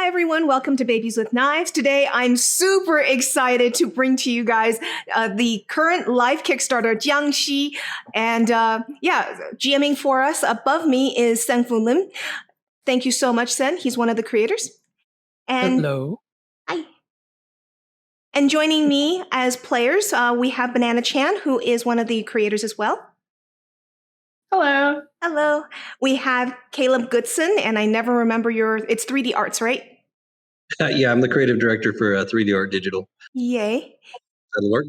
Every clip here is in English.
Hi, everyone. Welcome to Babies with Knives. Today, I'm super excited to bring to you guys the current live Kickstarter, Jiangshi. And GMing for us above me is Sen Foong-Lim. Thank you so much, Sen. He's one of the creators. And hello. Hi. And joining me as players, we have Banana Chan, who is one of the creators as well. Hello. Hello. We have Caleb Goodson, and I never remember it's 3D Arts, right? Yeah, I'm the creative director for 3D Art Digital. Yay. That'll work.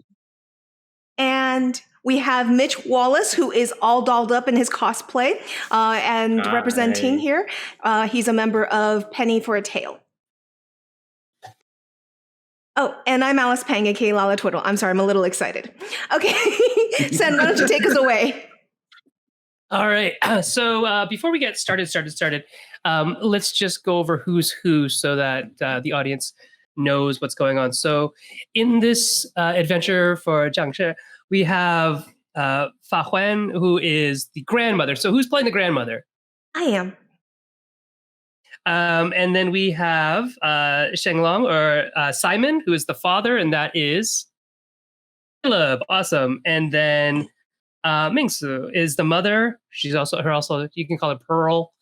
And we have Mitch Wallace, who is all dolled up in his cosplay and representing here. He's a member of Penny for a Tale. Oh, and I'm Alice Pang, aka Lala Twiddle. I'm sorry, I'm a little excited. Okay, Sen, why don't you take us away? All right. So before we get started, let's just go over who's who so that the audience knows what's going on. So in this adventure for Jiangshi, we have Fa Huan, who is the grandmother. So who's playing the grandmother? I am. And then we have Sheng Long, or Simon, who is the father, and that is Caleb. Awesome. And then Mingsu is the mother. She's also you can call her Pearl,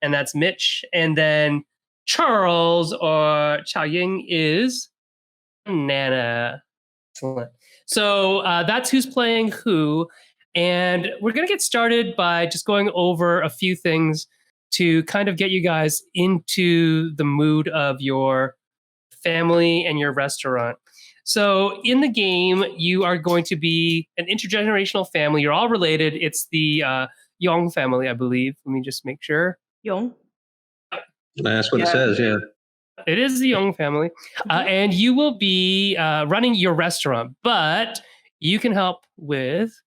and that's Mitch. And then Charles, or Chao Ying, is Nana. Excellent. So that's who's playing who, and we're gonna get started by just going over a few things to kind of get you guys into the mood of your family and your restaurant. So in the game, you are going to be an intergenerational family. You're all related. It's the Yong family, I believe. Let me just make sure. Yong? That's what it says, yeah. It is the Yong family. And you will be running your restaurant, but you can help with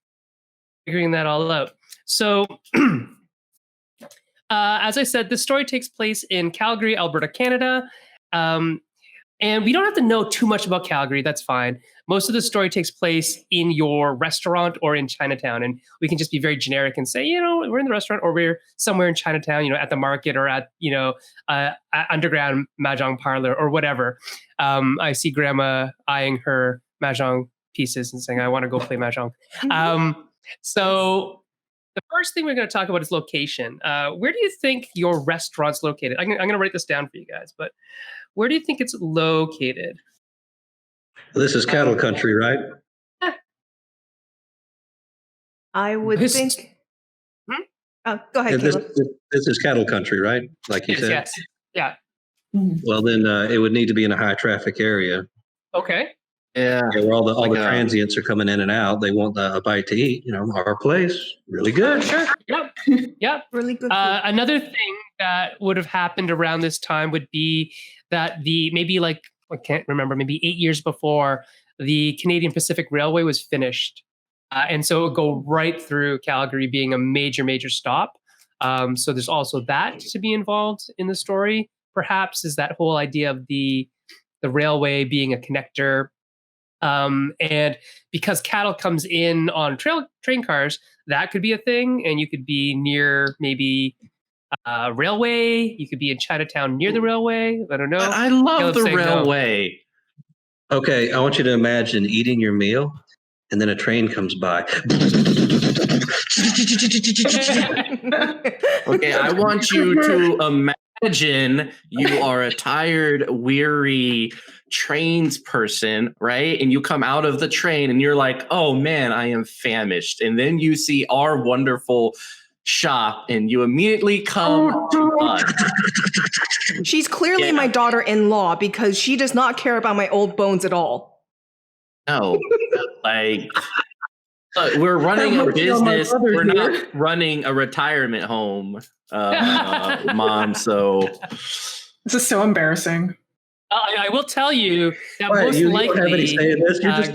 figuring that all out. So as I said, the story takes place in Calgary, Alberta, Canada. And we don't have to know too much about Calgary. That's fine. Most of the story takes place in your restaurant or in Chinatown. And we can just be very generic and say, we're in the restaurant, or we're somewhere in Chinatown, at the market, or at, underground mahjong parlor or whatever. I see Grandma eyeing her mahjong pieces and saying, I want to go play mahjong. So the first thing we're going to talk about is location. Where do you think your restaurant's located? I'm going to write this down for you guys, but where do you think it's located? This is cattle country, right? I would think. Oh, go ahead, Caleb. This is cattle country, right? Like you said? Yes. Yeah. Well, then it would need to be in a high traffic area. Okay. Yeah, where all the transients are coming in and out. They want a bite to eat. Our place, really good. Sure. Yep. Yep. Really good. Another thing that would have happened around this time would be that maybe 8 years before, the Canadian Pacific Railway was finished. And so it would go right through Calgary, being a major, major stop. So there's also that to be involved in the story. Perhaps is that whole idea of the railway being a connector. And because cattle comes in on train cars, that could be a thing. And you could be near maybe railway. You could be in Chinatown near the railway. I don't know. I love the railway. No. Okay, I want you to imagine eating your meal, and then a train comes by. Okay, I want you to imagine you are a tired, weary trains person, right? And you come out of the train and you're like, oh man, I am famished. And then you see our wonderful shop and you immediately come to us. She's clearly my daughter-in-law, because she does not care about my old bones at all. No, we're running a business. We're not running a retirement home, Mom. So this is so embarrassing. I will tell you that most likely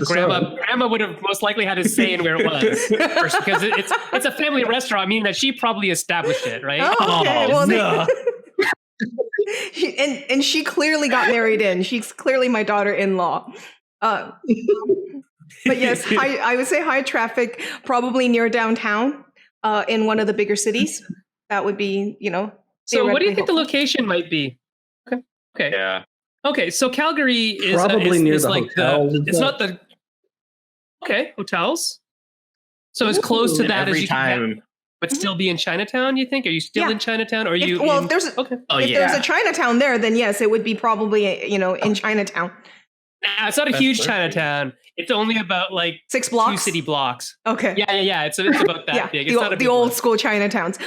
Grandma would have most likely had a say in where it was first, because it's a family restaurant, meaning that she probably established it, right? Oh, okay. Well, no. and she clearly got married in. She's clearly my daughter-in-law. But yes, I would say high traffic, probably near downtown, in one of the bigger cities. That would be, So what do you think the location might be? Okay. Yeah. Okay. So Calgary is Probably near is the like hotels and it's stuff. not the. Okay, hotels. So as close to And that as every you can get, time. but still be in Chinatown. You think? Are you still Yeah. in Chinatown? Or are you? If there's Okay. Oh, if yeah. there's a Chinatown there, then yes, it would be probably in Chinatown. Nah, it's not a That's huge perfect. Chinatown. It's only about like 6 2 blocks. city blocks. Okay. Yeah. It's about that Yeah, big. It's not a the big old one. school Chinatowns.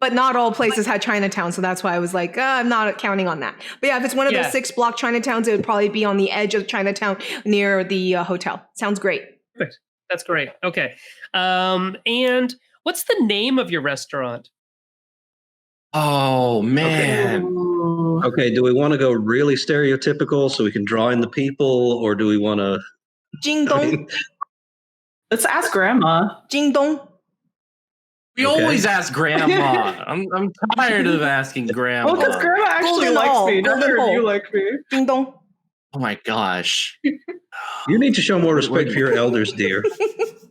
But not all places had Chinatown, so that's why I was like, I'm not counting on that. But yeah, if it's one of those 6-block Chinatowns, it would probably be on the edge of Chinatown near the hotel. Sounds great. Perfect. That's great. Okay. And what's the name of your restaurant? Oh man. Ooh. Okay, do we want to go really stereotypical so we can draw in the people, or do we want to? Jing Dong. Let's ask Grandma. Jing Dong. We Okay. always ask Grandma. I'm tired of asking Grandma. Well, because Grandma actually Golden likes Hall, me. Not Golden her, Hall. you like me. Ding Dong. Oh my gosh. You need to show more respect for your elders, dear.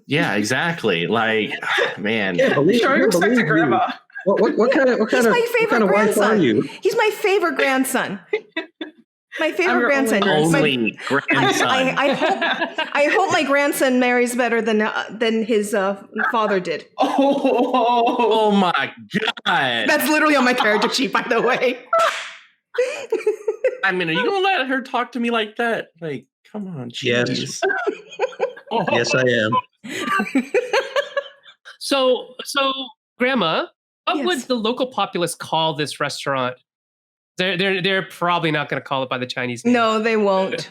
Yeah, exactly. Like, man. Yeah, believe, Showing respect to you. Grandma. What kind of He's my favorite wife are grandson. you? He's my favorite grandson. My favorite your grandson. Only grandson. I hope my grandson marries better than his father did. Oh, Oh my god. That's literally on my character sheet, by the way. I mean, are you gonna let her talk to me like that? Like, come on, Yes. jeez. Yes, I am. So Grandma, what Yes. would the local populace call this restaurant? They're probably not going to call it by the Chinese name. No, they won't.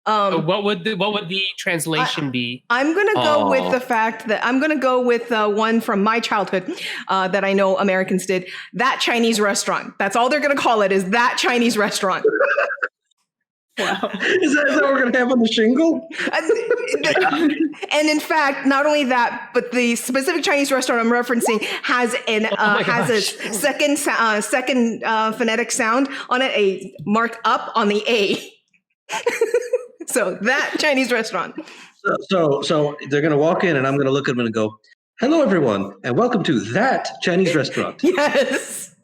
So what would the translation be? I'm gonna go Oh. with the fact that I'm gonna go with one from my childhood that I know Americans did. That Chinese restaurant. That's all they're gonna call it. Is that Chinese restaurant? wow. Is that what we're going to have on the shingle? And in fact, not only that, but the specific Chinese restaurant I'm referencing has my has a gosh. second phonetic sound on it, a mark up on the A. So that Chinese restaurant. So they're going to walk in, and I'm going to look at them and go, "Hello, everyone, and welcome to that Chinese restaurant. Yes.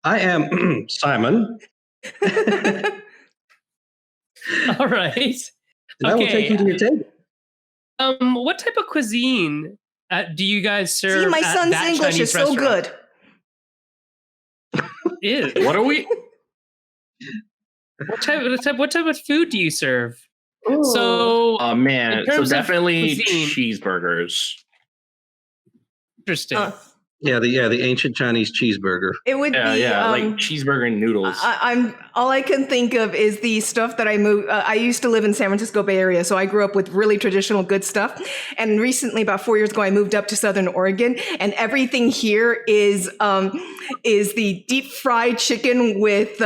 I am Simon, All right. and I will take you to your table." What type of cuisine do you guys serve? See, my at son's that English Chinese is so restaurant? good. Ew. What are we? What type of food do you serve? Ooh. So Oh man, In so terms of definitely cuisine- cheeseburgers. interesting. Yeah, the ancient Chinese cheeseburger. It would be like cheeseburger and noodles. I'm all I can think of is the stuff that I moved. I used to live in San Francisco Bay Area, so I grew up with really traditional good stuff. And recently, about 4 years ago, I moved up to Southern Oregon, and everything here is the deep fried chicken with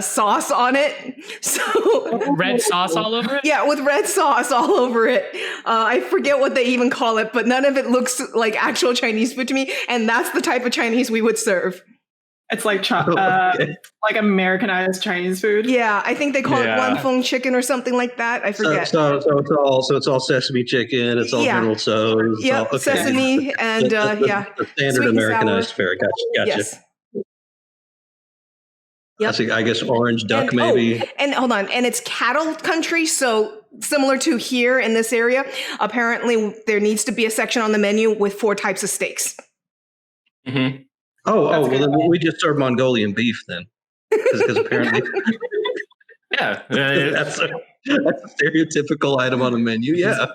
sauce on it. So Red sauce all over it? yeah, with red sauce all over it. I forget what they even call it, but none of it looks like actual Chinese food to me. And that's the type of Chinese we would serve. It's like Okay. like Americanized Chinese food. Yeah, I think they call it Yeah. Guangfeng chicken or something like that. I So forget. it's all sesame chicken. It's all Yeah. General Tso's. It's all, Yep, sesame and yeah. the standard Sweet and Americanized sour. fare. Gotcha. Yes. Yep. I guess orange duck, And, maybe. and hold on, and it's cattle country, so similar to here in this area. Apparently, there needs to be a section on the menu with 4 types of steaks. Mhm. Well, then we just serve Mongolian beef then, because apparently Yeah, that's a stereotypical item on the menu. Yeah.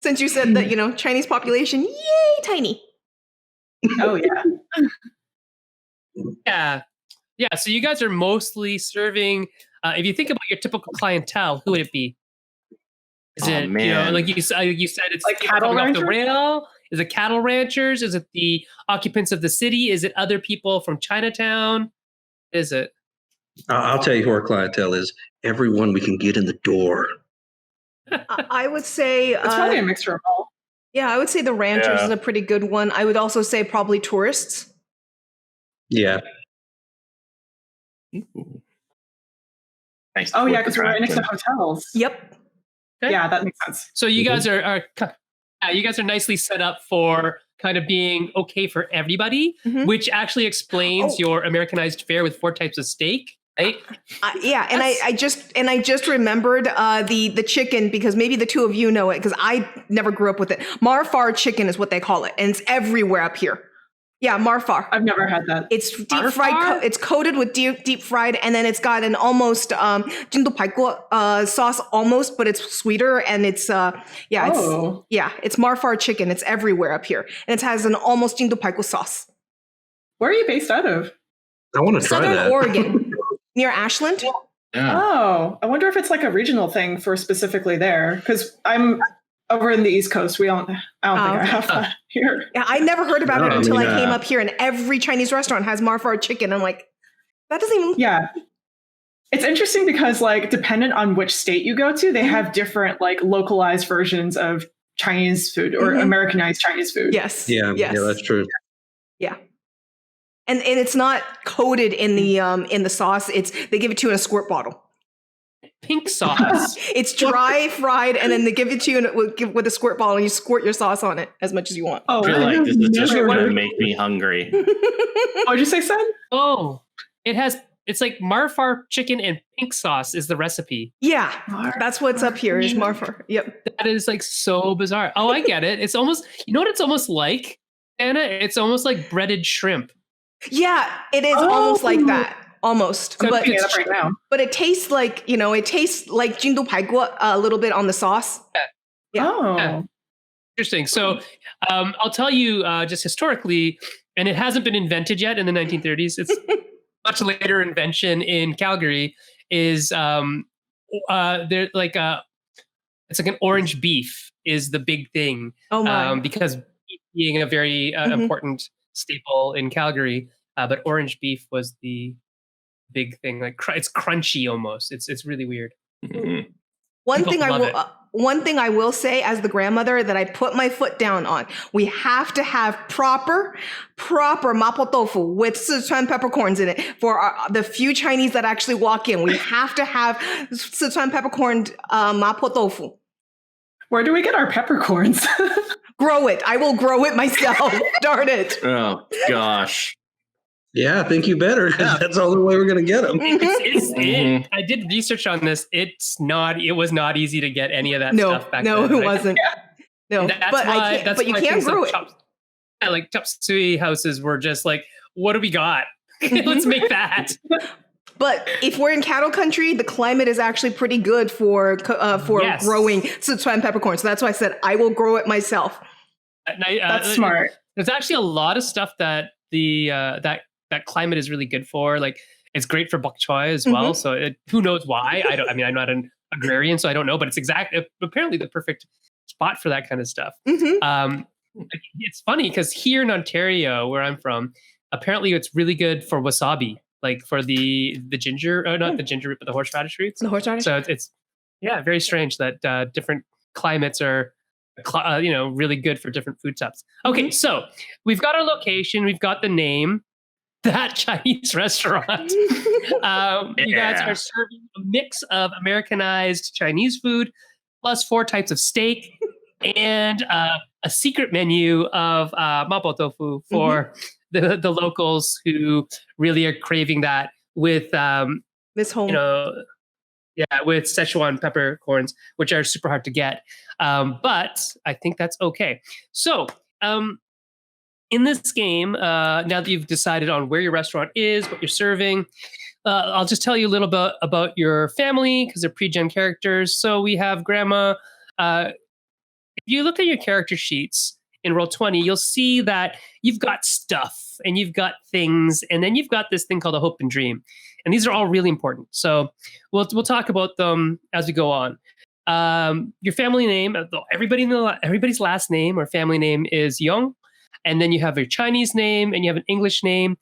Since you said that, Chinese population, yay, tiny. Oh yeah. Yeah. So you guys are mostly serving. If you think about your typical clientele, who would it be? Is Oh, it man. like you said, it's Like people cattle coming off the ranchers? rail? Is it cattle ranchers? Is it the occupants of the city? Is it other people from Chinatown? Is it? I'll tell you who our clientele is. Everyone we can get in the door. I would say, It's probably a mixture of all. yeah, I would say the ranchers Yeah. is a pretty good one. I would also say probably tourists. Yeah. Ooh. Nice. Oh yeah, quick because we're right next to attraction. hotels. Yep. Okay. Yeah, that makes sense. So you guys are you guys are nicely set up for kind of being okay for everybody, Mhm. which actually explains Oh. your Americanized fare with 4 types of steak, right? Yeah, and I just remembered the chicken because maybe the two of you know it because I never grew up with it. Marfar chicken is what they call it, and it's everywhere up here. Yeah, marfar. I've never had that. It's deep fried. Marfar? It's coated with deep fried, and then it's got an almost sauce almost, but it's sweeter, and it's Oh. it's marfar chicken. It's everywhere up here, and it has an almost sauce. Where are you based out of? I want to try Southern that. Oregon, near Ashland. Yeah. Oh, I wonder if it's like a regional thing for specifically there. Because I'm over in the East Coast. I don't think I have that here. Yeah, I never heard about it No, I until mean, I came up here, and every Chinese restaurant has marfar chicken. I'm like, that doesn't even. Yeah. It's interesting because like dependent on which state you go to, they have different like localized versions of Chinese food or Mhm. Americanized Chinese food. Yes. Yeah, Yes. yeah, that's true. Yeah. And it's not coated in the sauce. They give it to you in a squirt bottle. Pink sauce. It's dry fried, and then they give it to you with a squirt bottle, and you squirt your sauce on it as much as you want. Oh, I feel I like have this is just never going to heard- make me hungry. What'd you say, Sen? Oh, it's like marfar chicken and pink sauce is the recipe. Yeah, that's what's up here is marfar. Yep. That is like so bizarre. Oh, I get it. It's almost, you know what it's almost like, Anna? It's almost like breaded shrimp. Yeah, it is almost like that. Almost. So But Looking it up right now. it tastes like, jindu paigua a little bit on the sauce. Yeah. Oh. Yeah. Interesting. So I'll tell you just historically, and it hasn't been invented yet in the 1930s. It's much later invention in Calgary. Is there like it's like an orange beef is the big thing Oh my. because beef being a very Mhm. important staple in Calgary, but orange beef was the big thing. Like it's crunchy almost. It's really weird. Mhm. One People thing love one thing I will say as the grandmother that I put my foot down on, we have to have proper mapo tofu with Sichuan peppercorns in it for the few Chinese that actually walk in. We have to have Sichuan peppercorn mapo tofu. Where do we get our peppercorns? Grow it. I will grow it myself. Darn it. Oh gosh. Yeah, I think you better because Yeah. that's the only way we're going to get them. Mhm. I did research on this. It was not easy to get any of that No, stuff back no, then. it right? wasn't. No, That's but why, I can't. that's But you why can things grow like it. like chop suey houses were just like, what do we got? Let's make that. But if we're in cattle country, the climate is actually pretty good for Yes. growing Sichuan peppercorn. So that's why I said I will grow it myself. And That's smart. There's actually a lot of stuff that that climate is really good for. Like it's great for bok choy as well. So who knows why? I mean, I'm not an agrarian, so I don't know. But it's apparently the perfect spot for that kind of stuff. Mhm. It's funny because here in Ontario, where I'm from, apparently it's really good for wasabi, like for the ginger, not the ginger root, but the horseradish roots. The horseradish. So it's very strange that different climates are really good for different food types. Okay, so we've got our location, we've got the name, that Chinese restaurant. You guys Yeah. are serving a mix of Americanized Chinese food plus 4 types of steak and a secret menu of mapo tofu for the locals who really are craving that with This home. with Szechuan peppercorns, which are super hard to get. But I think that's okay. So in this game, now that you've decided on where your restaurant is, what you're serving, I'll just tell you a little bit about your family because they're pre-gen characters. So we have Grandma. If you look at your character sheets in Roll20, you'll see that you've got stuff and you've got things, and then you've got this thing called a hope and dream. And these are all really important. So we'll talk about them as we go on. Your family name, everybody's last name or family name is Yong. And then you have your Chinese name and you have an English name.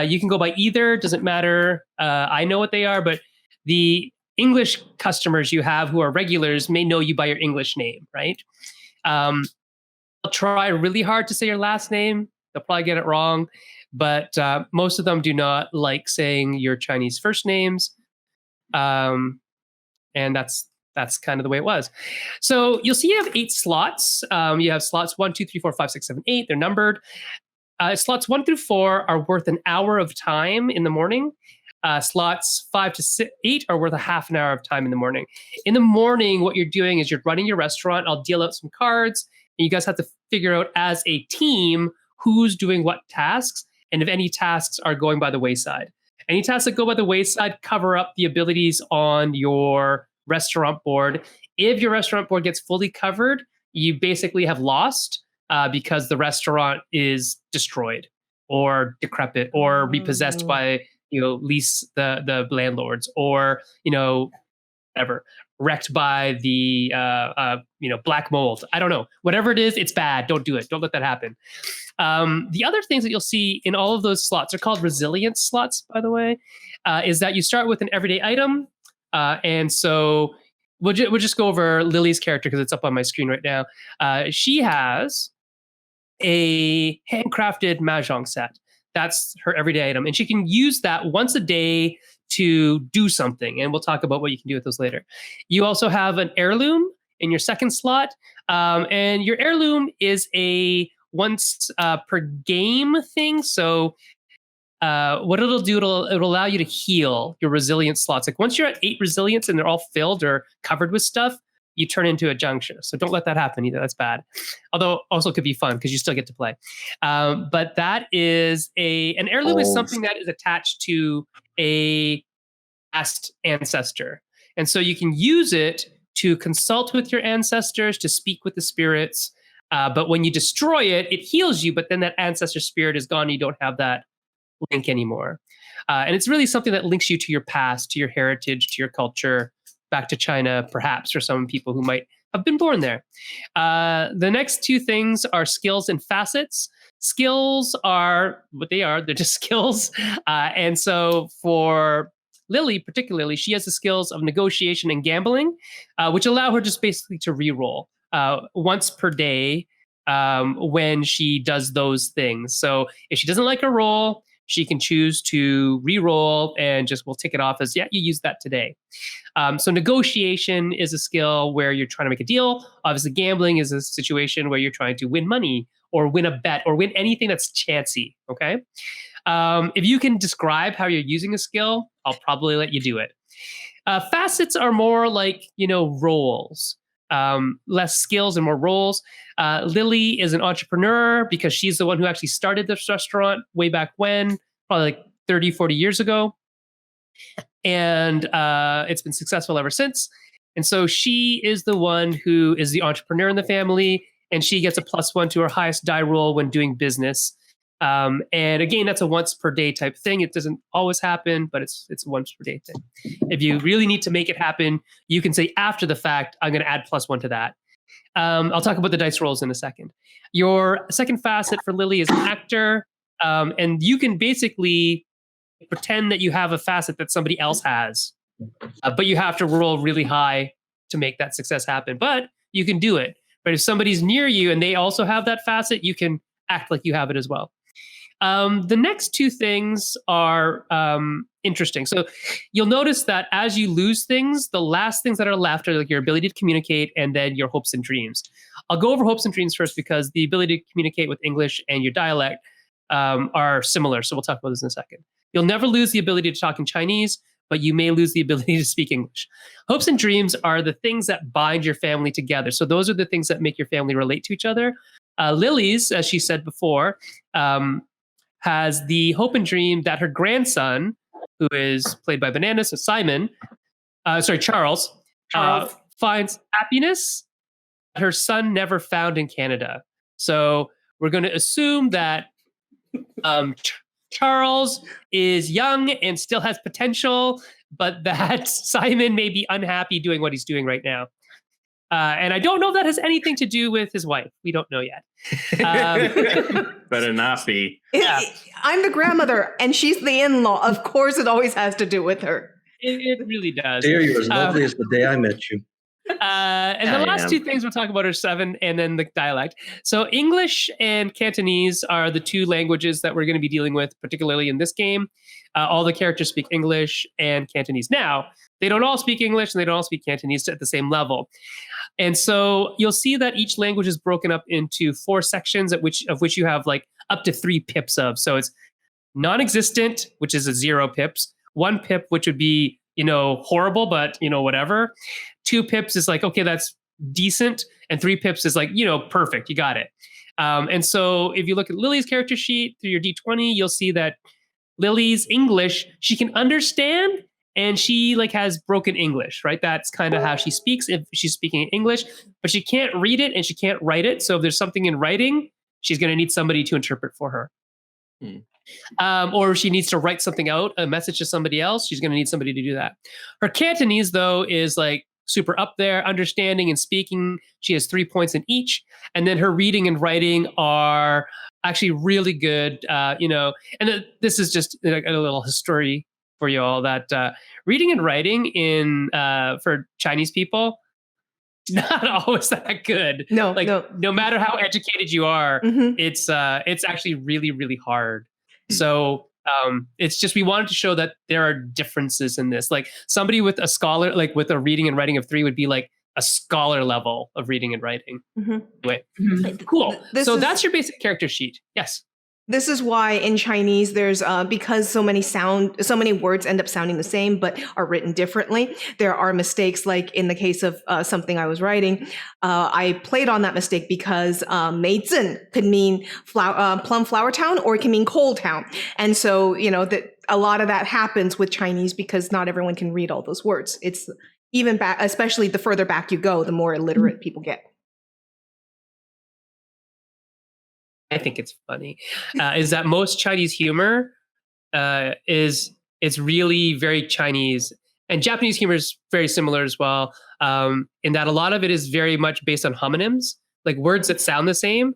You can go by either, doesn't matter. I know what they are, but the English customers you have who are regulars may know you by your English name, right? I'll try really hard to say your last name. They'll probably get it wrong, but most of them do not like saying your Chinese first names. And that's that's kind of the way it was. So you'll see you have 8 slots. You have slots 1, 2, 3, 4, 5, 6, 7, 8. They're numbered. Slots 1 through 4 are worth an hour of time in the morning. Slots 5 to 8 are worth a half an hour of time in the morning. In the morning, what you're doing is you're running your restaurant. I'll deal out some cards, and you guys have to figure out as a team who's doing what tasks, and if any tasks are going by the wayside. Any tasks that go by the wayside cover up the abilities on your restaurant board. If your restaurant board gets fully covered, you basically have lost because the restaurant is destroyed or decrepit or repossessed by the landlords, or whatever, wrecked by the black mold. I don't know. Whatever it is, it's bad. Don't do it. Don't let that happen. The other things that you'll see in all of those slots are called resilience slots, by the way, is that you start with an everyday item. And so we'll just go over Lily's character because it's up on my screen right now. She has a handcrafted mahjong set. That's her everyday item. And she can use that once a day to do something. And we'll talk about what you can do with those later. You also have an heirloom in your second slot. And your heirloom is a once per game thing. So what it'll do, it'll allow you to heal your resilience slots. Like once you're at 8 resilience and they're all filled or covered with stuff, you turn into a Jiangshi. So don't let that happen either. That's bad. Although also it could be fun because you still get to play. But that is an heirloom is something that is attached to a past ancestor. And so you can use it to consult with your ancestors, to speak with the spirits. But when you destroy it, it heals you. But then that ancestor spirit is gone. You don't have that link anymore. And it's really something that links you to your past, to your heritage, to your culture, back to China, perhaps, for some people who might have been born there. The next 2 things are skills and facets. Skills are what they are. They're just skills. And so for Lily, particularly, she has the skills of negotiation and gambling, which allow her just basically to reroll once per day when she does those things. So if she doesn't like her roll, she can choose to re-roll and we'll tick it off as, yeah, you used that today. So negotiation is a skill where you're trying to make a deal. Obviously, gambling is a situation where you're trying to win money or win a bet or win anything that's chancy, okay? If you can describe how you're using a skill, I'll probably let you do it. Facets are more like, roles. Less skills and more roles. Lily is an entrepreneur because she's the one who actually started this restaurant way back when, probably like 30, 40 years ago. And it's been successful ever since. And so she is the one who is the entrepreneur in the family, and she gets a +1 to her highest die roll when doing business. And again, that's a once per day type thing. It doesn't always happen, but it's a once per day thing. If you really need to make it happen, you can say after the fact, I'm going to add +1 to that. I'll talk about the dice rolls in a second. Your second facet for Lily is an actor. And you can basically pretend that you have a facet that somebody else has, but you have to roll really high to make that success happen. But you can do it. But if somebody's near you and they also have that facet, you can act like you have it as well. The next 2 things are interesting. So you'll notice that as you lose things, the last things that are left are like your ability to communicate and then your hopes and dreams. I'll go over hopes and dreams first because the ability to communicate with English and your dialect are similar. So we'll talk about this in a second. You'll never lose the ability to talk in Chinese, but you may lose the ability to speak English. Hopes and dreams are the things that bind your family together. So those are the things that make your family relate to each other. Lily's, as she said before, has the hope and dream that her grandson, who is played by Bananas, so Charles, finds happiness that her son never found in Canada. So we're going to assume that Charles is young and still has potential, but that Simon may be unhappy doing what he's doing right now. And I don't know if that has anything to do with his wife. We don't know yet. Better not be. I'm the grandmother, and she's the in-law. Of course, it always has to do with her. It really does. Dear, you're as lovely as the day I met you. And Yeah, the last yeah. two things we'll talk about are 7 and then the dialect. So English and Cantonese are the two languages that we're going to be dealing with, particularly in this game. All the characters speak English and Cantonese. Now, they don't all speak English and they don't all speak Cantonese at the same level. And so you'll see that each language is broken up into 4 sections, of which you have like up to 3 pips of. So it's non-existent, which is a 0 pips, 1 pip, which would be, horrible, but, whatever. 2 pips is like, okay, that's decent. And 3 pips is like, perfect. You got it. And so if you look at Lily's character sheet through your D20, you'll see that Lily's English, she can understand and she like has broken English, right? That's kind of how she speaks if she's speaking English, but she can't read it and she can't write it. So if there's something in writing, she's going to need somebody to interpret for her. Or if she needs to write something out, a message to somebody else, she's going to need somebody to do that. Her Cantonese, though, is like super up there, understanding and speaking. She has 3 points in each. And then her reading and writing are actually really good, and this is just a little history for you all that reading and writing for Chinese people, not always that good. No. No matter how educated you are, it's actually really, really hard. So it's just, we wanted to show that there are differences in this. Like somebody with a scholar, like with a reading and writing of 3 would be like a scholar level of reading and writing. Anyway, cool. So that's your basic character sheet. Yes. This is why in Chinese there's because so many words end up sounding the same but are written differently. There are mistakes, like in the case of something I was writing. I played on that mistake because Meizhen could mean plum flower town, or it can mean coal town, and so that a lot of that happens with Chinese because not everyone can read all those words. It's even back, especially the further back you go, the more illiterate people get. I think it's funny, is that most Chinese humor it's really very Chinese, and Japanese humor is very similar as well, in that a lot of it is very much based on homonyms, like words that sound the same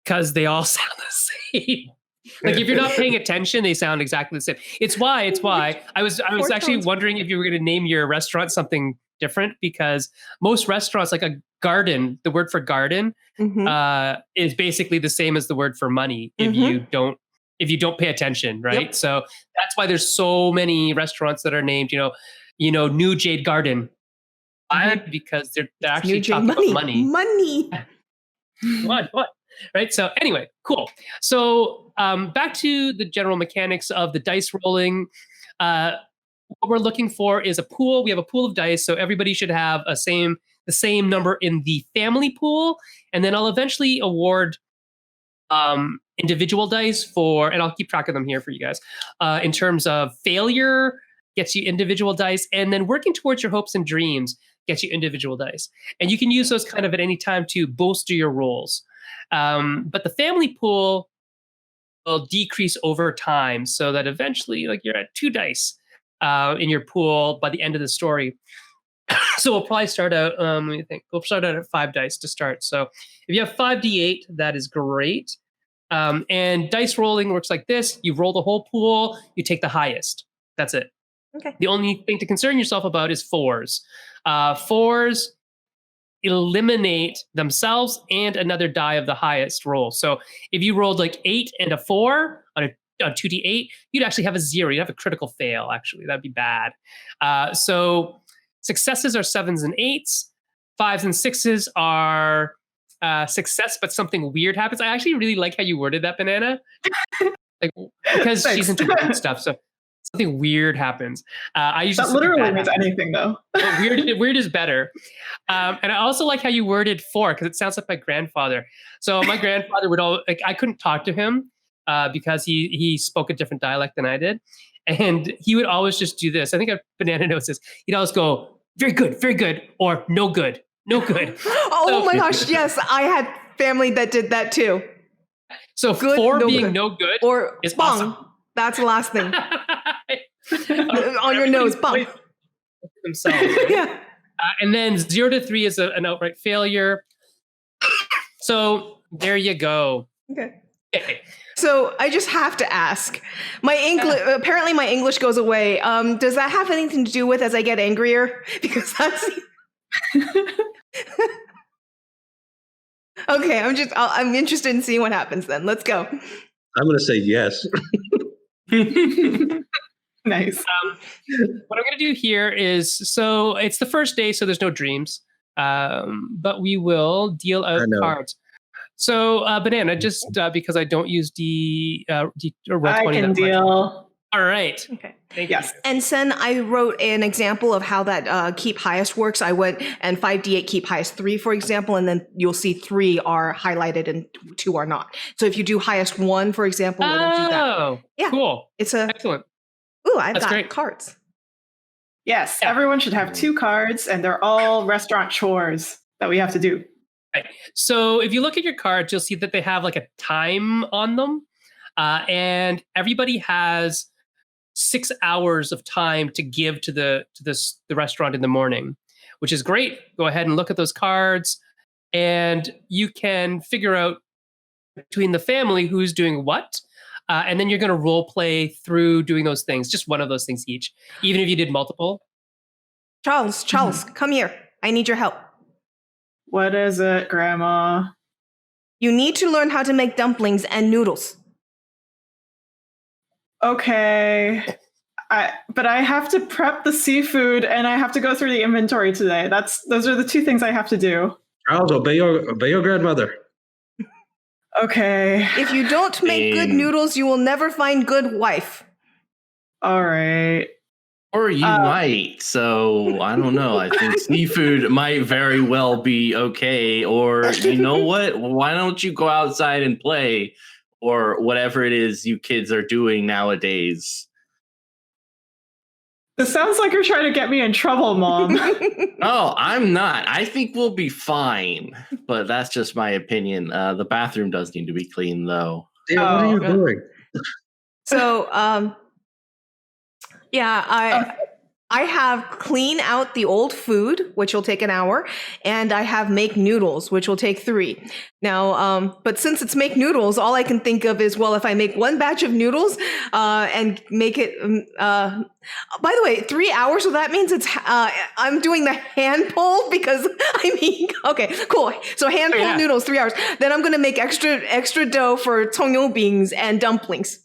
because they all sound the same. Like if you're not paying attention, they sound exactly the same. It's why I was actually wondering if you were going to name your restaurant something different, because most restaurants, like a garden, the word for garden is basically the same as the word for money if you don't pay attention, right? Yep. So that's why there's so many restaurants that are named, New Jade Garden. Why? Because they're actually talking about money. What? Right. So anyway, cool. So back to the general mechanics of the dice rolling. What we're looking for is a pool. We have a pool of dice, so everybody should have the same number in the family pool, and then I'll eventually award individual dice and I'll keep track of them here for you guys. In terms of failure, gets you individual dice, and then working towards your hopes and dreams gets you individual dice, and you can use those kind of at any time to bolster your rolls. But the family pool will decrease over time, so that eventually, like, you're at 2 dice in your pool by the end of the story. So we'll probably start out, let me think. We'll start out at 5 dice to start. So if you have 5d8, that is great. And dice rolling works like this. You roll the whole pool, you take the highest. That's it. Okay. The only thing to concern yourself about is 4s. 4s eliminate themselves and another die of the highest roll. So if you rolled like 8 and a 4 on 2d8, you'd actually have a 0. You'd have a critical fail, actually. That'd be bad. So successes are 7s and 8s. 5s and 6s are success, but something weird happens. I actually really like how you worded that, Banana. Because she's into weird stuff. So something weird happens. I usually that literally means anything, though. Weird is better. And I also like how you worded 4, because it sounds like my grandfather. So my grandfather would I couldn't talk to him because he spoke a different dialect than I did. And he would always just do this. I think Banana knows this. He'd always go, very good, or no good. Oh my gosh, yes. I had family that did that too. So good, 4 no being good. No good or is bong. Awesome. That's the last thing. On your nose, bong. Themselves. Yeah. And then 0 to 3 is an outright failure. So there you go. Okay. So I just have to ask, apparently my English goes away. Does that have anything to do with as I get angrier? Because Okay, I'm interested in seeing what happens then. Let's go. I'm going to say yes. Nice. What I'm going to do here is, so it's the first day, so there's no dreams, but we will deal out I know. cards. So Banana, just because I don't use D or Roll20 I can that much. deal. All right. Okay. Thank Yes. you. And Sen, I wrote an example of how that keep highest works. I went and 5d8 keep highest 3, for example, and then you'll see 3 are highlighted and 2 are not. So if you do highest 1, for example, it'll do that. Oh, Yeah. cool. It's a, Excellent. ooh, I've That's got great. cards. Yes, Yeah. everyone should have 2 cards, and they're all restaurant chores that we have to do. Right. So if you look at your cards, you'll see that they have like a time on them, and everybody has 6 hours of time to give to the restaurant in the morning, which is great. Go ahead and look at those cards, and you can figure out between the family who's doing what, and then you're going to role play through doing those things, just one of those things each, even if you did multiple. Charles, come here. I need your help. What is it, Grandma? You need to learn how to make dumplings and noodles. Okay. But I have to prep the seafood and I have to go through the inventory today. Those are the 2 things I have to do. Charles, obey your grandmother. Okay. If you don't make good noodles, you will never find good wife. All right. Or you might. So I don't know. I think seafood might very well be okay. Or you know what? Why don't you go outside and play? Or whatever it is you kids are doing nowadays. This sounds like you're trying to get me in trouble, Mom. Oh, I'm not. I think we'll be fine. But that's just my opinion. The bathroom does need to be clean, though. Yeah, what are you doing? So, yeah, I have clean out the old food, which will take an hour, and I have make noodles, which will take 3. Now, but since it's make noodles, all I can think of is, well, if I make 1 batch of noodles and make it, by the way, 3 hours, so that means it's, I'm doing the hand pull because, I mean, okay, cool. So hand pull noodles, 3 hours. Then I'm going to make extra dough for tongyou beans and dumplings.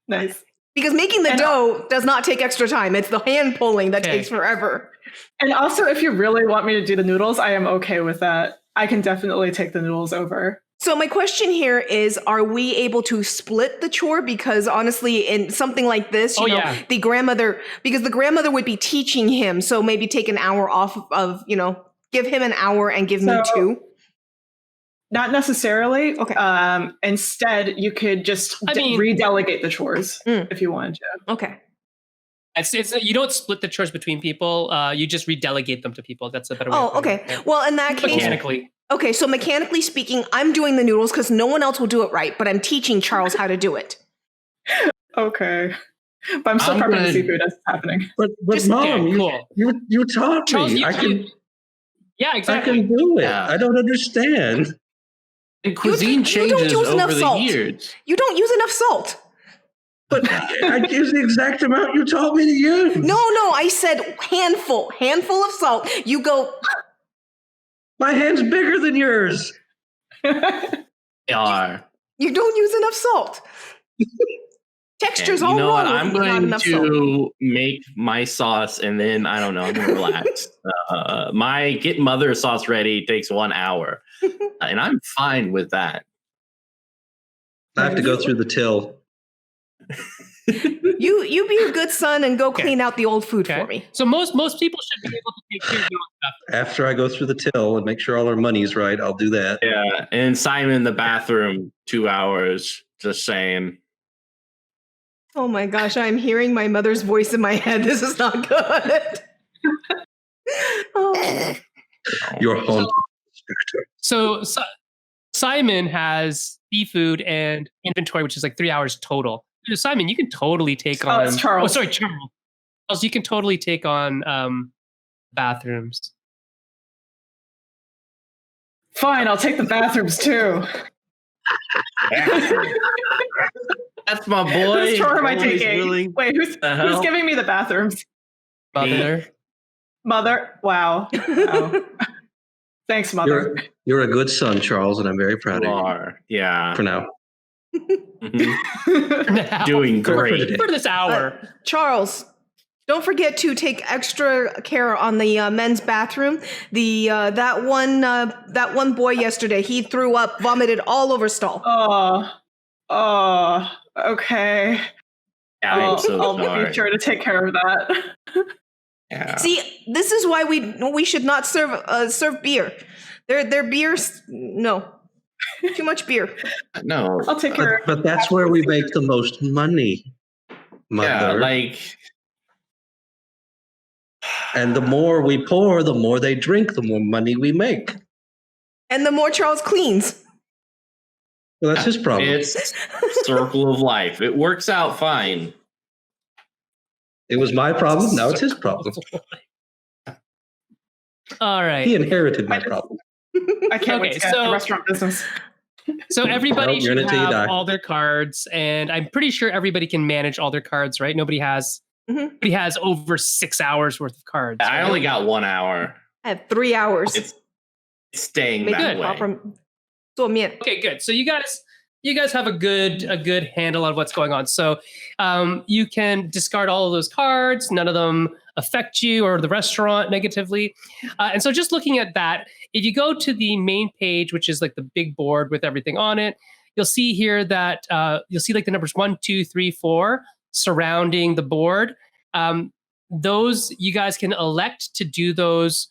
Nice. Because making the dough does not take extra time. It's the hand pulling that takes forever. And also, if you really want me to do the noodles, I am okay with that. I can definitely take the noodles over. So my question here is, are we able to split the chore? Because honestly, in something like this, you know, the grandmother would be teaching him. So maybe take an hour off of, you know, give him an hour and give me 2. Not necessarily. Okay. Instead, you could just redelegate the chores if you wanted to. Okay. It's you don't split the chores between people. You just redelegate them to people. That's a better way. Oh, okay. Yeah. Well, in that case, mechanically. Okay, so mechanically speaking, I'm doing the noodles because no one else will do it right, but I'm teaching Charles how to do it. Okay. But I'm still prepping the seafood as it's happening. But Mom, you taught Charles, me. Yeah, exactly. I can do it. Yeah. I don't understand. And cuisine changes over the years. You don't use enough salt. But I use the exact amount you taught me to use. No, I said handful of salt. You go. My hand's bigger than yours. They are. You don't use enough salt. Texture's all wrong. You know what? I'm not going enough to salt. make my sauce, and then I don't know. I'm going to relax. My get mother sauce ready takes 1 hour, and I'm fine with that. I have to go through the till. You be a good son and go clean out the old food for me. So most people should be able to take care of their own stuff. After I go through the till and make sure all our money's right, I'll do that. Yeah, and Simon in the bathroom 2 hours. Just saying. Oh my gosh, I'm hearing my mother's voice in my head. This is not good. Oh. Your home. So Simon has seafood and inventory, which is like 3 hours total. Simon, you can totally take on. It's Charles. Oh, sorry, Charles. Charles, you can totally take on bathrooms. Fine, I'll take the bathrooms too. That's my boy. Whose chore am I Always taking? willing. Wait, who's giving me the bathrooms? Mother. Mother. Wow. Wow. Thanks, Mother. You're a good son, Charles, and I'm very proud You of you are. Yeah. for now. Mhm. Now, Doing For great. today. for this hour. Charles, don't forget to take extra care on the men's bathroom. The that one boy yesterday, he threw up, vomited all over stall. Oh, okay. Yeah, I'm so I'll sorry. be sure to take care of that. Yeah. See, this is why we should not serve beer. Their beers, no, too much beer. No. I'll take care of But that's where we make the most money, Yeah, Mother. like And the more we pour, the more they drink, the more money we make. And the more Charles cleans. Well, that's his problem. it's circle of life. It works out fine. It was my problem. Now it's his problem. All He right. inherited my problem. I can't wait Okay, to get so- the restaurant business. So everybody Well, you're should in it till you die. have all their cards, and I'm pretty sure everybody can manage all their cards, right? Nobody has over 6 hours worth of cards. I right? only got 1 hour. I have 3 hours. It's staying Make that it way. proper. 做面. Okay, good. So you guys have a good handle on what's going on. So you can discard all of those cards. None of them affect you or the restaurant negatively. And so just looking at that, if you go to the main page, which is like the big board with everything on it, you'll see here that you'll see like the numbers 1, 2, 3, 4 surrounding the board. Those you guys can elect to do those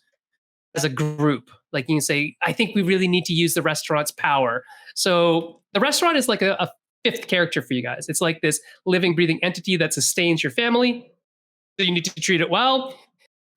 as a group. Like you can say, I think we really need to use the restaurant's power. So the restaurant is like a fifth character for you guys. It's like this living, breathing entity that sustains your family. So you need to treat it well.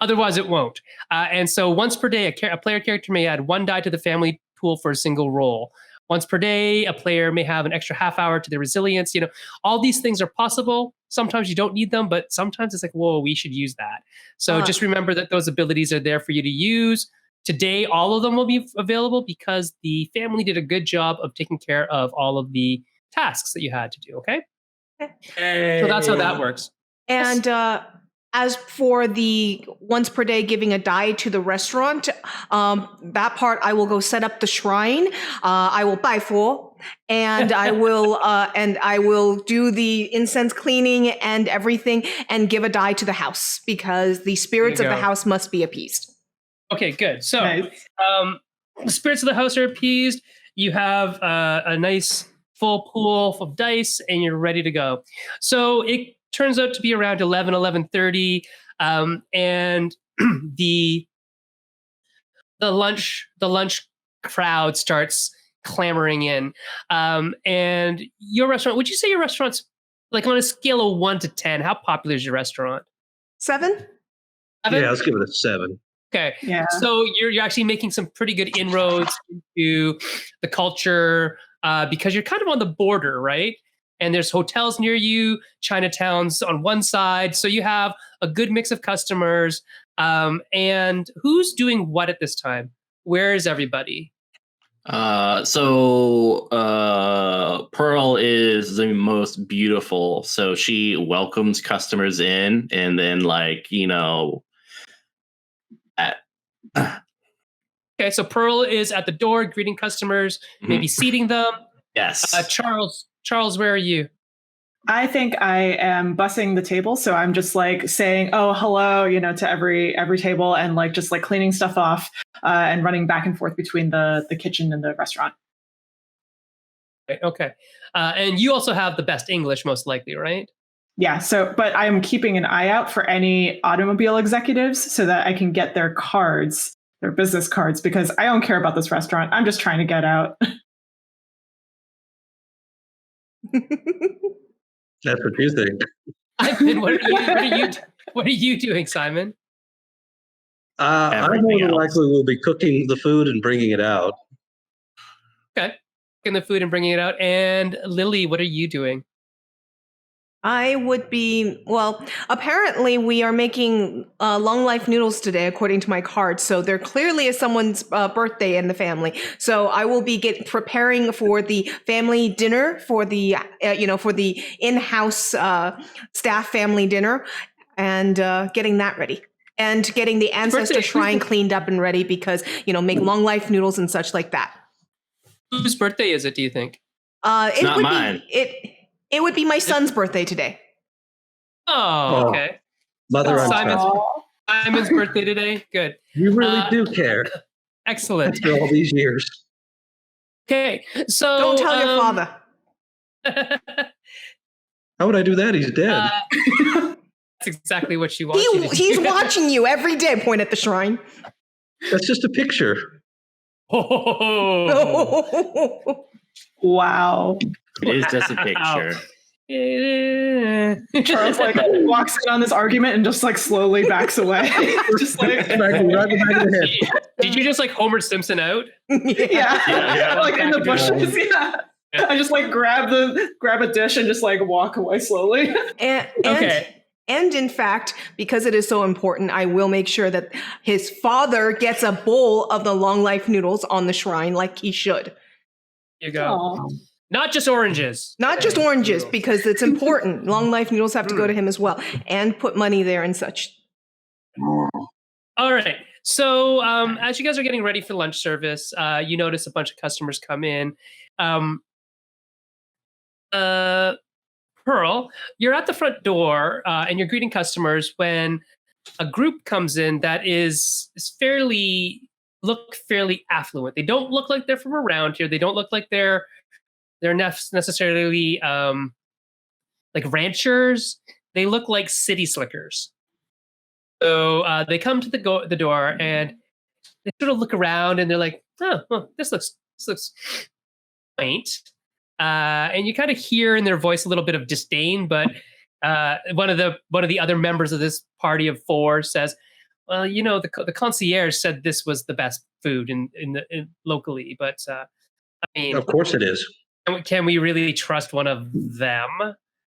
Otherwise, it won't. And so once per day, a player character may add 1 die to the family pool for a single roll. Once per day, a player may have an extra half hour to their resilience. You know, all these things are possible. Sometimes you don't need them, but sometimes it's like, whoa, we should use that. So just remember that those abilities are there for you to use. Today, all of them will be available because the family did a good job of taking care of all of the tasks that you had to do, okay? So that's how that works. And as for the once per day giving a die to the restaurant, that part I will go set up the shrine. I will buy for, and I will do the incense cleaning and everything, and give a die to the house because the spirits of There you the go. house must be appeased. Okay, good. So Nice. the spirits of the house are appeased. You have a nice full pool of dice, and you're ready to go. So it turns out to be around 11:30, and the lunch crowd starts clamoring in. And your restaurant, would you say your restaurant's like on a scale of 1 to 10? How popular is your restaurant? 7? Seven? Yeah, let's give it a 7. Okay. Yeah. So you're actually making some pretty good inroads into the culture because you're kind of on the border, right? And there's hotels near you, Chinatown's on one side. So you have a good mix of customers. And who's doing what at this time? Where is everybody? So Pearl is the most beautiful. So she welcomes customers in, and then Okay, so Pearl is at the door greeting customers, maybe seating them. yes. Charles, where are you? I think I am bussing the table, so I'm just like saying, "Oh, hello," to every table, and like just like cleaning stuff off and running back and forth between the kitchen and the restaurant. Okay. And you also have the best English, most likely, right? Yeah. So, but I'm keeping an eye out for any automobile executives so that I can get their cards, their business cards, because I don't care about this restaurant. I'm just trying to get out. That's what you think. Simon, what are you doing, Simon? I Everything more than else. likely will be cooking the food and bringing it out. Okay. Cooking the food and bringing it out. And Lily, what are you doing? I would be, well, apparently we are making long life noodles today, according to my card. So there clearly is someone's birthday in the family. So I will be preparing for the family dinner for the, for the in-house staff family dinner and getting that ready. and getting the ancestor birthday? shrine cleaned up and ready because, make long life noodles and such like that. Whose birthday is it, do you think? It not would mine. It would be my son's birthday today. Oh, okay. Mother on Simon's, top. Simon's birthday today? Good. You really do care Excellent. after all these years. Okay, so... Don't tell your father. How would I do that? He's dead. That's exactly what she wants you to do. He's watching you every day. Point at the shrine. That's just a picture. Oh. Wow. It is just a picture. Charles like walks in on this argument and just like slowly backs away. Just like Right in the back of the head. Did you just like Homer Simpson out? yeah. Like in the bushes. Yeah. I just like grab a dish and just like walk away slowly. And in fact, because it is so important, I will make sure that his father gets a bowl of the long life noodles on the shrine like he should. Here you go. Aw. Not just oranges. Not just oranges, because it's important. Long life noodles have to go to him as well. And put money there and such. All right. So as you guys are getting ready for lunch service, you notice a bunch of customers come in. Pearl, you're at the front door and you're greeting customers when a group comes in that is fairly affluent. They don't look like they're from around here. They don't look like they're necessarily like ranchers. They look like city slickers. So they come to the door and they sort of look around and they're like, oh, well, this looks quaint. And you kind of hear in their voice a little bit of disdain, but one of the other members of this party of four says, "Well, the concierge said this was the best food in locally, but I mean, Of course it is. can we really trust one of them?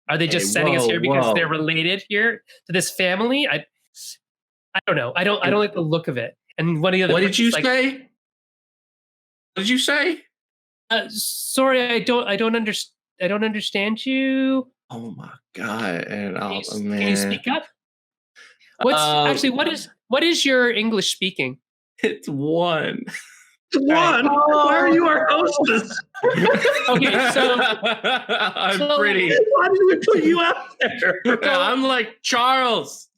Are they just sending us here because they're related here to this family? I don't know. I don't like the look of it." And one of the other What did you like, say? What did you say? Sorry, I don't understand you. Oh my god! And Can you speak up? What is your English speaking? It's one. One. Why are you our hostess? Okay, so I'm pretty. Why did we put you out there? I'm like Charles.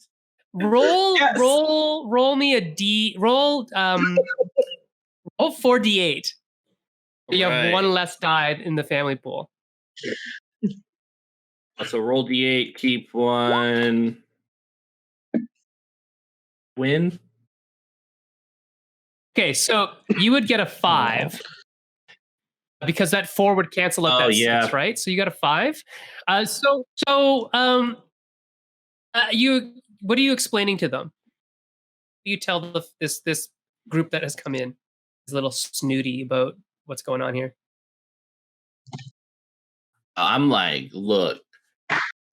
Roll Yes. roll me a D. Roll 4d8. You have Right. one less die in the family pool. So roll d8, keep one. Win. Okay, so you would get a 5 because that 4 would cancel out that 6, right? So you got a 5. What are you explaining to them? You tell this group that has come in is a little snooty about what's going on here. I'm like, look,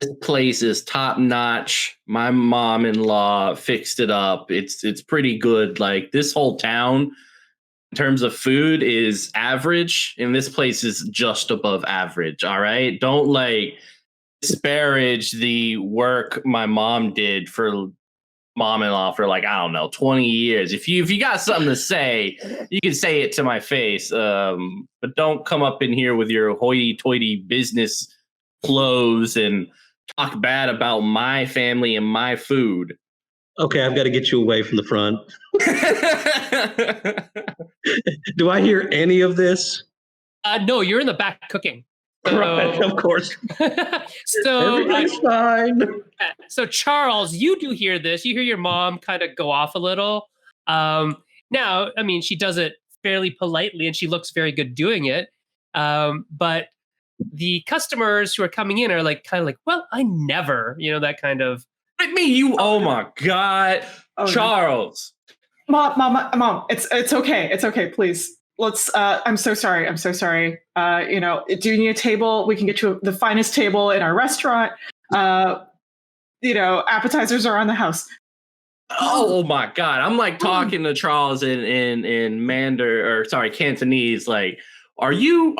this place is top notch. My mom-in-law fixed it up. It's pretty good. Like this whole town, in terms of food, is average, and this place is just above average. All right, don't like disparage the work my mom did for mom-in-law for like, I don't know, 20 years. If you got something to say, you can say it to my face. But don't come up in here with your hoity-toity business clothes and talk bad about my family and my food. Okay, I've got to get you away from the front. Do I hear any of this? No, you're in the back cooking. So, Right, of course. Everything's fine. So Charles, you do hear this. You hear your mom kind of go off a little. Now, I mean, she does it fairly politely, and she looks very good doing it. But the customers who are coming in are like kind of like, well, I never, that kind of. What me? You? Oh my God, Charles! Mom, it's okay. It's okay. Please. Let's. I'm so sorry. Do you need a table? We can get you the finest table in our restaurant. Appetizers are on the house. Oh my God! I'm like talking to Charles in Cantonese. Like, you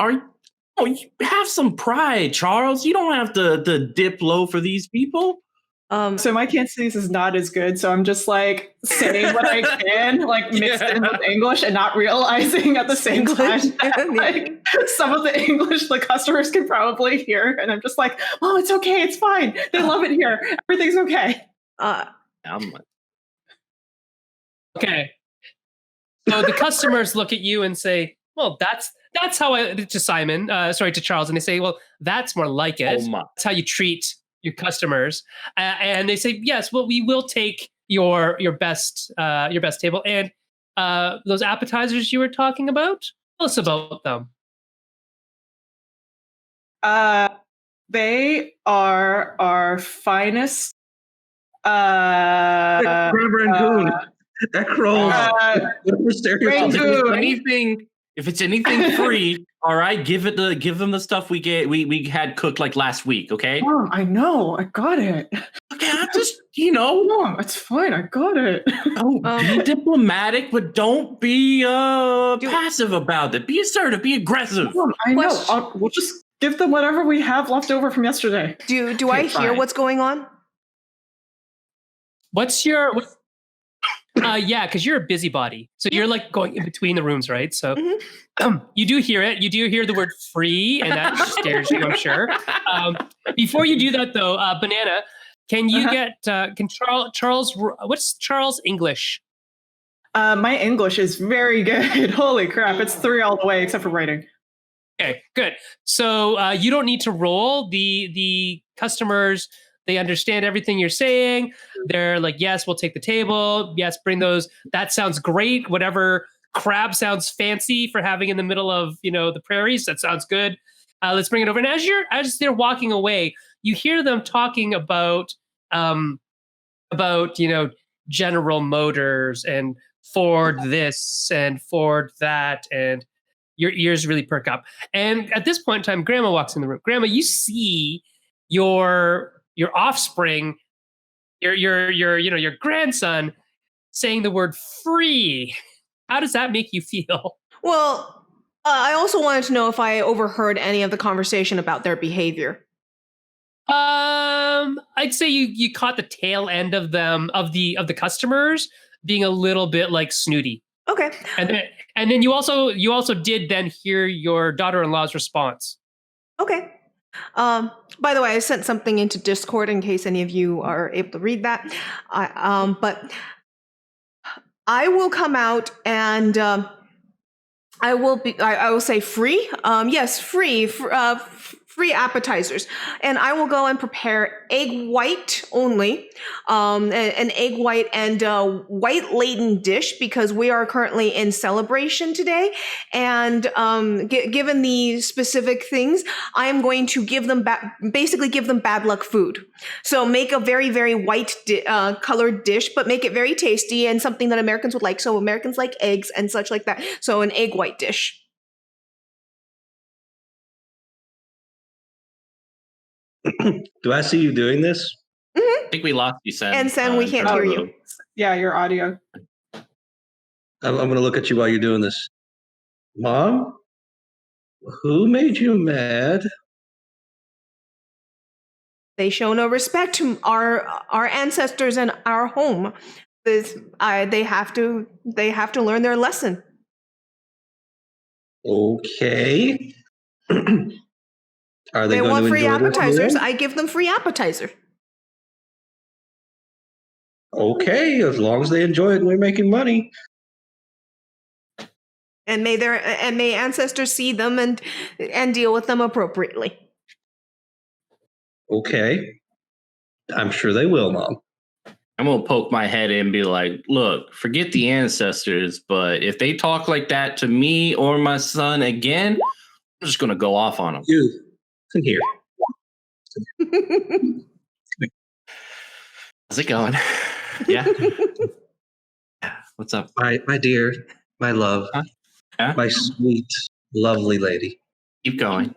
have some pride, Charles. You don't have to dip low for these people. So my Cantonese is not as good, so I'm just like saying what I can, like mixed in with English and not realizing at the same time that, like some of the English the customers can probably hear, and I'm just like, oh, it's okay, it's fine. They love it here. Everything's okay. Okay. So the customers look at you and say, well, that's how to Simon, to Charles, and they say, well, that's more like it. That's how you treat your customers. And they say, yes, well, we will take your best table. And those appetizers you were talking about, tell us about them. They are our finest. Reverend Goon. That crows. If it's anything free, all right, give them the stuff we had cooked like last week, okay? Mom, I know, I got it. Okay, I'm just, Mom, it's fine, I got it. Be diplomatic, but don't be passive about it. Be assertive, be aggressive. Mom, I know. We'll just give them whatever we have left over from yesterday. Do I hear what's going on? What's your yeah, because you're a busybody. So you're like going in between the rooms, right? So you do hear it. You do hear the word free, and that scares you, I'm sure. Before you do that, though, Banana, can you can Charles, what's Charles' English? My English is very good. Holy crap, it's 3 all the way, except for writing. Okay, good. So you don't need to roll. The customers, they understand everything you're saying. They're like, yes, we'll take the table. Yes, bring those. That sounds great. Whatever crab sounds fancy for having in the middle of, the prairies, that sounds good. Let's bring it over. And as they're walking away, you hear them talking about General Motors and Ford this and Ford that, and your ears really perk up. And at this point in time, Grandma walks in the room. Grandma, you see your offspring, your grandson saying the word free. How does that make you feel? Well, I also wanted to know if I overheard any of the conversation about their behavior. I'd say you caught the tail end of them, of the customers being a little bit like snooty. Okay. And then you also did then hear your daughter-in-law's response. Okay. By the way, I sent something into Discord in case any of you are able to read that. But I will come out and I will say free. Yes, free. Free appetizers, and I will go and prepare egg white only, an egg white and white laden dish because we are currently in celebration today. And given the specific things, I am going to give them basically give them bad luck food. So make a very, very white colored dish, but make it very tasty and something that Americans would like. So Americans like eggs and such like that. So an egg white dish. Do I see you doing this? I think we lost you, Sen. And Sen, we can't hear you. Yeah, your audio. I'm going to look at you while you're doing this. Mom, who made you mad? They show no respect to our ancestors and our home. They have to learn their lesson. Okay. Are they want free appetizers? I give them free appetizer. Okay, as long as they enjoy it and we're making money. And may ancestors see them and deal with them appropriately. Okay. I'm sure they will, Mom. I'm going to poke my head in and be like, look, forget the ancestors, but if they talk like that to me or my son again, I'm just going to go off on them. You. Come here. How's it going? Yeah. What's up? My dear, my love, Huh? my sweet, lovely lady. Keep going.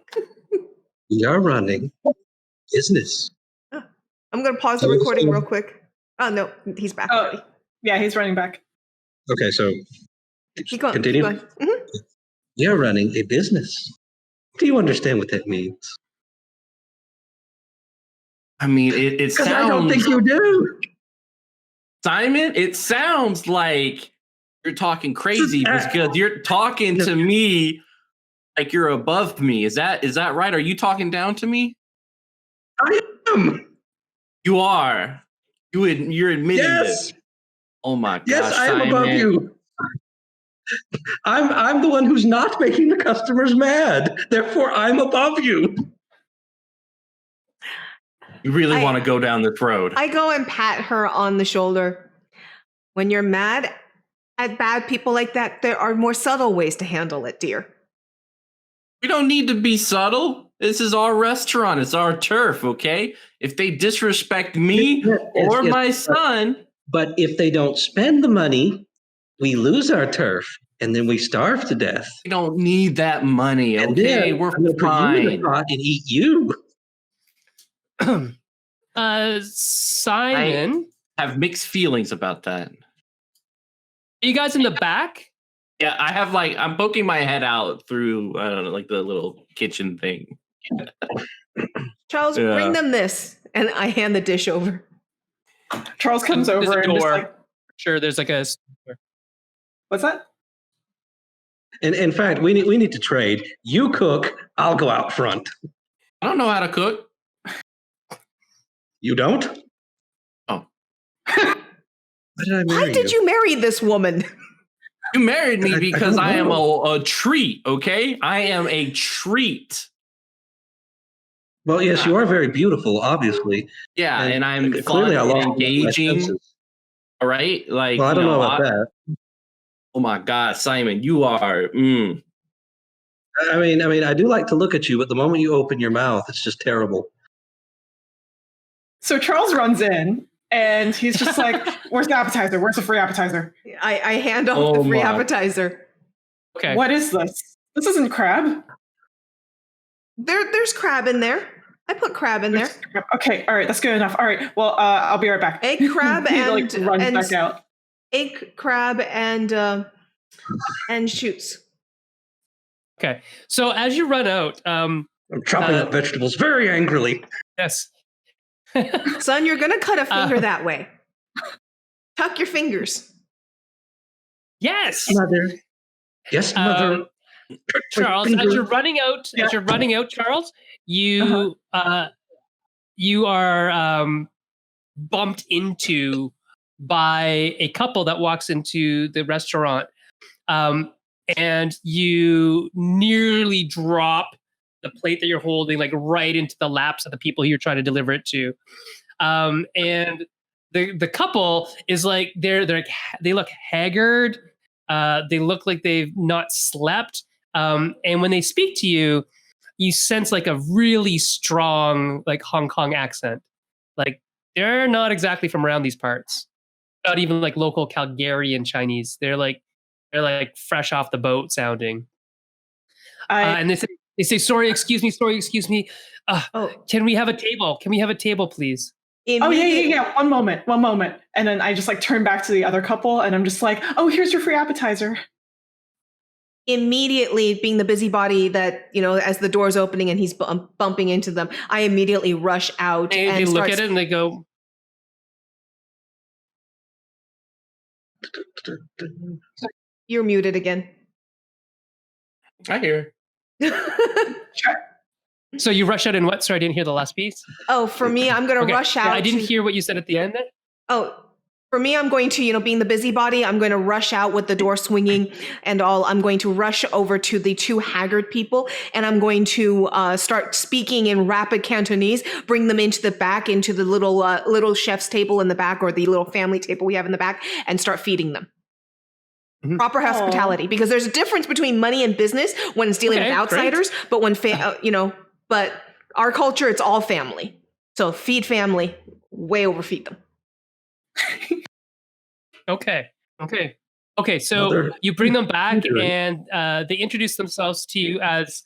We are running business. I'm going to pause the recording real quick. Oh, no, he's back already. Yeah, he's running back. Okay, so continue. Keep going. Mm-hmm. We are running a business. Do you understand what that means? I mean, it Because sounds. I don't think you do. Simon, it sounds like you're talking crazy because you're talking to me like you're above me. Is that right? Are you talking down to me? I am. You are. You're admitting Yes. this. Oh my gosh, Yes, I am above Simon. you. I'm the one who's not making the customers mad. Therefore, I'm above you. You really want to go down this road? I go and pat her on the shoulder. When you're mad at bad people like that, there are more subtle ways to handle it, dear. We don't need to be subtle. This is our restaurant. It's our turf, okay? If they disrespect me or my son. But if they don't spend the money, we lose our turf, and then we starve to death. We don't need that money, And okay? then We're I'm gonna put you in fine. the pot and eat you. Simon, Have mixed feelings about that. are you guys in the back? Yeah, I have I'm poking my head out through, I don't know, like the little kitchen thing. Charles, Yeah. bring them this. And I hand the dish over. Charles comes There's over a and just door. like, Sure, there's like a. what's that? And in fact, we need to trade. You cook, I'll go out front. I don't know how to cook. You don't? Oh. Why did I marry Why did you marry this woman? You married me I because don't I am know. a treat, okay? I am a treat. Well, yes, you are very beautiful, obviously. Yeah, and I'm clearly I fun and lost my engaging. senses. All right? Like, Well, I don't know about that. Oh my God, Simon, you are. I mean, I do like to look at you, but the moment you open your mouth, it's just terrible. So Charles runs in and he's just like, where's the appetizer? Where's the free appetizer? I hand off the free my. appetizer. Okay. What is this? This isn't crab. There's crab in there. I put crab in there. Okay, all right, that's good enough. All right, well, I'll be right back. Egg crab He and runs back out. Egg crab and shoots. Okay. So as you run out, I'm chopping up vegetables very angrily. yes. Son, you're gonna cut a finger that way. Tuck your fingers. Yes. Mother. Yes, mother. Charles, as you're running out, Charles, you you are bumped into by a couple that walks into the restaurant, and you nearly drop the plate that you're holding like right into the laps of the people you're trying to deliver it to, and the couple is like they look haggard, they look like they've not slept. And when they speak to you, you sense like a really strong, like Hong Kong accent. Like they're not exactly from around these parts. Not even like local Calgarian Chinese. They're like fresh off the boat sounding. And they say, sorry, excuse me. Can we have a table? Can we have a table, please? Oh, yeah. One moment. And then I just like turn back to the other couple and I'm just like, oh, here's your free appetizer. Immediately, being the busybody that, as the door's opening and he's bumping into them, I immediately rush out. They look at it and they go, you're muted again. I hear. so you rush out and what? Sorry, I didn't hear the last piece. Oh, for me, I'm going to rush out. I didn't hear what you said at the end then. Oh, for me, I'm going to, being the busybody, I'm going to rush out with the door swinging and all. I'm going to rush over to the two haggard people and I'm going to start speaking in rapid Cantonese, bring them into the back, into the little chef's table in the back or the little family table we have in the back and start feeding them. Mm-hmm. Proper hospitality, because there's a difference between money and business when it's dealing with outsiders, great. But when, but our culture, it's all family. So feed family, way overfeed them. Okay. So you bring them back, and they introduce themselves to you as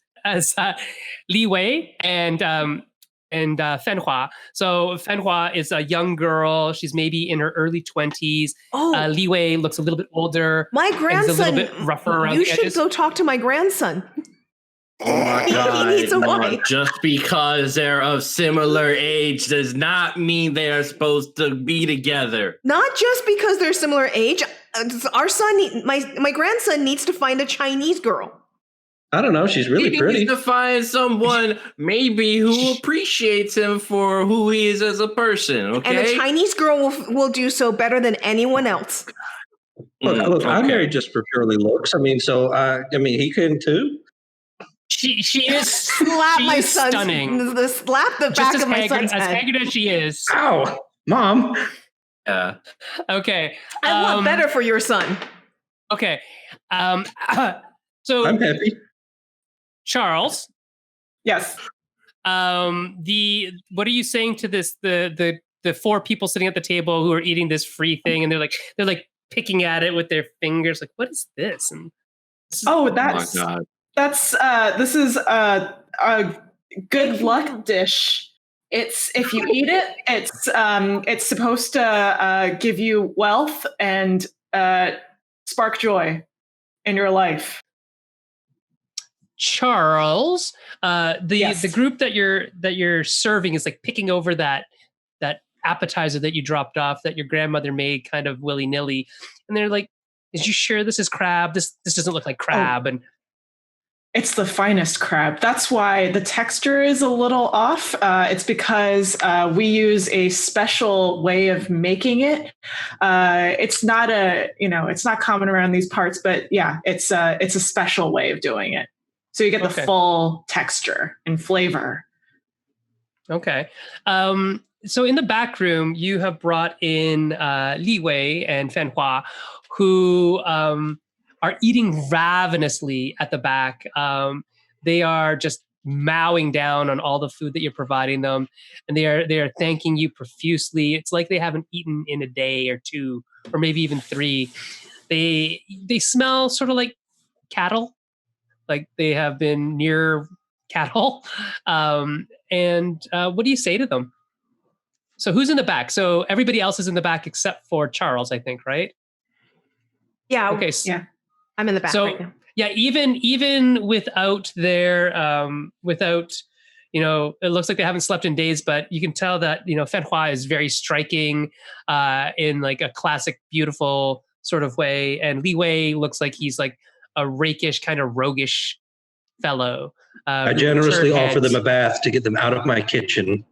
Li Wei and Fan Hua. So Fan Hua is a young girl; she's maybe in her early 20s. Li Wei looks a little bit older. My grandson, a little bit rougher around you the should edges. go talk to my grandson. Oh my God. He needs a wife. Just because they're of similar age does not mean they are supposed to be together. Not just because they're similar age. Our son, my grandson needs to find a Chinese girl. I don't know. She's really He pretty. needs to find someone maybe who appreciates him for who he is as a person, okay? And the Chinese girl will do so better than anyone else. Look, I'm okay. married just for purely looks. I mean, so he can too. She is Slap she my is son's stunning. slap the Just back as of my son's as head. haggard as she is. Ow, Mom. Yeah. Okay. I want better for your son. Okay. So I'm happy. Charles, Yes. what are you saying to this the four people sitting at the table who are eating this free thing, and they're like picking at it with their fingers, like, what is this? And this is, Oh, Oh that's my God. this is a good luck dish. It's if you eat it, it's supposed to give you wealth and spark joy in your life. Charles, Yes. the group that you're serving is like picking over that appetizer that you dropped off that your grandmother made kind of willy-nilly, and they're like, "Is you sure this is crab? This doesn't look like crab." And It's the finest crab. That's why the texture is a little off. It's because we use a special way of making it. It's not it's not common around these parts, but yeah, it's a special way of doing it. So you get the Okay. full texture and flavor. Okay. So in the back room, you have brought in Li Wei and Fan Hua, who are eating ravenously at the back. They are just mowing down on all the food that you're providing them, and they are thanking you profusely. It's like they haven't eaten in a day or two, or maybe even 3. They smell sort of like cattle, like they have been near cattle. And what do you say to them? So who's in the back? So everybody else is in the back except for Charles, I think, right? Yeah. Okay. Yeah. I'm in the back So right now. yeah, even without their it looks like they haven't slept in days, but you can tell that Fan Hua is very striking in like a classic, beautiful sort of way, and Li Wei looks like he's like a rakish, kind of roguish fellow. I who generously turn offer them heads. a bath to get them out of my kitchen.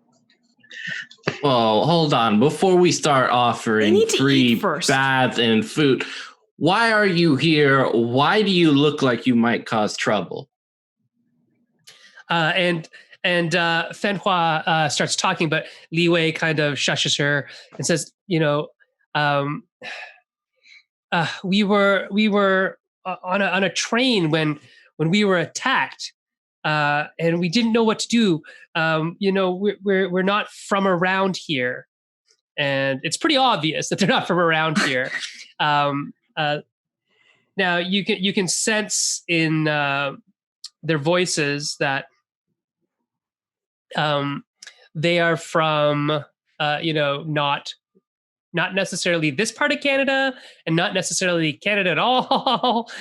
Well, hold on. Before we start They offering need to free eat first. baths and food, why are you here? Why do you look like you might cause trouble? And Fan Hua starts talking, but Li Wei kind of shushes her and says, we were on a train when we were attacked, and we didn't know what to do. We're not from around here, and it's pretty obvious that they're not from around here. Now you can sense in their voices that they are from not necessarily this part of Canada, and not necessarily Canada at all.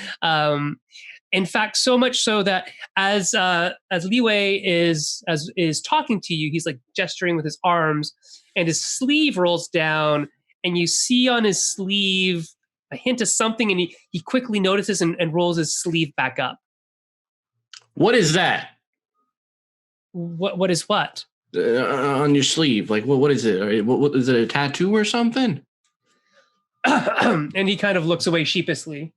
In fact, so much so that as Li Wei is talking to you, he's like gesturing with his arms, and his sleeve rolls down, and you see on his sleeve a hint of something, and he quickly notices and rolls his sleeve back up. What is that What is what? on your sleeve? Like, what is it? What is it? A tattoo or something? And he kind of looks away sheepishly.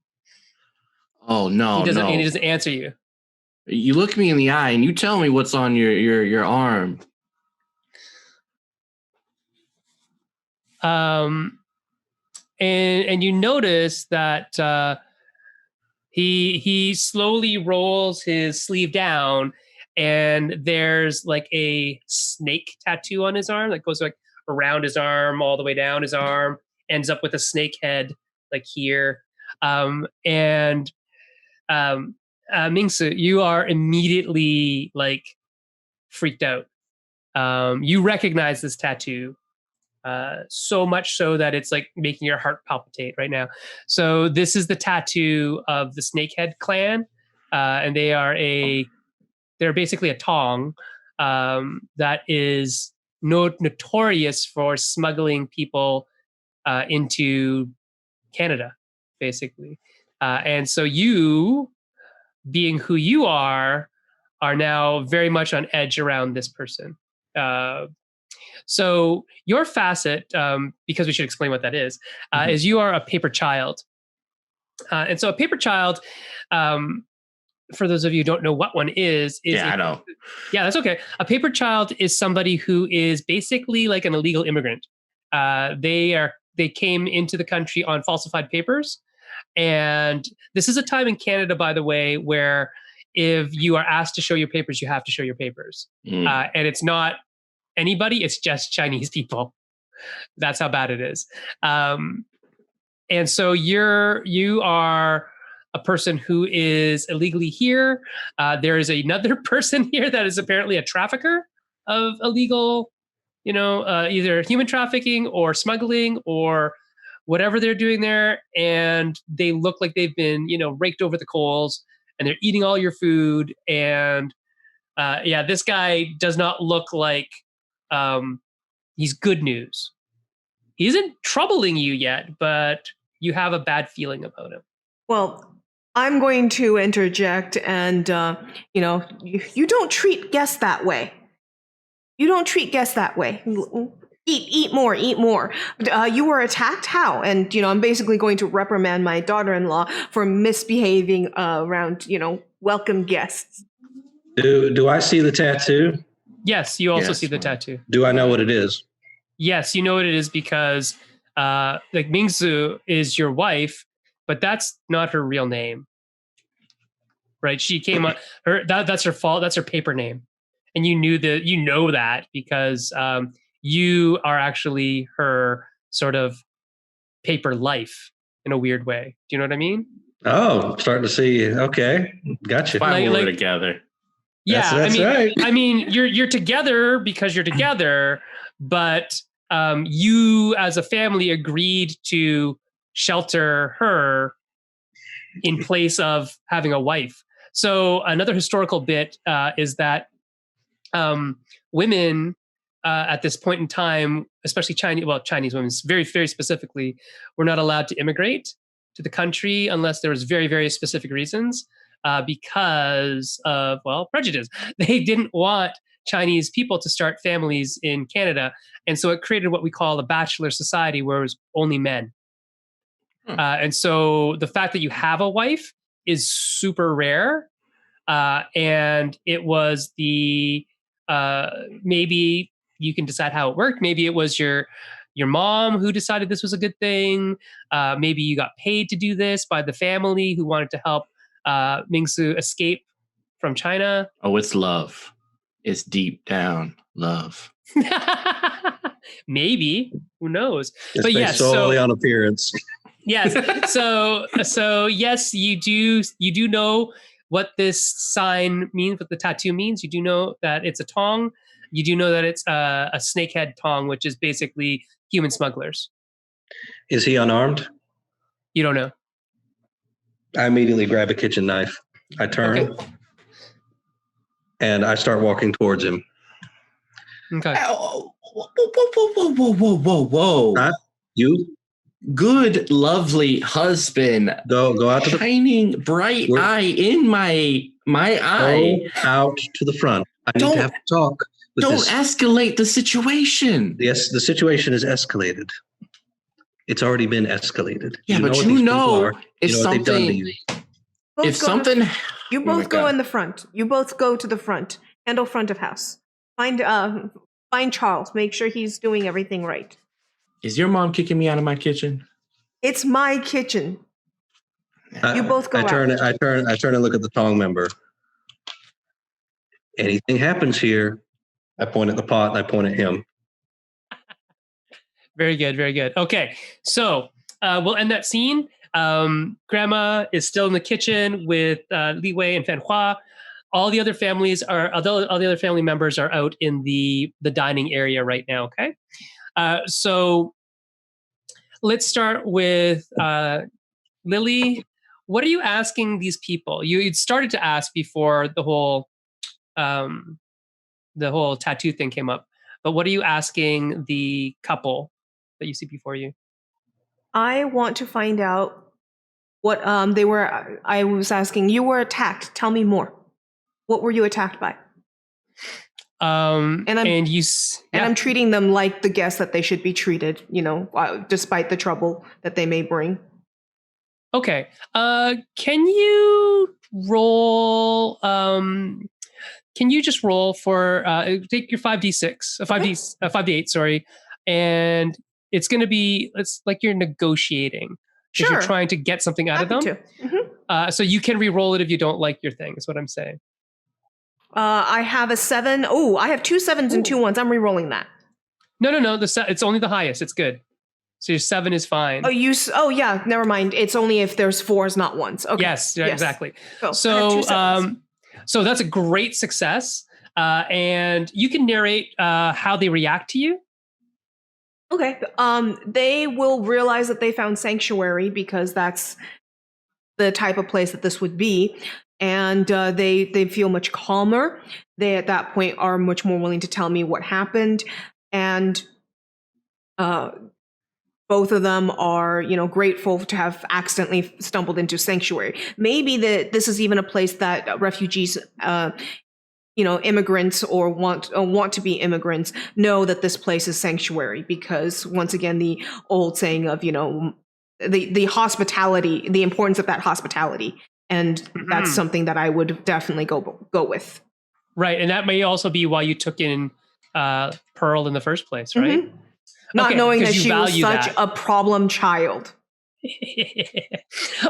Oh no, And he no! doesn't answer you. You look me in the eye and you tell me what's on your arm. And you notice that he slowly rolls his sleeve down, and there's like a snake tattoo on his arm that goes like around his arm all the way down his arm, ends up with a snake head like here. Mingsu, you are immediately like freaked out. You recognize this tattoo. So much so that it's like making your heart palpitate right now. So this is the tattoo of the Snakehead clan, and they are a they're basically a tong that is notorious for smuggling people into Canada, basically. And so you, being who you are now very much on edge around this person. So your facet, because we should explain what that is you are a paper child. And so a paper child, for those of you who don't know what one is I know. Yeah, that's okay. A paper child is somebody who is basically like an illegal immigrant. They came into the country on falsified papers. And this is a time in Canada, by the way, where if you are asked to show your papers, you have to show your papers. And it's not anybody, it's just Chinese people. That's how bad it is. And so you are a person who is illegally here. There is another person here that is apparently a trafficker of illegal, either human trafficking or smuggling or whatever they're doing there. And they look like they've been, raked over the coals, and they're eating all your food. And this guy does not look like he's good news. He isn't troubling you yet, but you have a bad feeling about him. Well, I'm going to interject, and you don't treat guests that way. You don't treat guests that way. Eat more, eat more. You were attacked? How? And, I'm basically going to reprimand my daughter-in-law for misbehaving around, welcome guests. Do I see the tattoo? Yes, you also see the tattoo. Do I know what it is? Yes, you know what it is because Mingsu is your wife, but that's not her real name. Right? She came on that's her fault. That's her paper name. And you know that because you are actually her sort of paper life in a weird way. Do you know what I mean? Oh, I'm starting to see. Okay. Gotcha. Why we're together. Yeah. That's right. I mean, you're together because you're together, but you as a family agreed to shelter her in place of having a wife. So another historical bit is that women at this point in time, especially Chinese women, very, very specifically, were not allowed to immigrate to the country unless there was very, very specific reasons because of, prejudice. They didn't want Chinese people to start families in Canada. And so it created what we call a bachelor society where it was only men. And so the fact that you have a wife is super rare. And it was maybe you can decide how it worked. Maybe it was your mom who decided this was a good thing. Maybe you got paid to do this by the family who wanted to help Mingsu escape from China. Oh, it's love. It's deep down love. Maybe. Who knows? It's but based solely on appearance. Yes. So yes, you do know what this sign means, what the tattoo means. You do know that it's a tong. You do know that it's a snakehead tong, which is basically human smugglers. Is he unarmed? You don't know. I immediately grab a kitchen knife. I turn and I start walking towards him. Okay. Whoa. You? Good, lovely husband. Go out to the shining bright eye in my eye. Go out to the front. I need to have to talk. Don't escalate the situation. Yes, the situation is escalated. It's already been escalated. Yeah, but if something, you both go in the front. You both go to the front. Handle front of house. Find Charles. Make sure he's doing everything right. Is your mom kicking me out of my kitchen? It's my kitchen. You both go I turn and look at the tong member. Anything happens here, I point at the pot and I point at him. Very good, very good. Okay, so we'll end that scene. Grandma is still in the kitchen with Li Wei and Fan Hua. All the other family members are out in the dining area right now. Okay, so let's start with Lily. What are you asking these people? You'd started to ask before the whole the whole tattoo thing came up. But what are you asking the couple that you see before you? I want to find out what they were. I was asking, you were attacked. Tell me more. What were you attacked by? And I'm treating them like the guests that they should be treated, despite the trouble that they may bring. Okay. Can you roll? Can you just roll for take your 5d6, 5d8, sorry, and it's going to be like you're negotiating because you're trying to get something out of them. Mm-hmm. So you can re-roll it if you don't like your thing. Is what I'm saying. I have a 7. Oh, I have 2 7s and 2 1s. I'm re-rolling that. No. It's only the highest. It's good. So your 7 is fine. Oh yeah. Never mind. It's only if there's 4s, not 1s. Okay. Yes. Exactly. Oh, So that's a great success. And you can narrate how they react to you. Okay. They will realize that they found sanctuary because that's the type of place that this would be. And they feel much calmer. They, at that point, are much more willing to tell me what happened. And both of them are, grateful to have accidentally stumbled into sanctuary. Maybe this is even a place that refugees, immigrants or want to be immigrants know that this place is sanctuary, because once again, the old saying of, the hospitality, the importance of that hospitality. And that's something that I would definitely go with. Right. And that may also be why you took in Pearl in the first place, right? Mm-hmm. Not knowing that she was such a problem child.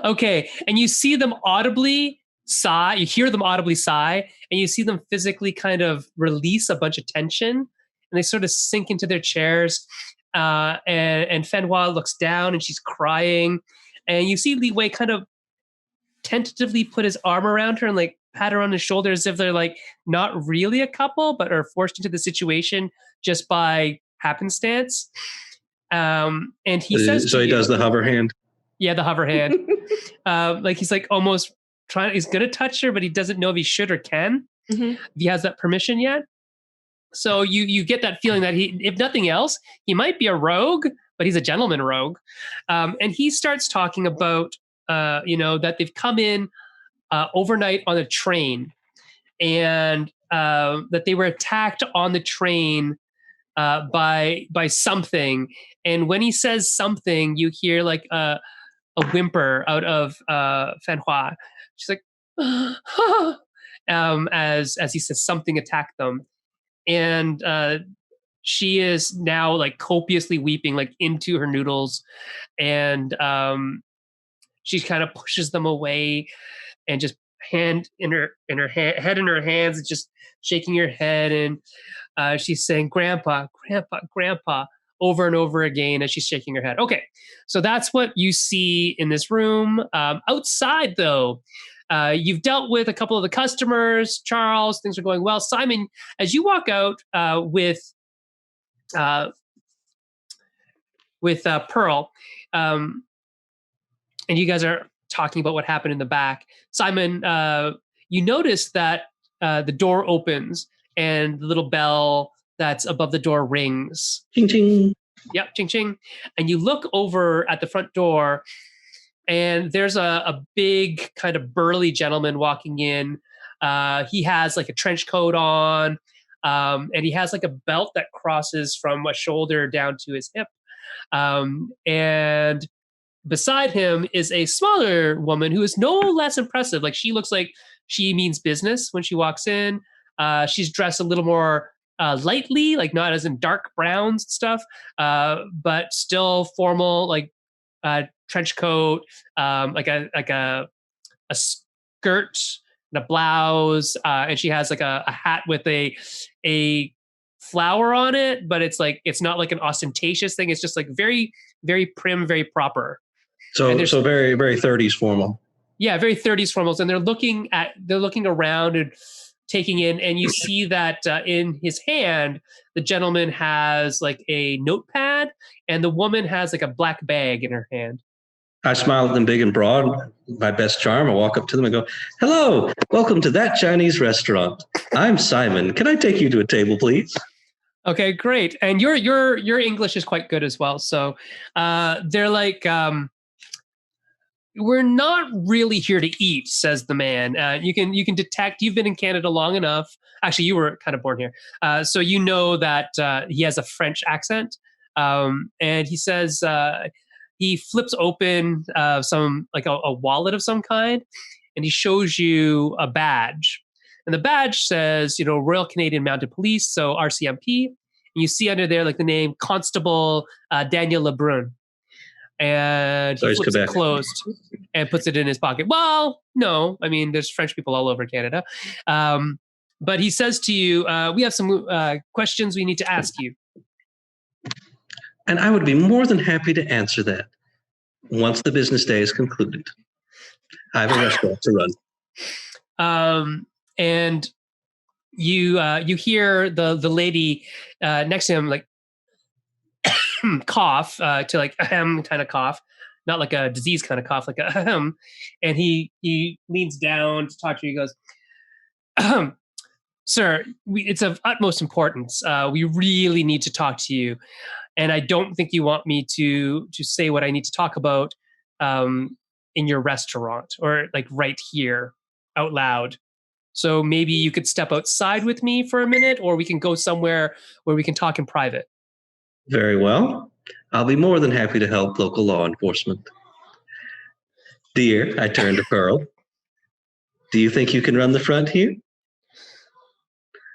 Okay. And you see them audibly sigh, you hear them audibly sigh, and you see them physically kind of release a bunch of tension, and they sort of sink into their chairs. And Fenhua looks down and she's crying. And you see Li Wei kind of tentatively put his arm around her and like pat her on the shoulder as if they're like not really a couple, but are forced into the situation just by happenstance. And he says, so he does the hover hand. Yeah, the hover hand. Like he's like almost he's going to touch her, but he doesn't know if he should or can, if he has that permission yet. So you get that feeling that he, if nothing else, he might be a rogue, but he's a gentleman rogue. And he starts talking about, that they've come in overnight on a train, and that they were attacked on the train by something. And when he says something, you hear like a whimper out of Fenhua. She's like, as he says something attacked them. And she is now like copiously weeping, like into her noodles. And she kind of pushes them away and just head in her hands and just shaking her head. And she's saying, Grandpa, Grandpa, Grandpa, over and over again as she's shaking her head. Okay, so that's what you see in this room. Outside, though, you've dealt with a couple of the customers. Charles, things are going well. Simon, as you walk out with Pearl, and you guys are talking about what happened in the back, Simon, you notice that the door opens and the little bell that's above the door rings. Ching, ching. Yep, ching, ching. And you look over at the front door, and there's a big kind of burly gentleman walking in. He has like a trench coat on, and he has like a belt that crosses from a shoulder down to his hip. And beside him is a smaller woman who is no less impressive. Like she looks like she means business when she walks in. She's dressed a little more lightly, like not as in dark browns and stuff, but still formal, like trench coat, like a skirt and a blouse, and she has like a hat with a flower on it, but it's not like an ostentatious thing. It's just like very, very prim, very proper. So very, very 30s formal. Yeah, very 30s formals. And they're looking around and taking in, and you see that in his hand, the gentleman has like a notepad, and the woman has like a black bag in her hand. I smile at them big and broad, my best charm. I walk up to them and go, "Hello, welcome to that Chinese restaurant. I'm Simon. Can I take you to a table, please?" Okay, great. And your English is quite good as well. So they're like, we're not really here to eat, says the man. You can detect. You've been in Canada long enough. Actually, you were kind of born here, so you know that he has a French accent. And he says he flips open some like a wallet of some kind, and he shows you a badge. And the badge says, Royal Canadian Mounted Police, so RCMP. And you see under there like the name Constable Daniel Lebrun. And he flips it closed and puts it in his pocket. Well, no, I mean, there's French people all over Canada. But he says to you, we have some questions we need to ask you. And I would be more than happy to answer that once the business day is concluded. I have a restaurant to run. And you hear the lady next to him like cough to like ahem kind of cough, not like a disease kind of cough, like a ahem. And he leans down to talk to you. He goes, "Sir, it's of utmost importance. We really need to talk to you, and I don't think you want me to say what I need to talk about in your restaurant or like right here out loud. So maybe you could step outside with me for a minute, or we can go somewhere where we can talk in private." Very well. I'll be more than happy to help local law enforcement. Dear, I turn to Pearl. Do you think you can run the front here?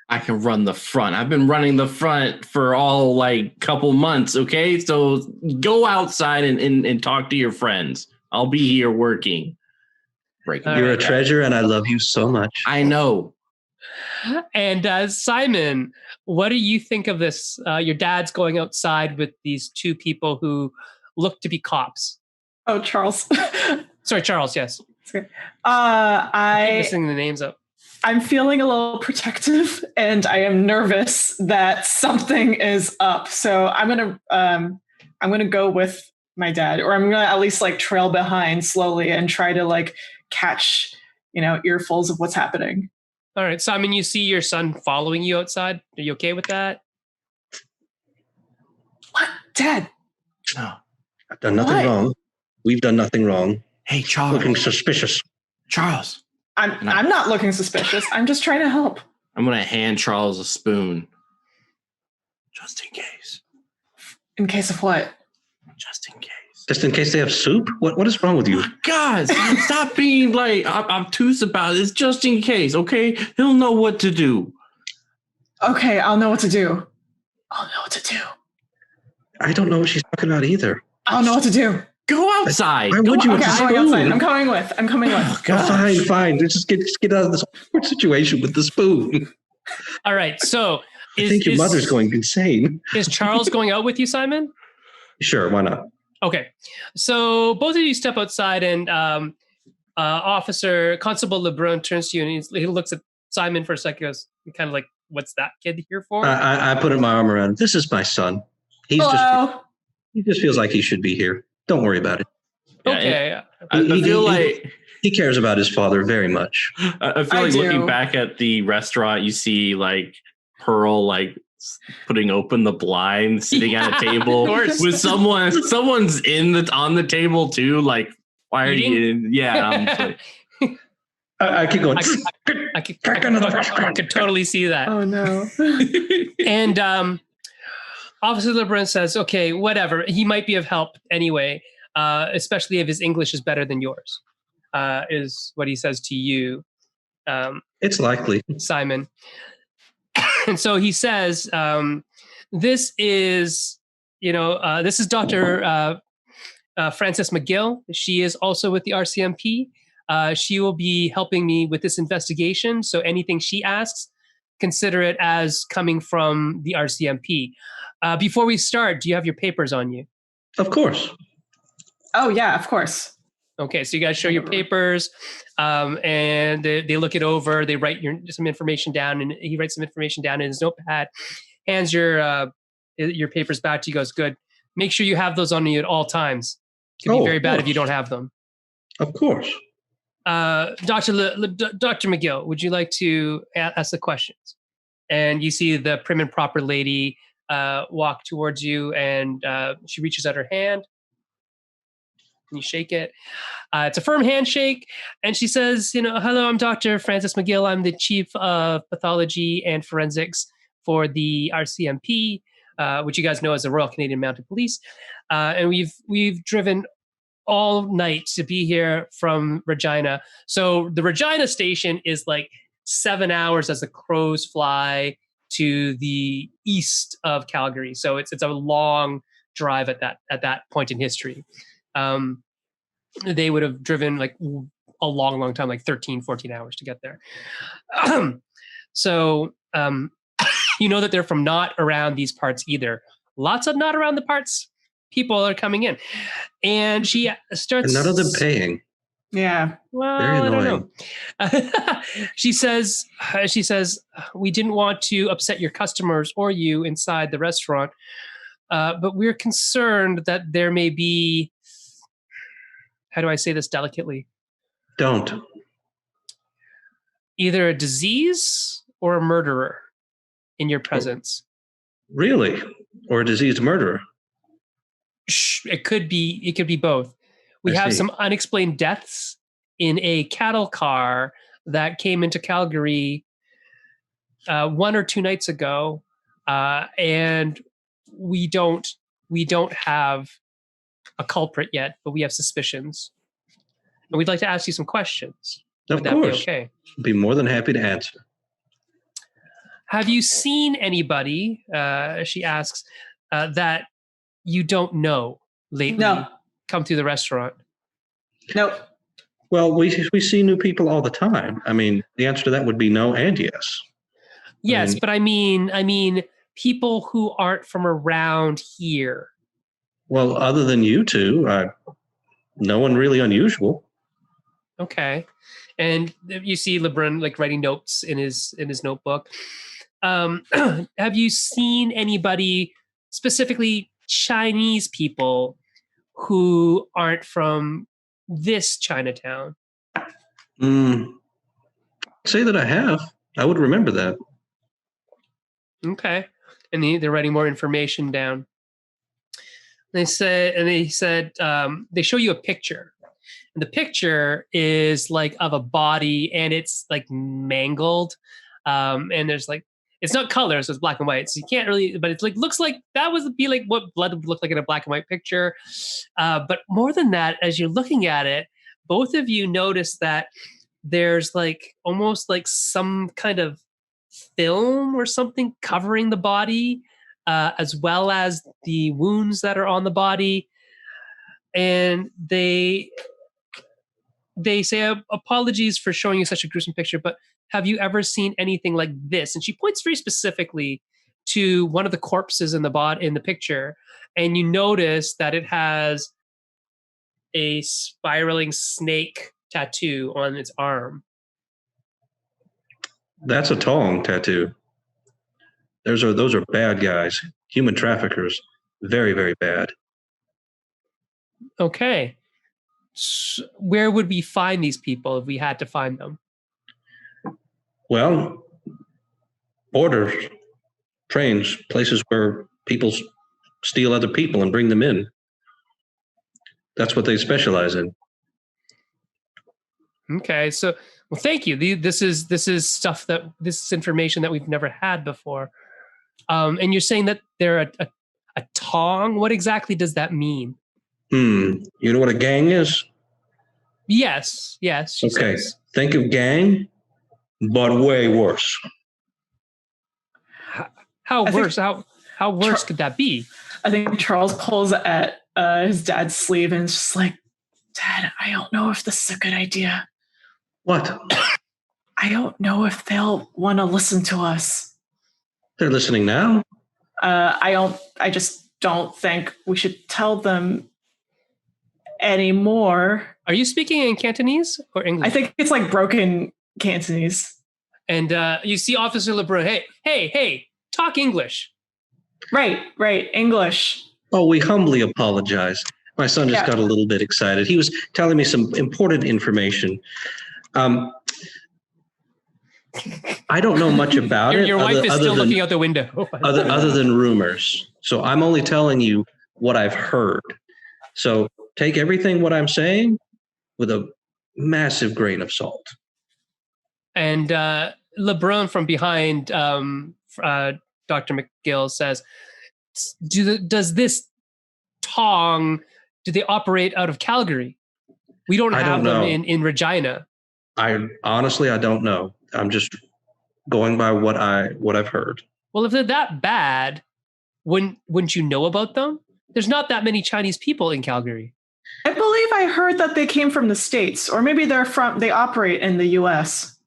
I can run the front. I've been running the front for all like couple months. Okay, so go outside and talk to your friends. I'll be here working. You're a treasure, and I love you so much. I know. And Simon, what do you think of this? Your dad's going outside with these two people who look to be cops. Oh, Charles. Sorry, Charles. Yes. Okay. I'm missing the names up. I'm feeling a little protective, and I am nervous that something is up. So I'm gonna go with my dad, or I'm gonna at least like trail behind slowly and try to like catch earfuls of what's happening. All right, Simon, you see your son following you outside. Are you okay with that? What, Dad? No, I've done nothing wrong. We've done nothing wrong. Hey, Charles. Looking suspicious. Charles. I'm not looking suspicious. I'm just trying to help. I'm going to hand Charles a spoon. Just in case. In case of what? Just in case. Just in case they have soup? What is wrong with you? Oh, guys, stop being like obtuse about it. It's just in case, okay? He'll know what to do. Okay, I'll know what to do. I'll know what to do. I don't know what she's talking about either. I'll know what to do. Go outside. Why would you? Okay, I'm going outside. I'm coming with. Oh, fine. Just get out of this awkward situation with the spoon. All right. So I think your mother's going insane. Is Charles going out with you, Simon? Sure, why not? Okay. So both of you step outside, and Constable Lebrun turns to you, and he looks at Simon for a second. Goes kind of like, "What's that kid here for?" I put my arm around him. This is my son. He just feels like he should be here. Don't worry about it. Okay. I feel like he cares about his father very much. I feel like looking back at the restaurant, you see like Pearl like putting open the blind, sitting at a table with someone's on the table too. Like, why are you in? Yeah. I'm like, I keep going. I could totally see that. Oh no. And Officer Lebrun says, "Okay, whatever. He might be of help anyway, especially if his English is better than yours," is what he says to you. It's likely, Simon. And so he says, "This is Dr. Frances McGill. She is also with the RCMP. She will be helping me with this investigation. So anything she asks, consider it as coming from the RCMP. Before we start, do you have your papers on you?" Of course. Oh yeah, of course. Okay, so you guys show your papers, and they look it over. They write some information down, and he writes some information down in his notepad. Hands your papers back to you. Goes, "Good. Make sure you have those on you at all times." Could be very of bad if you course. don't have them. Of course. Dr. Dr. McGill, would you like to ask the questions? And you see the prim and proper lady walk towards you, and she reaches out her hand. And you shake it. It's a firm handshake, and she says, hello, I'm Dr. Francis McGill. I'm the chief of pathology and forensics for the RCMP, which you guys know as the Royal Canadian Mounted Police. And we've driven all night to be here from Regina. So the Regina station is like 7 hours as the crows fly to the east of Calgary. So it's a long drive at that point in history. They would have driven like a long time, like 13, 14 hours to get there. So that they're from not around these parts either. Lots of not around the parts people are coming in. And she starts... And none of them paying. Yeah. Well, Very annoying. I don't know. She says, we didn't want to upset your customers or you inside the restaurant, but we're concerned that there may be... How do I say this delicately? Don't. Either a disease or a murderer in your presence. Really? Or a diseased murderer? It could be both. We have some unexplained deaths in a cattle car that came into Calgary 1 or 2 nights ago, and we don't have a culprit yet, but we have suspicions, and we'd like to ask you some questions. Of Would that course. be okay? Be more than happy to answer. Have you seen anybody, she asks, that you don't know lately No. come through the restaurant? Nope. Well, we see new people all the time. I mean, the answer to that would be no and yes. Yes, but I mean people who aren't from around here. Well, other than you two, no one really unusual. Okay. And you see LeBrun like writing notes in his notebook. Have you seen anybody, specifically Chinese people, who aren't from this Chinatown? Say that I have. I would remember that. Okay. And they're writing more information down. They said they show you a picture. And the picture is like of a body, and it's like mangled. And there's like, it's not color, so it's black and white. So you can't really, but it's like, looks like that would be like what blood would look like in a black and white picture. But more than that, as you're looking at it, both of you notice that there's like almost like some kind of film or something covering the body, as well as the wounds that are on the body. And they say, apologies for showing you such a gruesome picture, but have you ever seen anything like this? And she points very specifically to one of the corpses in the picture, and you notice that it has a spiraling snake tattoo on its arm. That's a Tong tattoo. Those are bad guys, human traffickers, very, very bad. Okay. So where would we find these people if we had to find them? Well, borders, trains, places where people steal other people and bring them in. That's what they specialize in. Okay, so well, thank you. This is information that we've never had before. And you're saying that they're a Tong. What exactly does that mean? You know what a gang is? Yes. She Okay, says. think of gang, but way worse. How worse? How worse could that be? I think Charles pulls at his dad's sleeve and is just like, Dad, I don't know if this is a good idea. What? I don't know if they'll want to listen to us. They're listening now. I just don't think we should tell them anymore. Are you speaking in Cantonese or English? I think it's like broken Cantonese. And you see Officer LeBrun. Hey, talk English. Right, English. Oh, we humbly apologize. My son just got a little bit excited. He was telling me some important information. I don't know much about it. Your wife is still looking out the window. other than rumors. So I'm only telling you what I've heard. So take everything what I'm saying with a massive grain of salt. And LeBron from behind Dr. McGill says, does this Tong, do they operate out of Calgary? We don't have them in Regina. I don't know. I'm just going by what I've heard. Well, if they're that bad, wouldn't you know about them? There's not that many Chinese people in Calgary. I believe I heard that they came from the States, or maybe they operate in the US.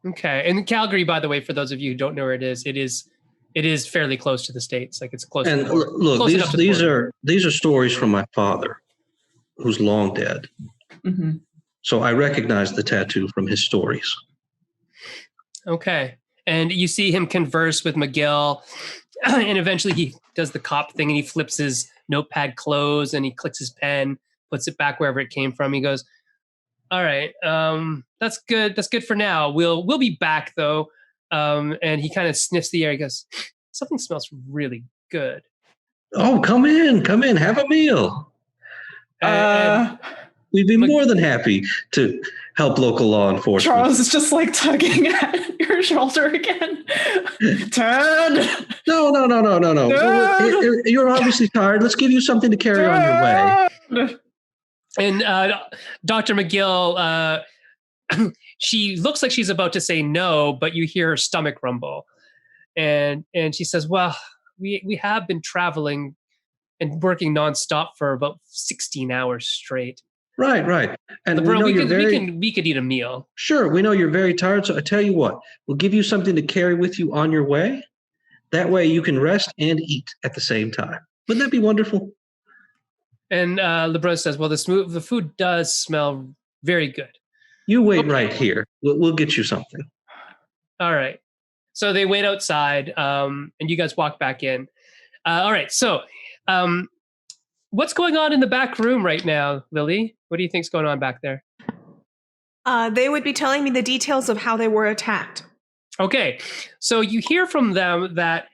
Okay. And Calgary, by the way, for those of you who don't know where it is fairly close to the States. Like it's close. And to the look, close these are stories from my father, who's long dead. Mm-hmm. So I recognize the tattoo from his stories. Okay. And you see him converse with McGill, and eventually he does the cop thing and he flips his notepad closed and he clicks his pen, puts it back wherever it came from. He goes, all right, that's good. That's good for now. We'll be back though. And he kind of sniffs the air. He goes, something smells really good. Oh, come in, have a meal. We'd be more than happy to help local law enforcement. Charles is just like tugging at your shoulder again. Ted! No. Dad! You're obviously tired. Let's give you something to carry on your way. And Dr. McGill, she looks like she's about to say no, but you hear her stomach rumble. And she says, well, we have been traveling and working nonstop for about 16 hours straight. Right. And we could eat a meal. Sure, we know you're very tired, so I tell you what, we'll give you something to carry with you on your way. That way you can rest and eat at the same time. Wouldn't that be wonderful? And LeBron says, well, the food does smell very good. You wait right here. We'll get you something. All right. So they wait outside, and you guys walk back in. All right. So what's going on in the back room right now, Lily? What do you think's going on back there? They would be telling me the details of how they were attacked. Okay. So you hear from them that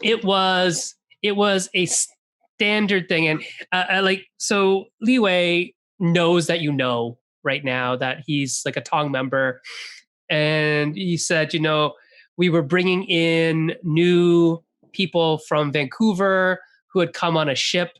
it was a standard thing. And so Li Wei knows that right now that he's like a Tong member. And he said, we were bringing in new people from Vancouver who had come on a ship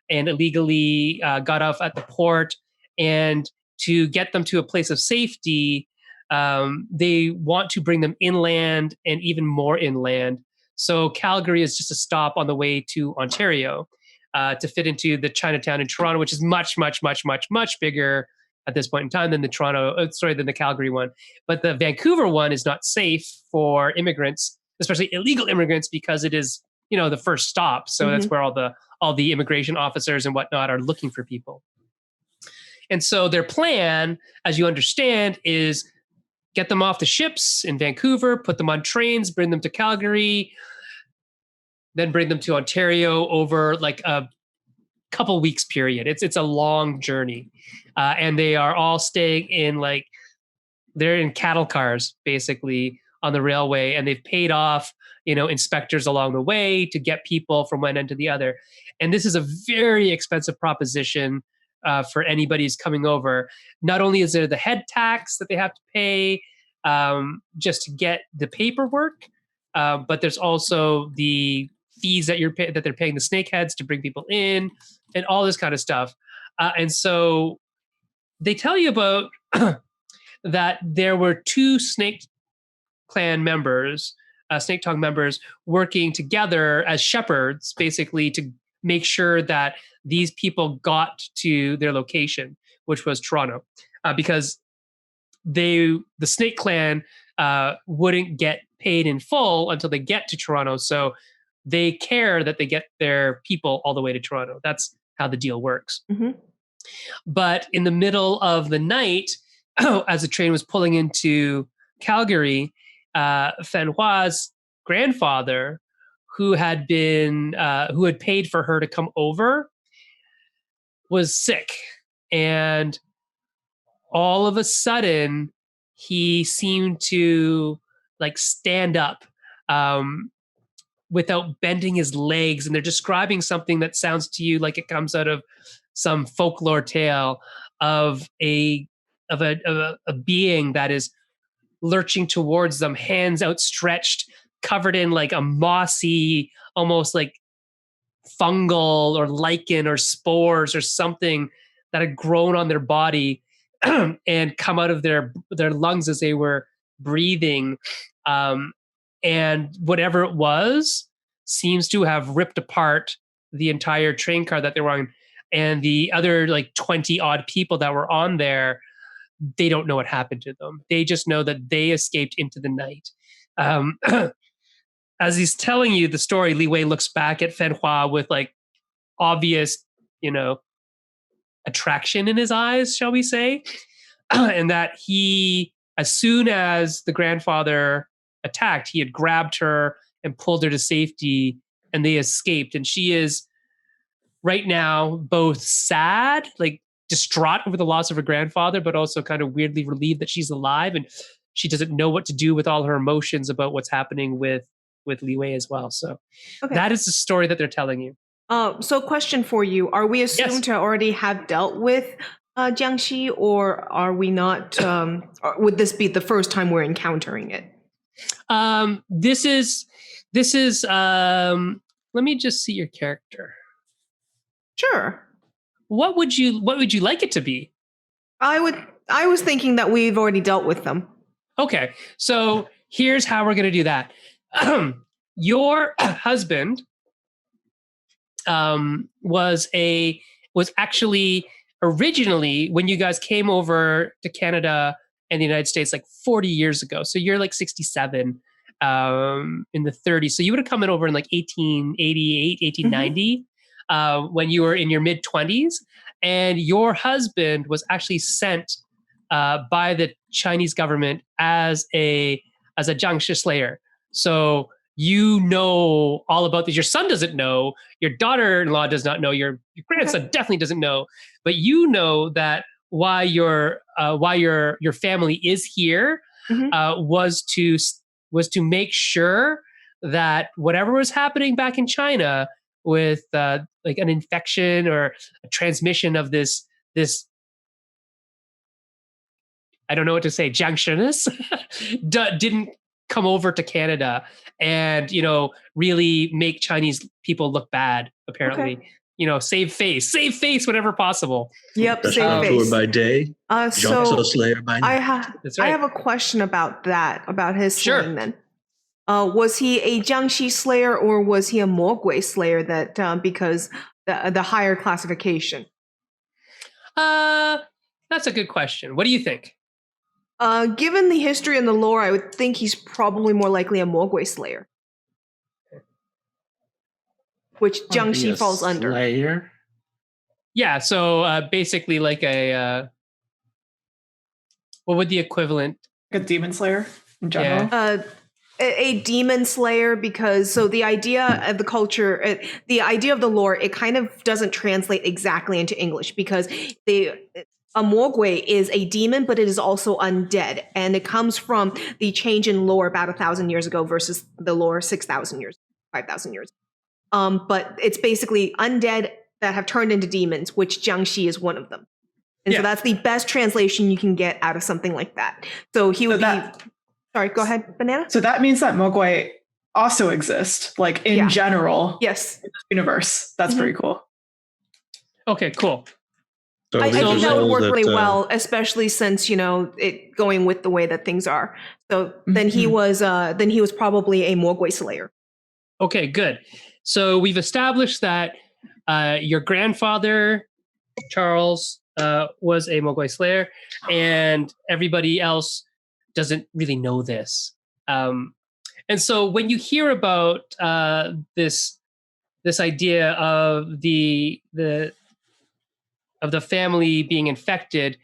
and illegally got off at the port. And to get them to a place of safety, they want to bring them inland and even more inland. So Calgary is just a stop on the way to Ontario to fit into the Chinatown in Toronto, which is much, much, much, much, much bigger at this point in time than than the Calgary one. But the Vancouver one is not safe for immigrants, especially illegal immigrants, because it is, the first stop. So that's where all the immigration officers and whatnot are looking for people. And so their plan, as you understand, is get them off the ships in Vancouver, put them on trains, bring them to Calgary, then bring them to Ontario over like a couple weeks period. It's a long journey. And they are all staying in they're in cattle cars basically on the railway, and they've paid off, inspectors along the way to get people from one end to the other. And this is a very expensive proposition for anybody who's coming over. Not only is there the head tax that they have to pay just to get the paperwork, but there's also the fees that they're paying the snakeheads to bring people in, and all this kind of stuff. And so they tell you about that there were two Snake Clan members, Snake Tongue members, working together as shepherds, basically to make sure that these people got to their location, which was Toronto, because the Snake Clan wouldn't get paid in full until they get to Toronto. So they care that they get their people all the way to Toronto. That's how the deal works. Mm-hmm. But in the middle of the night, as the train was pulling into Calgary, Fan Hua's grandfather, who had paid for her to come over, was sick, and all of a sudden he seemed to like stand up without bending his legs, and they're describing something that sounds to you like it comes out of some folklore tale of a being that is lurching towards them, hands outstretched, covered in like a mossy, almost like fungal or lichen or spores or something that had grown on their body and come out of their lungs as they were breathing. And whatever it was seems to have ripped apart the entire train car that they were on. And the other like 20 odd people that were on there, they don't know what happened to them. They just know that they escaped into the night. As he's telling you the story, Li Wei looks back at Fen Hua with like obvious, attraction in his eyes, shall we say. And that he, as soon as the grandfather attacked, he had grabbed her and pulled her to safety, and they escaped. And she is right now both sad, like distraught over the loss of her grandfather, but also kind of weirdly relieved that she's alive, and she doesn't know what to do with all her emotions about what's happening with Li Wei as well. So that is the story that they're telling you. So question for you. Are we assumed to already have dealt with Jiangshi, or are we not? Or would this be the first time we're encountering it? This is let me just see your character. Sure. What would you like it to be? I was thinking that we've already dealt with them. Okay. So here's how we're going to do that. Your husband was actually originally, when you guys came over to Canada and the United States like 40 years ago. So you're like 67 in the 30s. So you would have come in over in like 1888, 1890 when you were in your mid 20s. And your husband was actually sent by the Chinese government as a Jiangshi slayer. So you know all about this. Your son doesn't know. Your daughter-in-law does not know. Your grandson definitely doesn't know. But you know that why your family is here was to make sure that whatever was happening back in China with like an infection or a transmission of this I don't know what to say, Jiangshiness didn't come over to Canada and, really make Chinese people look bad, apparently. Okay. Save face whenever possible. Yep, save face. By day, so Slayer by night. That's right. I have a question about that, about his slaying then. Was he a Jiangshi slayer or was he a Mogwai slayer that because the higher classification? That's a good question. What do you think? Given the history and the lore, I would think he's probably more likely a Mogwai slayer. Which Jiangshi falls under. Slayer? Yeah, so basically like what would the equivalent? A demon slayer in general? Yeah. A demon slayer, because so the idea of the culture, the idea of the lore, it kind of doesn't translate exactly into English because a Mogwai is a demon, but it is also undead. And it comes from the change in lore about 1,000 years ago versus the lore 6,000 years, 5,000 years. But it's basically undead that have turned into demons, which Jiangshi is one of them. And so that's the best translation you can get out of something like that. So he would Sorry, go ahead, Banana. So that means that Mogwai also exist, like in general. Yes. In this universe. That's pretty cool. Okay, cool. So I think that would work really well, well, especially since it going with the way that things are. So then he was probably a Mogwai slayer. Okay, good. So we've established that your grandfather Charles was a Mogwai slayer, and everybody else doesn't really know this. And so when you hear about this idea of the family being infected,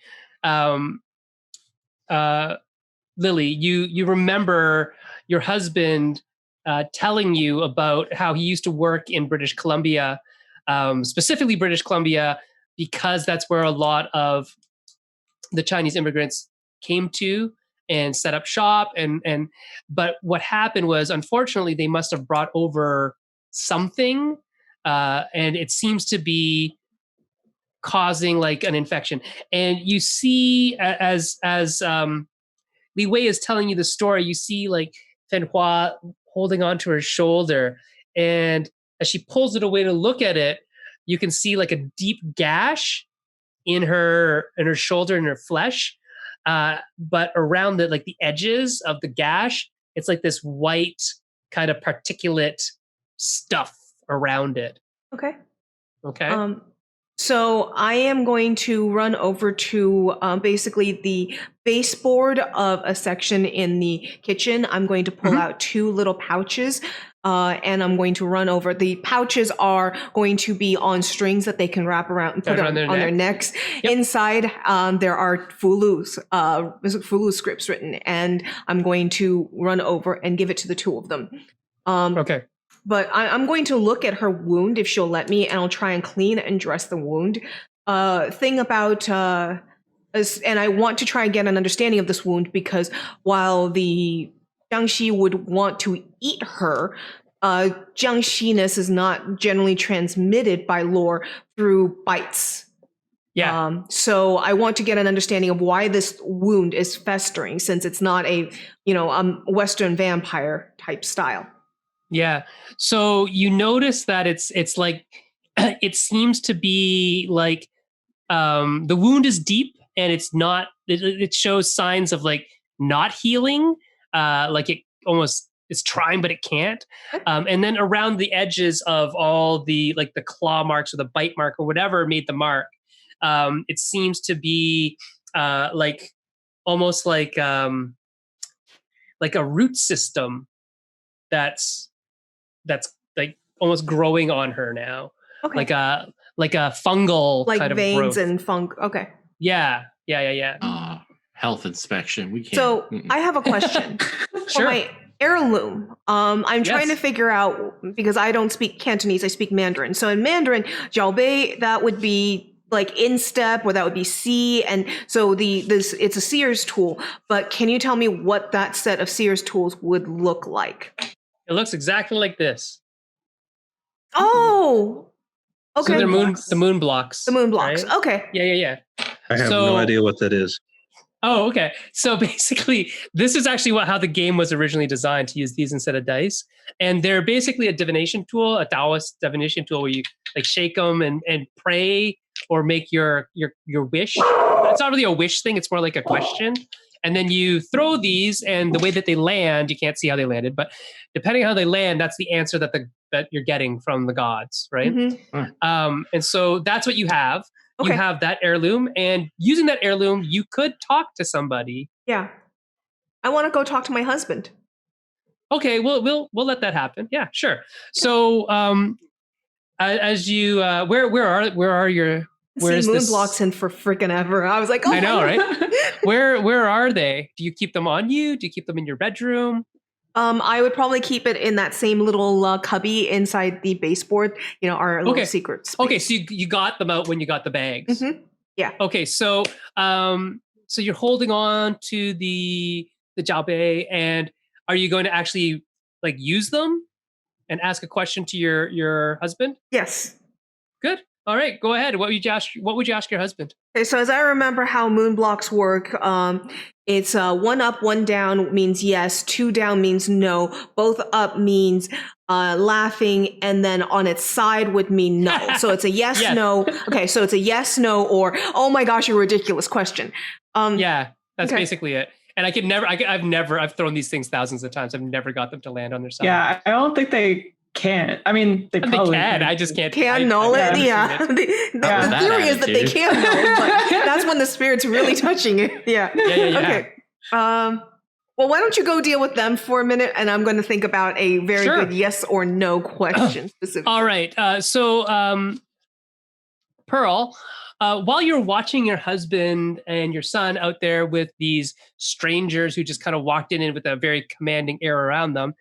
Lily, you remember your husband telling you about how he used to work in British Columbia, specifically British Columbia, because that's where a lot of the Chinese immigrants came to and set up shop. But what happened was, unfortunately, they must have brought over something, and it seems to be causing like an infection. And you see, as Li Wei is telling you the story, you see like Fen Hua holding onto her shoulder, and as she pulls it away to look at it, you can see like a deep gash in her shoulder and her flesh, but around the edges of the gash, it's like this white kind of particulate stuff around it. Okay. Okay. So I am going to run over to basically the baseboard of a section in the kitchen. I'm going to pull out 2 little pouches, and I'm going to run over. The pouches are going to be on strings that they can wrap around and put on their necks. Yep. Inside, there are Fulu scripts written, and I'm going to run over and give it to the 2 of them. Okay. But I'm going to look at her wound if she'll let me, and I'll try and clean and dress the wound. Thing about, and I want to try and get an understanding of this wound, because while the Jiangshi would want to eat her, Jiangshi-ness is not generally transmitted by lore through bites. Yeah. So I want to get an understanding of why this wound is festering, since it's not a, Western vampire type style. Yeah. So you notice that it's like, it seems to be like, the wound is deep, and it's not, it shows signs of like not healing. Like it almost is trying, but it can't. And then around the edges of all the, like the claw marks or the bite mark or whatever made the mark, it seems to be, like almost like a root system that's like almost growing on her now. Okay. Like a fungal like kind of veins growth. and funk. Okay. Yeah. Health inspection. We can't. So I have a question. Sure. For my heirloom, I'm trying to figure out, because I don't speak Cantonese, I speak Mandarin. So in Mandarin, jiaobei, that would be like instep, or that would be C. And so it's a Sears tool. But can you tell me what that set of Sears tools would look like? It looks exactly like this. Oh, okay. So they're the moon blocks. The moon blocks. Right? Okay. Yeah. I have no idea what that is. Oh, okay. So basically, this is actually how the game was originally designed, to use these instead of dice. And they're basically a divination tool, a Taoist divination tool, where you like shake them and pray or make your wish. But it's not really a wish thing. It's more like a question. And then you throw these, and the way that they land, you can't see how they landed, but depending on how they land, that's the answer that you're getting from the gods, right? Mm-hmm. And so that's what you have. Okay. You have that heirloom, and using that heirloom, you could talk to somebody. Yeah. I want to go talk to my husband. Okay, we'll let that happen. Yeah, sure. So, as you, where are your? Where's moon this? blocks in for freaking ever. I was like, oh, I know, right? Where are they? Do you keep them on you? Do you keep them in your bedroom? I would probably keep it in that same little cubby inside the baseboard. Our little secret space. Okay, so you got them out when you got the bags. Mm-hmm. Yeah. Okay, so so you're holding on to the jiaobei, and are you going to actually like use them and ask a question to your husband? Yes. Good. All right, go ahead. What would you ask your husband? Okay, so as I remember how moon blocks work, it's 1 up, 1 down means yes, 2 down means no, both up means laughing, and then on its side would mean no. So it's a yes, no. Okay, so it's a yes, no, or oh my gosh, a ridiculous question. Yeah, that's basically it. And I've thrown these things thousands of times. I've never got them to land on their side. Yeah, I don't think they can. I mean, they probably can. I just can't. Can null it? Yeah. The theory is that they can null it, but that's when the spirit's really touching it. Yeah. Okay. Well, why don't you go deal with them for a minute, and I'm going to think about a very good yes or no question specifically. All right. So, Pearl, while you're watching your husband and your son out there with these strangers who just kind of walked in with a very commanding air around them,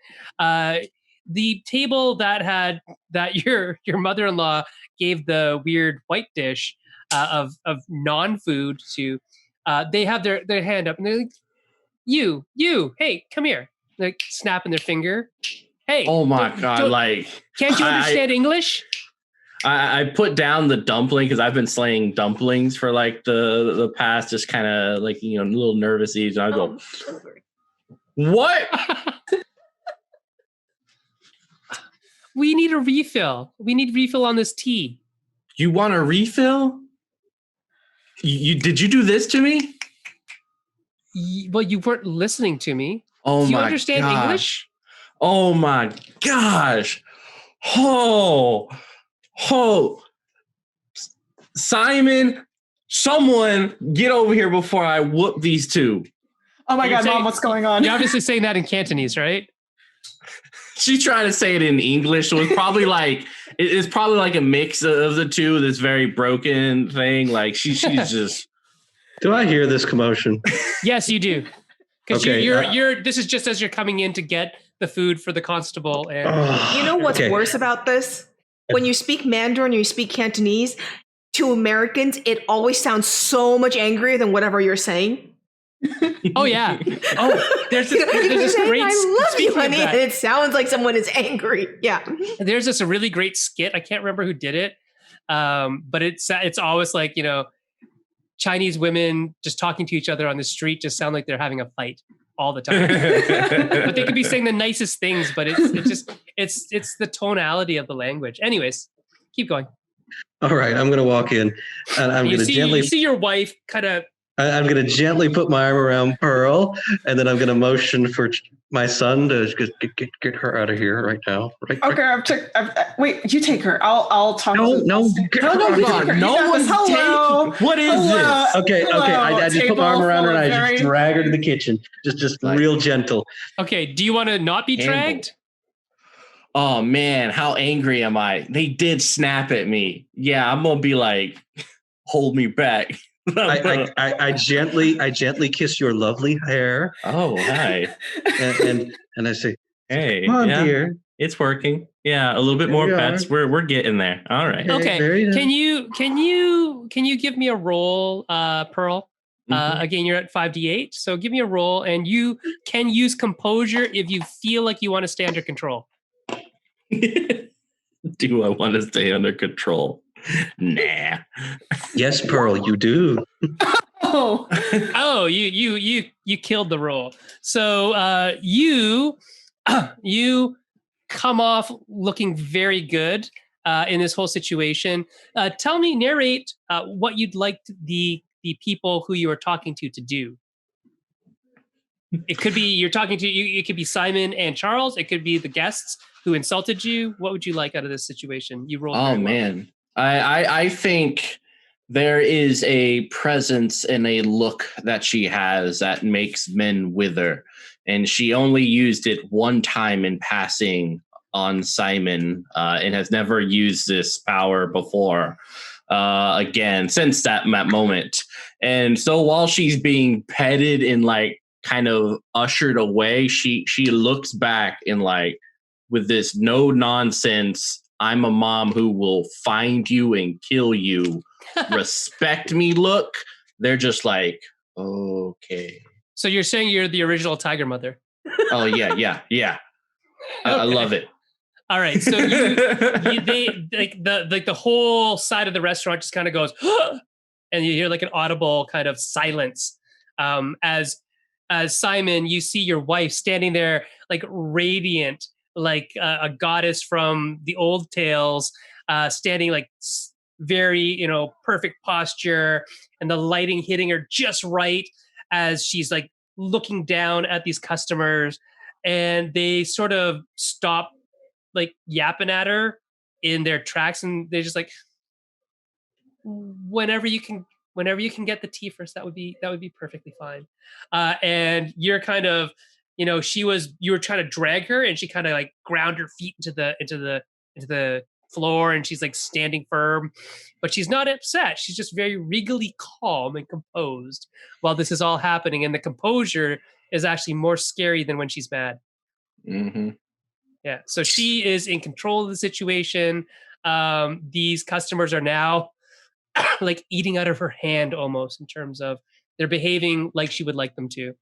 the table that your mother-in-law gave the weird white dish of non-food to, they have their hand up and they're like, you, hey, come here, like snapping their finger. Hey, Oh my God! Like, can't you understand English? I put down the dumpling because I've been slaying dumplings for like the past, just kind of like, a little nervous ease. And I go, what? We need a refill. We need refill on this tea. You want a refill? You did you do this to me? Well, you weren't listening to me. Oh Do you my understand gosh. English? Oh my gosh. Oh, Simon, someone get over here before I whoop these two. Oh my God, Mom, what's going on? You're obviously saying that in Cantonese, right? She's trying to say it in English, so it's probably like it's probably like a mix of the two. This very broken thing. Like she's just. Do I hear this commotion? Yes, you do. Because Okay, you're. This is just as you're coming in to get the food for the constable. And You know what's Okay. worse about this? When you speak Mandarin or you speak Cantonese, to Americans, it always sounds so much angrier than whatever you're saying. oh yeah. Oh, there's this Saying, great. I love you, speaking of honey, that, and it sounds like someone is angry. Yeah. there's this really great skit. I can't remember who did it, but it's always like Chinese women just talking to each other on the street just sound like they're having a fight all the time. But they could be saying the nicest things, but it's the tonality of the language. Anyways, keep going. All right, I'm going to walk in, and I'm going to gently. You see your wife kind of. I'm going to gently put my arm around Pearl, and then I'm going to motion for my son to get her out of here right now. Right. Okay, wait, you take her. I'll talk. No, no, get her out of you here. take her. No You got one's this. Hello. taking. What is Hello. this? Okay. I just put my arm around her and I just Very- drag her to the kitchen. Just Like- real gentle. Okay, do you want to not be Handle. dragged? Oh man, how angry am I? They did snap at me. Yeah, I'm gonna be like, hold me back. I gently kiss your lovely hair, Oh hi. and I say, Hey, "Come on, yeah, dear." it's working. Yeah, a little bit There more we pets. are. We're getting there. All right. Okay. very nice. Can you give me a roll, Pearl? Mhm. Again, you're at 5d8, so give me a roll, and you can use composure if you feel like you want to stay under control. Do I want to stay under control? Nah. Yes, Pearl, you do. Oh, Oh, you killed the roll. So you come off looking very good in this whole situation. Narrate what you'd like the people who you are talking to do. It could be you're talking to you. It could be Simon and Charles. It could be the guests who insulted you. What would you like out of this situation? You rolled. Oh very well. man. I think there is a presence and a look that she has that makes men wither. And she only used it one time in passing on Simon and has never used this power before again since that moment. And so while she's being petted and like kind of ushered away, she looks back and like with this no nonsense, I'm a mom who will find you and kill you, respect me look. They're just like, okay. So you're saying you're the original Tiger Mother. Oh yeah. I Okay. love it. All right, so they like the whole side of the restaurant just kind of goes, and you hear like an audible kind of silence as Simon, you see your wife standing there like radiant, like a goddess from the old tales, standing like very perfect posture, and the lighting hitting her just right as she's like looking down at these customers, and they sort of stop like yapping at her in their tracks, and they're just like, whenever you can get the tea first, that would be perfectly fine. And you're kind of, you were trying to drag her, and she kind of like ground her feet into the floor and she's like standing firm, but she's not upset. She's just very regally calm and composed while this is all happening. And the composure is actually more scary than when she's mad. Mm-hmm. Yeah. So she is in control of the situation. These customers are now like eating out of her hand almost, in terms of they're behaving like she would like them to.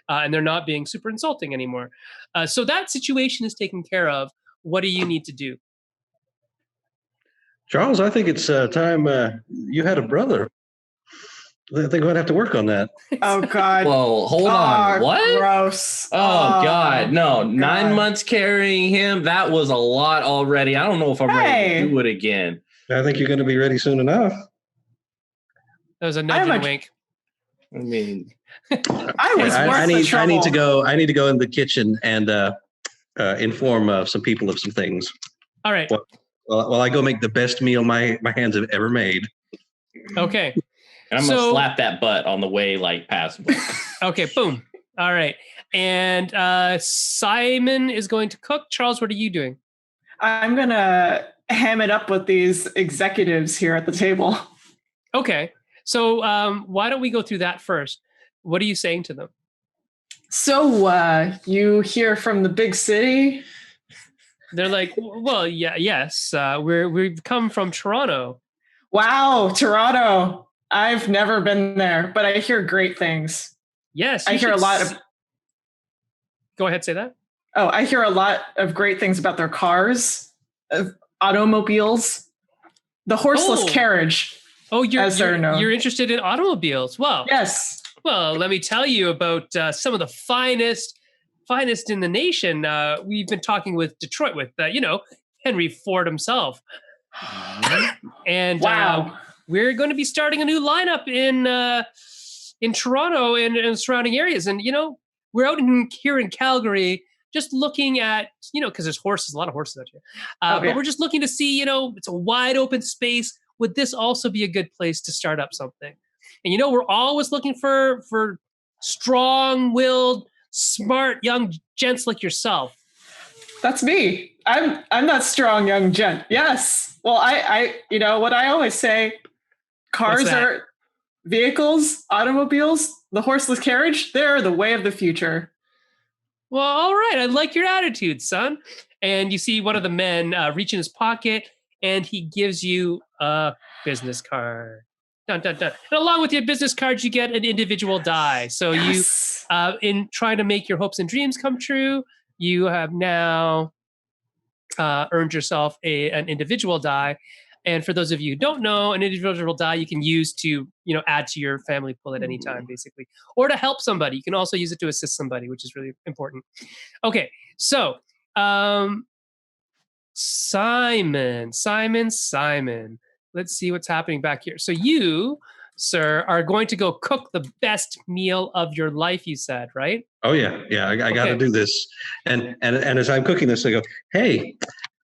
And they're not being super insulting anymore. So that situation is taken care of. What do you need to do? Charles, I think it's time you had a brother. I think we're going to have to work on that. Oh, God. Well, hold on. What? Gross. Oh, God. No, God. 9 months carrying him. That was a lot already. I don't know if I'm ready to do it again. I think you're going to be ready soon enough. That was a nudge and a wink. I mean, I need to go. I need to go in the kitchen and inform some people of some things. All right. Well, I go make the best meal my hands have ever made. Okay. And I'm gonna slap that butt on the way, like past. Okay. Boom. All right. And Simon is going to cook. Charles, what are you doing? I'm gonna ham it up with these executives here at the table. Okay. So why don't we go through that first? What are you saying to them? So you hear from the big city? They're like, well, yeah, yes. We've come from Toronto. Wow, Toronto. I've never been there, but I hear great things. Yes. I hear a lot of... Go ahead, say that. Oh, I hear a lot of great things about their cars, automobiles, the horseless carriage. Oh, you're interested in automobiles. Well, yes. Well, let me tell you about some of the finest in the nation. We've been talking with Detroit with, Henry Ford himself. And wow. We're going to be starting a new lineup in Toronto and surrounding areas. And, we're out here in Calgary just looking at, because there's a lot of horses out here. But we're just looking to see, it's a wide open space. Would this also be a good place to start up something? And, we're always looking for strong-willed, smart young gents like yourself. That's me. I'm that strong young gent. Yes. Well, I what I always say, cars are vehicles, automobiles, the horseless carriage, they're the way of the future. Well, all right. I like your attitude, son. And you see one of the men reach in his pocket and he gives you a business card. Dun, dun, dun. And along with your business cards, you get an individual die. So yes. You, in trying to make your hopes and dreams come true, you have now earned yourself an individual die. And for those of you who don't know, an individual die you can use to, add to your family pool at any time, basically, or to help somebody. You can also use it to assist somebody, which is really important. Okay, so Simon. Let's see what's happening back here. So you, sir, are going to go cook the best meal of your life, you said, right? Oh, yeah. Yeah, I got to do this. And as I'm cooking this, I go, hey,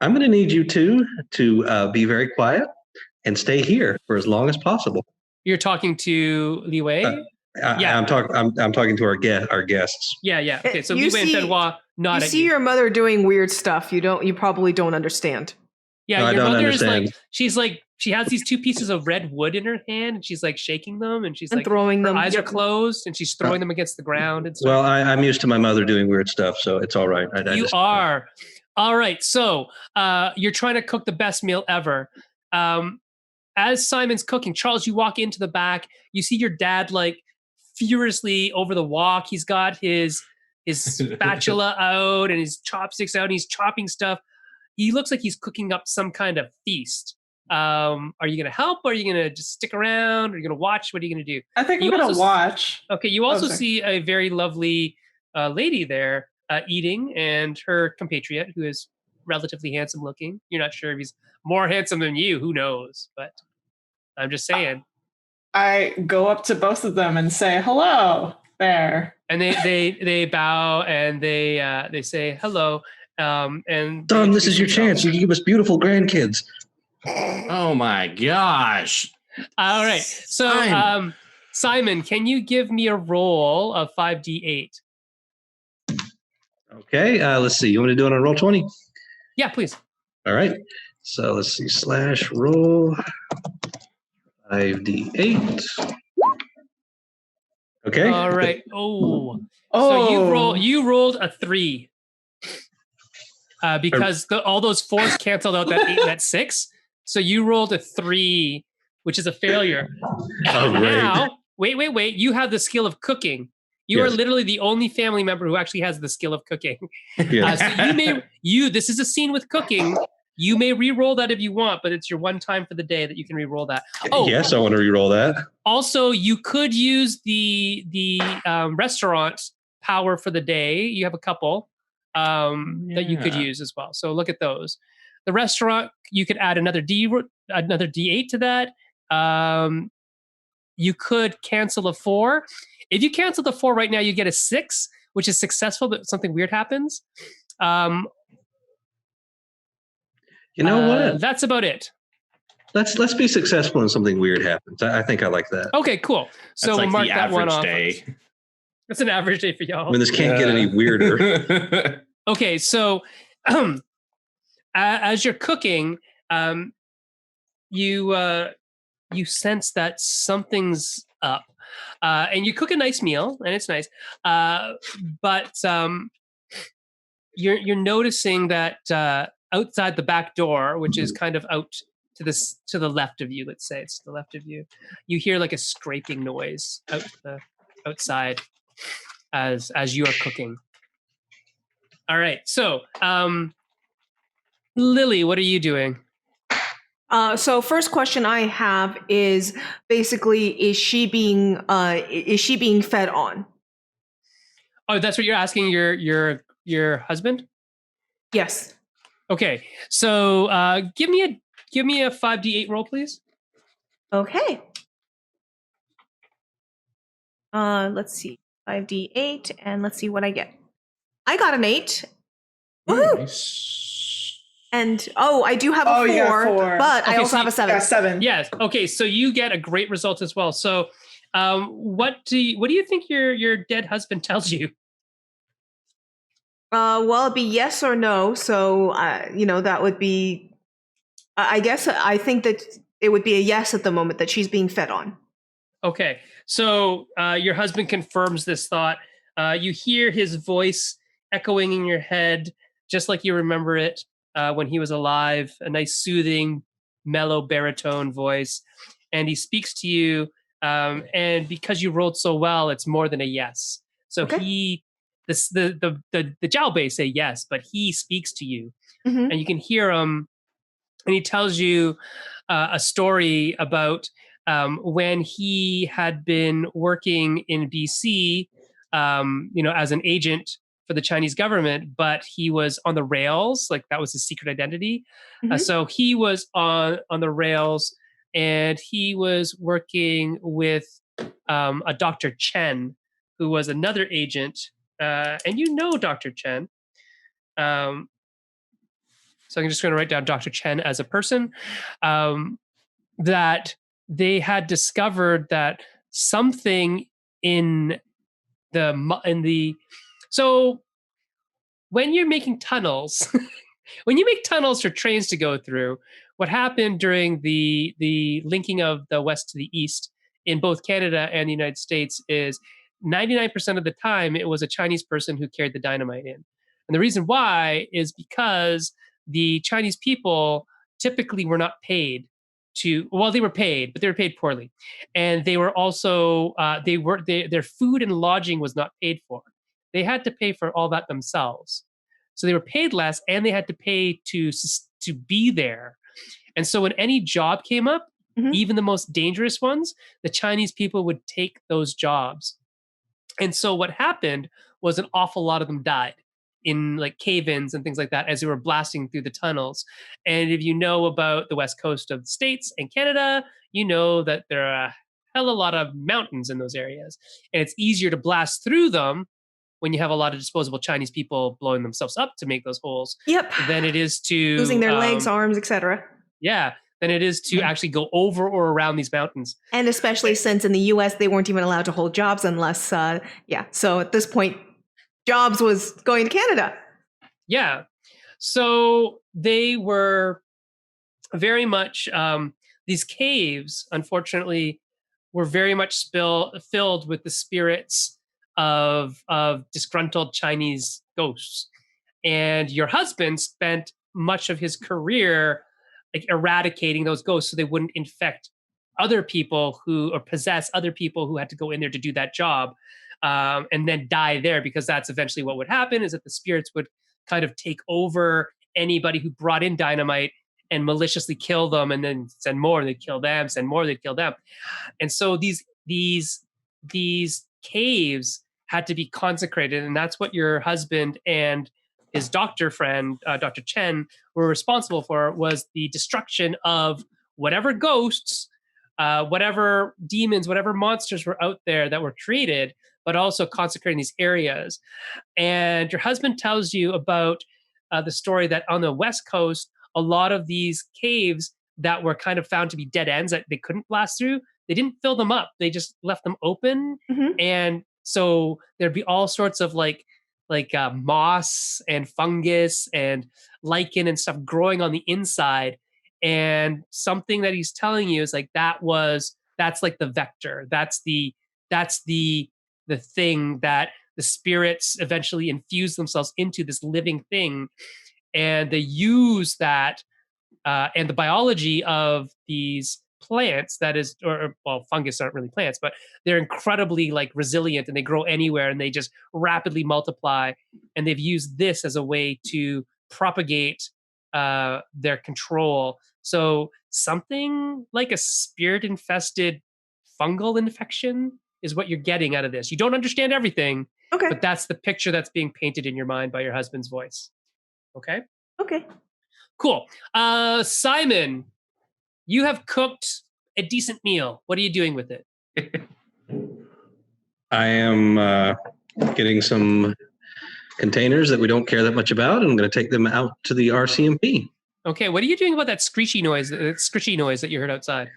I'm going to need you two to be very quiet and stay here for as long as possible. You're talking to Li Wei? Yeah, I'm talking to our guests. Yeah. Okay, so Li Wei and Benoit nod at you. You see your mother doing weird stuff. You probably don't understand. Yeah, no, your mother understand. she has these two pieces of red wood in her hand, and she's like shaking them, and she's like throwing them. Her eyes are closed, and she's throwing them against the ground. And stuff. Well, I'm used to my mother doing weird stuff, so it's all right. You are. All right, so you're trying to cook the best meal ever. As Simon's cooking, Charles, you walk into the back. You see your dad like furiously over the wok. He's got his spatula out and his chopsticks out, and he's chopping stuff. He looks like he's cooking up some kind of feast. Are you going to help, or are you going to just stick around? Or are you going to watch? What are you going to do? I think I'm going to watch. Okay, you also see a very lovely lady there eating, and her compatriot, who is relatively handsome looking. You're not sure if he's more handsome than you. Who knows? But I'm just saying. I go up to both of them and say, hello there. And they bow and they say hello. And Don, this is your chance. You can give us beautiful grandkids. Oh my gosh. All right. So Simon, can you give me a roll of 5d8? Okay, let's see. You want to do it on roll 20? Yeah, please. All right. So let's see, slash roll 5d8. Okay. All right. Oh. Oh, So you rolled a 3. Because all those 4s canceled out that 8 and that 6. So you rolled a 3, which is a failure. Oh, great. Now, wait. You have the skill of cooking. You are Yes. literally the only family member who actually has the skill of cooking. Yes. So this is a scene with cooking. You may re-roll that if you want, but it's your one time for the day that you can re-roll that. Oh, Yes, I want to re-roll that. also, you could use the restaurant power for the day. You have a couple that you could Yeah. use as well. So look at those. The restaurant, you could add another D8 to that. You could cancel a 4. If you cancel the 4 right now, you get a 6, which is successful, but something weird happens. You know what? That's about it. Let's be successful and something weird happens. I think I like that. Okay, cool. So That's we'll like mark the that one average off. day. That's an average day for I y'all. mean, this can't get any weirder. Okay, so as you're cooking, you sense that something's up, and you cook a nice meal, and it's nice. But you're noticing that outside the back door, which is kind of out to the left of you, let's say it's to the left of you, you hear like a scraping noise outside as you are cooking. All right, so Lily, what are you doing? So first question I have is basically, is she being fed on? Oh, that's what you're asking your husband? Yes. Okay, so give me a 5d8 roll, please. Okay. Let's see, 5d8, and let's see what I get. I got an 8. Woohoo! Nice. And I do have a 4, you got 4. but I Okay, also so have a 7. Yeah, 7. Yes. Okay, so you get a great result as well. So, what do you think your dead husband tells you? Well, it'd be yes or no. So, that would be. I guess I think that it would be a yes at the moment that she's being fed on. Okay, so your husband confirms this thought. You hear his voice echoing in your head, just like you remember it when he was alive. A nice, soothing, mellow baritone voice, and he speaks to you. And because you rolled so well, it's more than a yes. So Okay. the Jiaobei say yes, but he speaks to you, Mm-hmm. and you can hear him, and he tells you a story about when he had been working in BC, as an agent for the Chinese government, but he was on the rails, like that was his secret identity. Mhm. So he was on the rails, and he was working with a Dr. Chen, who was another agent, and Dr. Chen. So I'm just going to write down Dr. Chen as a person, that they had discovered that something in the so when you're making tunnels, when you make tunnels for trains to go through, what happened during the linking of the west to the east in both Canada and the United States is 99% of the time it was a Chinese person who carried the dynamite in. And the reason why is because the Chinese people typically were not paid they were paid, but they were paid poorly. And they were also, their food and lodging was not paid for. They had to pay for all that themselves. So they were paid less, and they had to pay to be there. And so when any job came up, Mhm. even the most dangerous ones, the Chinese people would take those jobs. And so what happened was an awful lot of them died in like cave-ins and things like that as they were blasting through the tunnels. And if you know about the west coast of the States and Canada, you know that there are a hell of a lot of mountains in those areas. And it's easier to blast through them when you have a lot of disposable Chinese people blowing themselves up to make those holes Yep. than it is to Losing their legs, arms, etc. Yeah, than it is to actually go over or around these mountains. And especially since in the U.S. they weren't even allowed to hold jobs unless, So at this point, jobs was going to Canada. Yeah. So they were very much these caves, unfortunately, were very much filled with the spirits of disgruntled Chinese ghosts. And your husband spent much of his career like eradicating those ghosts so they wouldn't infect other people or possess other people who had to go in there to do that job, and then die there, because that's eventually what would happen, is that the spirits would kind of take over anybody who brought in dynamite and maliciously kill them, and then send more, they'd kill them, send more, they'd kill them. And so these caves had to be consecrated, and that's what your husband and his doctor friend, Dr. Chen, were responsible for, was the destruction of whatever ghosts, whatever demons, whatever monsters were out there that were created, but also consecrating these areas. And your husband tells you about the story that on the West Coast, a lot of these caves that were kind of found to be dead ends that they couldn't blast through, they didn't fill them up. They just left them open. Mhm. And so there'd be all sorts of like moss and fungus and lichen and stuff growing on the inside. And something that he's telling you is like that's like the vector. That's the thing that the spirits eventually infuse themselves into, this living thing. And they use that and the biology of these plants, that is, or well, fungus aren't really plants, but they're incredibly like resilient, and they grow anywhere, and they just rapidly multiply. And they've used this as a way to propagate their control. So something like a spirit infested fungal infection is what you're getting out of this. You don't understand everything, Okay. but that's the picture that's being painted in your mind by your husband's voice. Okay. Okay. Cool. Simon, you have cooked a decent meal. What are you doing with it? I am getting some containers that we don't care that much about, and I'm going to take them out to the RCMP. Okay, what are you doing about that screechy noise that you heard outside?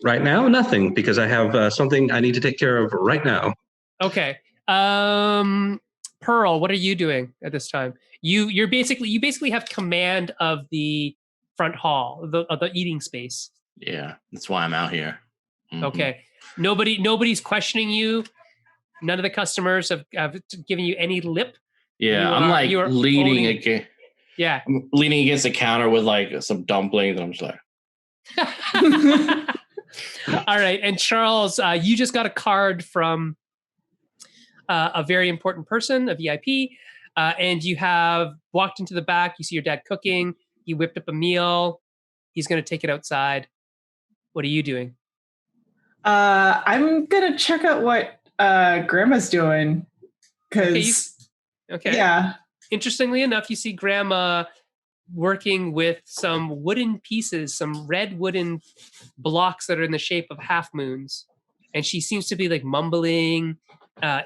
Right now, nothing, because I have something I need to take care of right now. Okay. Pearl, what are you doing at this time? You basically have command of the front hall, of the eating space. Yeah, that's why I'm out here. Mhm. Okay. Nobody's questioning you. None of the customers have given you any lip. Yeah, I'm you are leaning owning- against. Yeah. I'm leaning against the counter with like some dumplings, and I'm just like. All right, and Charles, you just got a card from a very important person, a VIP, and you have walked into the back. You see your dad cooking. He whipped up a meal. He's going to take it outside. What are you doing? I'm gonna check out what Grandma's doing, because Okay. yeah. Interestingly enough, you see Grandma working with some wooden pieces, some red wooden blocks that are in the shape of half moons, and she seems to be like mumbling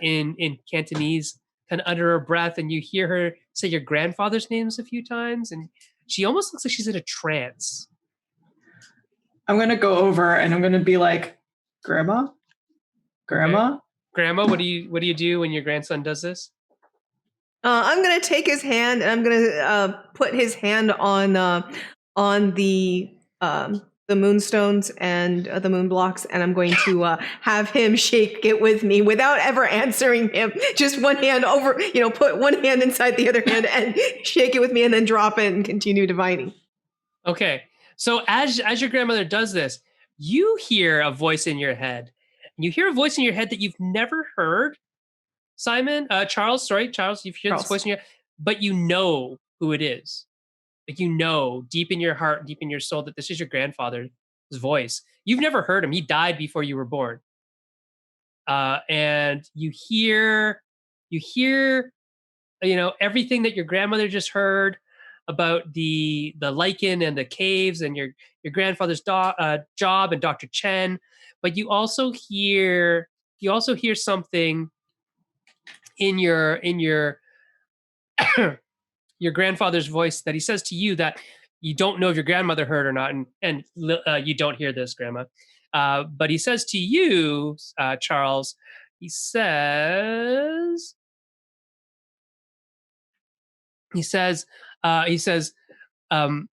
in Cantonese, kind of under her breath, and you hear her say your grandfather's names a few times, and she almost looks like she's in a trance. I'm gonna go over and I'm gonna be like, Grandma? Grandma, what do you do when your grandson does this? I'm gonna take his hand and I'm gonna put his hand on the moonstones and the moon blocks, and I'm going to have him shake it with me without ever answering him. Just one hand over, put one hand inside the other hand and shake it with me, and then drop it and continue divining. Okay, so as your grandmother does this, you hear a voice in your head. You hear a voice in your head that you've never heard. Charles, you've heard this voice in your head, but you know who it is. Like, you know, deep in your heart, deep in your soul, that this is your grandfather's voice. You've never heard him. He died before you were born. And you hear, everything that your grandmother just heard about the lichen and the caves and your grandfather's job and Dr. Chen. But you also hear something in your your grandfather's voice that he says to you that you don't know if your grandmother heard or not, and you don't hear this, Grandma. But he says to you, Charles, he says, um,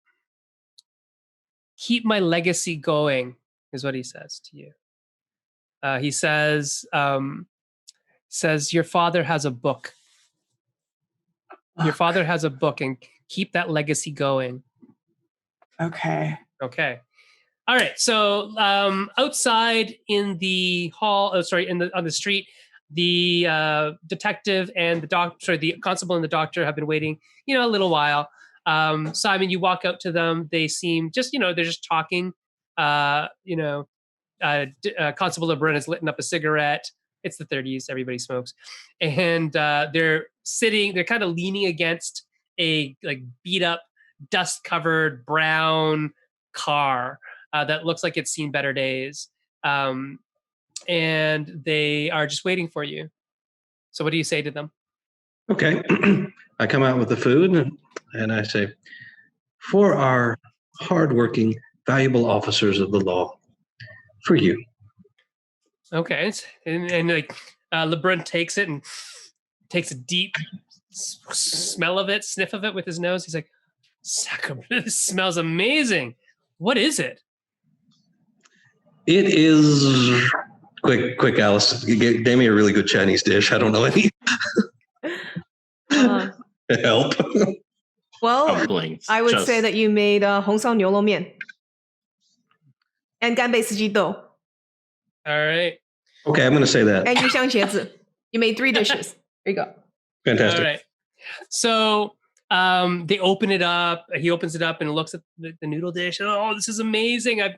keep my legacy going, is what he says to you. He says, your father has a book. Your father has a book, and keep that legacy going. Okay. Okay. All right. So outside in the hall, on the street, the detective and the constable and the doctor have been waiting, a little while. Simon, you walk out to them. They seem just, they're just talking. Constable Lebrun has lit up a cigarette. It's the 30s. Everybody smokes. And they're kind of leaning against a beat up, dust covered brown car that looks like it's seen better days. And they are just waiting for you. So what do you say to them? Okay. I come out with the food and I say, for our hardworking, valuable officers of the law, for you. Okay. And Lebrun takes it and takes a deep sniff of it with his nose. He's like, this smells amazing. What is it? It is quick, Alice. You gave me a really good Chinese dish. I don't know any. Help. Well, Dumplings. I would say that you made 红烧牛肉面 and 干贝四季豆. All right. Okay, I'm going to say that. And 鱼香茄子. You made 3 dishes. There you go. Fantastic. All right. So they open it up. He opens it up and looks at the noodle dish. Oh, this is amazing. I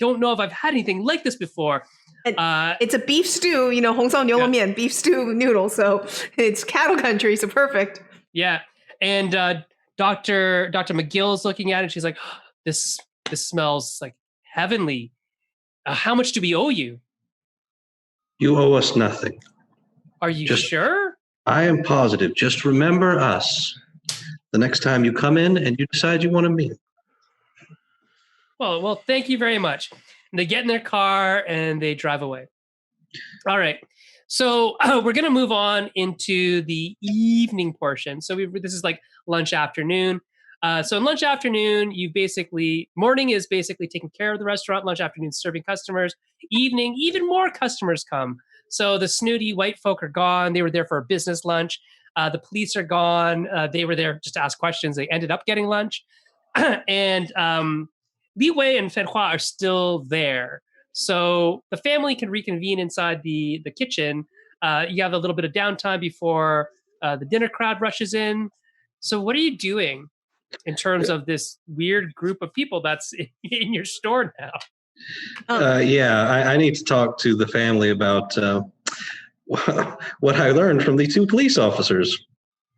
don't know if I've had anything like this before. It's a beef stew, 红烧牛肉面, beef stew noodle. So it's cattle country, so perfect. Yeah. And Dr. McGill's looking at it. She's like, oh, this smells like heavenly. How much do we owe you? You owe us nothing. Are you sure? I am positive. Just remember us the next time you come in and you decide you want to meet. Well, thank you very much. And they get in their car and they drive away. All right. So we're going to move on into the evening portion. So this is like lunch afternoon. So in lunch afternoon, morning is basically taking care of the restaurant. Lunch afternoon, serving customers. Evening, even more customers come. So the snooty white folk are gone. They were there for a business lunch. The police are gone. They were there just to ask questions. They ended up getting lunch. And Li Wei and Fen Hua are still there. So the family can reconvene inside the kitchen. You have a little bit of downtime before the dinner crowd rushes in. So what are you doing in terms of this weird group of people that's in your store now? I need to talk to the family about what I learned from the 2 police officers.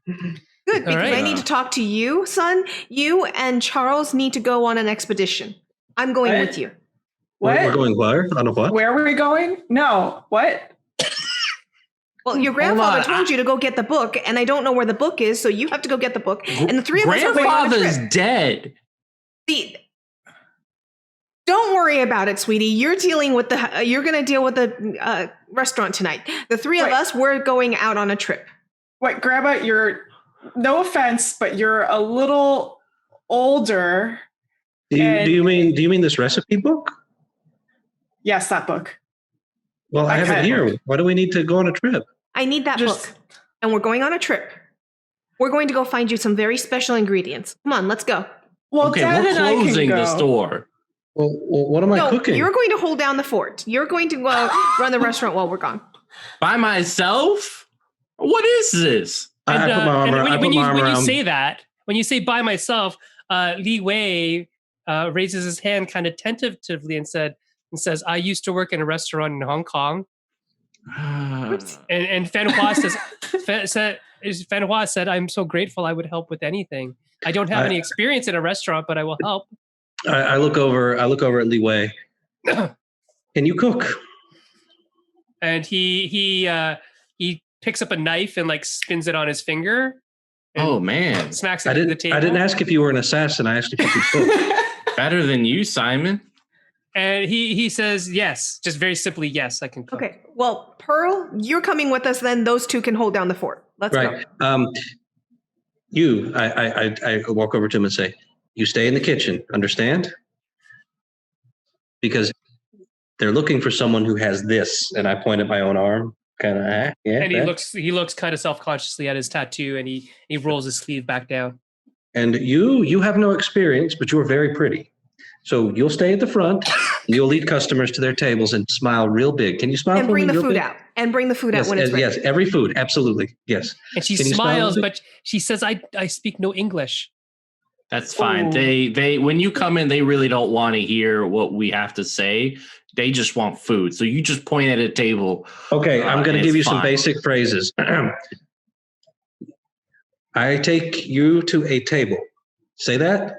Good, because I need to talk to you, son. You and Charles need to go on an expedition. I'm going with you. What? We're going where? On a what? Where were we going? No. What? Well, your grandfather told you to go get the book, and I don't know where the book is, so you have to go get the book. And the 3 of us are going on a trip. Grandfather's dead. See, don't worry about it, sweetie. You're going to deal with the restaurant tonight. The 3 of us, we're going out on a trip. Wait, Grandma, no offense, but you're a little older. Do you mean this recipe book? Yes, that book. Well, I have it here. Why do we need to go on a trip? I need that book. And we're going on a trip. We're going to go find you some very special ingredients. Come on, let's go. Well, okay, Dad we're and I can closing go. the store. Well, what am I cooking? You're going to hold down the fort. You're going to run the restaurant while we're gone. By myself? What is this? I put my arm around. When you say that, when you say by myself, Li Wei raises his hand kind of tentatively and says, I used to work in a restaurant in Hong Kong. And Fen Hua Fen Hua said, I'm so grateful I would help with anything. I don't have any experience in a restaurant, but I will help. I look over at Li Wei. Can you cook? And he picks up a knife and spins it on his finger. Oh man! Smacks it into the table. I didn't ask if you were an assassin. I asked if you could cook. Better than you, Simon. And he says yes, just very simply yes, I can cook. Okay. Well, Pearl, you're coming with us. Then those 2 can hold down the fort. Let's go. I walk over to him and say, "You stay in the kitchen. Understand? because they're looking for someone who has this, and I point at my own arm, kind of. Yeah. And he looks kind of self-consciously at his tattoo, and he rolls his sleeve back down. And you have no experience, but you're very pretty. So you'll stay at the front. You'll lead customers to their tables and smile real big. Can you smile? And bring the food big? out. And bring the food out when it's ready. Yes, every food, absolutely, yes. And she smiles, but she says, "I speak no English." That's fine. They when you come in, they really don't want to hear what we have to say. They just want food. So you just point at a table. Okay, I'm going to give you some fine. basic phrases. I take you to a table. Say that.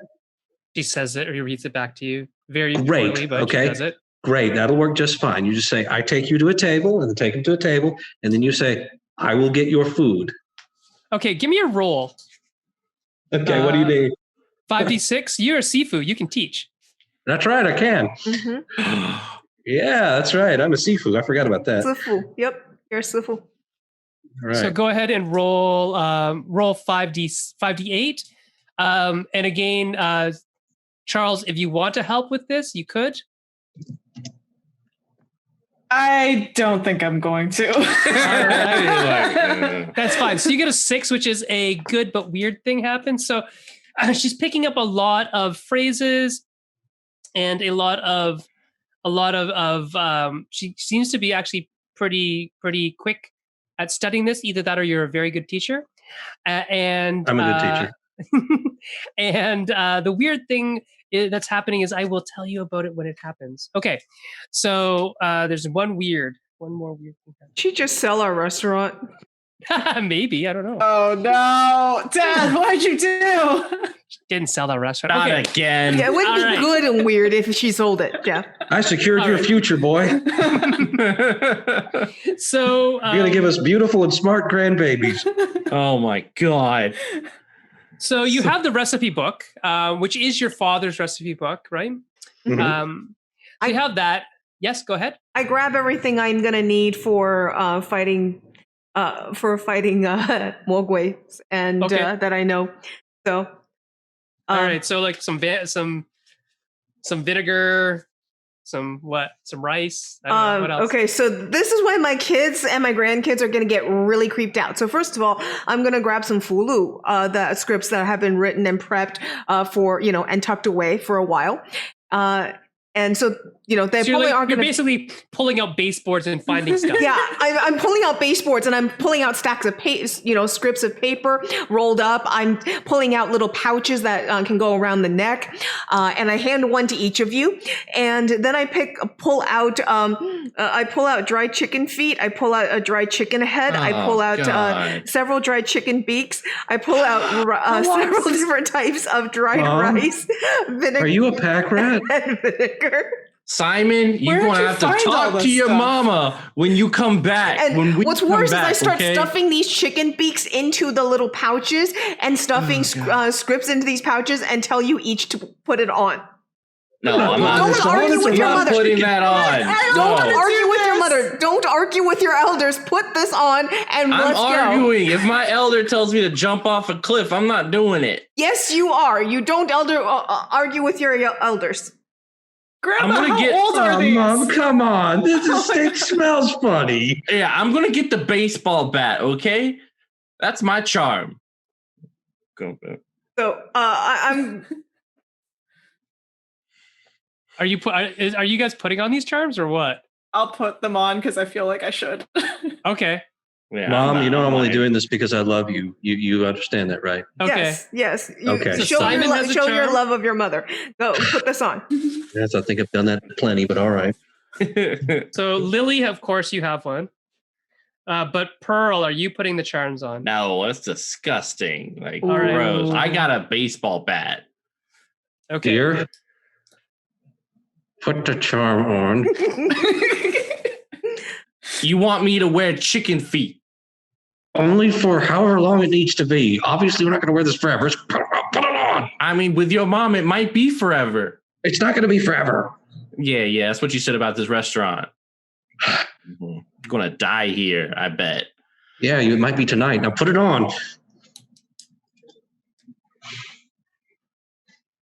She says it, or he reads it back to you. Very Great. poorly, but Okay. she does it. Great, that'll work just fine. You just say, I take you to a table, and then take him to a table, and then you say, I will get your food. Okay, give me a roll. Okay, what do you need? 5d6. You're a seafood. You can teach. That's right, I can. Mm-hmm. Yeah, that's right. I'm a seafood. I forgot about that. Sifu. Yep, you're a sifu. All right. So go ahead and roll 5d8. And again, Charles, if you want to help with this, you could. I don't think I'm going to. All right. That's fine. So you get a 6, which is a good but weird thing happens. So she's picking up a lot of phrases and a lot of she seems to be actually pretty quick at studying this. Either that or you're a very good teacher. And I'm a good teacher. And the weird thing that's happening is I will tell you about it when it happens. Okay, so there's one more weird thing. She just sell our restaurant. Maybe, I don't know. Oh no, Dad, what'd you do? Didn't sell that restaurant. Not Okay. again. Yeah, it wouldn't be good and weird if she sold it, Jeff. I secured your future, boy. So You're going to give us beautiful and smart grandbabies. Oh my God. So you have the recipe book, which is your father's recipe book, right? Mhm. I have that. Yes, go ahead. I grab everything I'm gonna need for fighting mogways and Okay. that I know. So All right. So like some vinegar, some rice. I don't know, what else? Okay, so this is when my kids and my grandkids are going to get really creeped out. So first of all, I'm going to grab some fulu, the scripts that have been written and prepped for, and tucked away for a while. And so, they So probably aren't you're going to... basically pulling out baseboards and finding stuff. Yeah, I'm pulling out baseboards and I'm pulling out stacks of scripts of paper rolled up. I'm pulling out little pouches that can go around the neck, and I hand one to each of you. And then I pull out dried chicken feet. I pull out a dried chicken head. I pull out several dried chicken beaks. I pull out several different types of dried rice, vinegar. Are you a pack rat? And vinegar. Simon, you're going to have to talk to your mama when you come back. And what's worse is I start stuffing these chicken beaks into the little pouches and stuffing scripts into these pouches and tell you each to put it on. No, I'm not. Don't argue with your mother. Putting that on. Don't argue with your mother. Don't argue with your elders. Put this on and let's go. I'm arguing. If my elder tells me to jump off a cliff, I'm not doing it. Yes, you are. You don't argue with your elders. Grandma, I'm gonna how get- old are these? Mom, come on. This steak smells funny. Yeah, I'm going to get the baseball bat, okay? That's my charm. Go back. So I'm. Are you guys putting on these charms or what? I'll put them on because I feel like I should. Okay. Yeah, Mom, I'm I'm only lying. doing this because I love you. You understand that, right? Okay. Yes. Okay. So Show Simon has a show your charm? love of your mother. Go put this on. Yes, I think I've done that plenty, but all right. So Lily, of course, you have one. But Pearl, are you putting the charms on? No, that's disgusting. Like, All right. gross. I got a baseball bat. Okay. Dear, put the charm on. You want me to wear chicken feet? Only for however long it needs to be. Obviously, we're not going to wear this forever. Just put it on. I mean, with your mom, it might be forever. It's not going to be forever. Yeah, that's what you said about this restaurant. I'm gonna die here, I bet. Yeah, it might be tonight. Now put it on.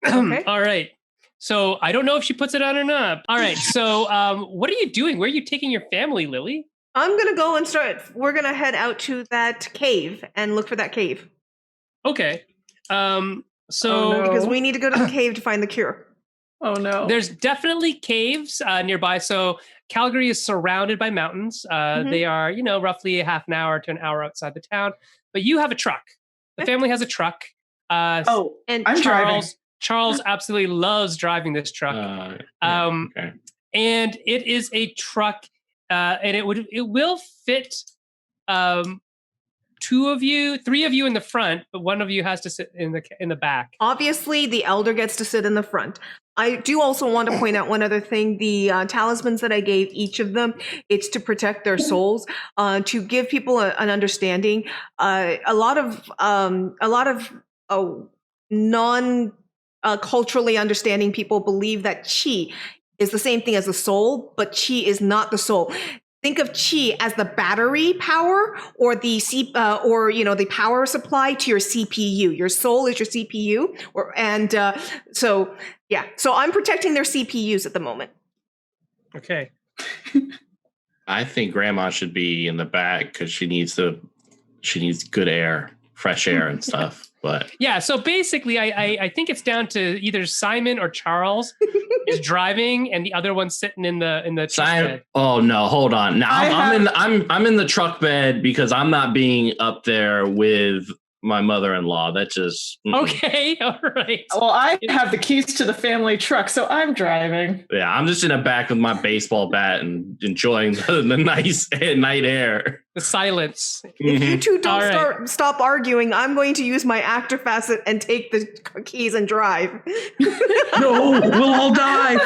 Okay. All right. So I don't know if she puts it on or not. All right. So what are you doing? Where are you taking your family, Lily? I'm gonna go and start. We're gonna head out to that cave and look for that cave. Okay. So Oh, no. Because we need to go to the cave to find the cure. Oh no. there's definitely caves nearby. So Calgary is surrounded by mountains. They are, roughly a half an hour to an hour outside the town. But you have a truck. The family has a truck. And I'm driving. Charles absolutely loves driving this truck. Okay. And it is a truck, and it will fit three of you in the front, but one of you has to sit in the back. obviously, the elder gets to sit in the front. I do also want to point out one other thing. The talismans that I gave each of them, it's to protect their souls, to give people an understanding. A lot of non culturally understanding people believe that chi is the same thing as the soul, but chi is not the soul. Think of chi as the battery power or the the power supply to your CPU. Your soul is your CPU, so I'm protecting their CPUs at the moment. Okay. I think Grandma should be in the back because she needs good air, fresh air, and stuff. But yeah, so basically, I think it's down to either Simon or Charles is driving, and the other one's sitting in the truck bed. Oh no, hold on. Now I'm in the truck bed because I'm not being up there with my mother-in-law. That's just okay. All right. Well, I have the keys to the family truck, so I'm driving. Yeah, I'm just in the back with my baseball bat and enjoying the nice night air. The silence. If you two don't stop arguing, I'm going to use my actor facet and take the keys and drive. No, we'll all die.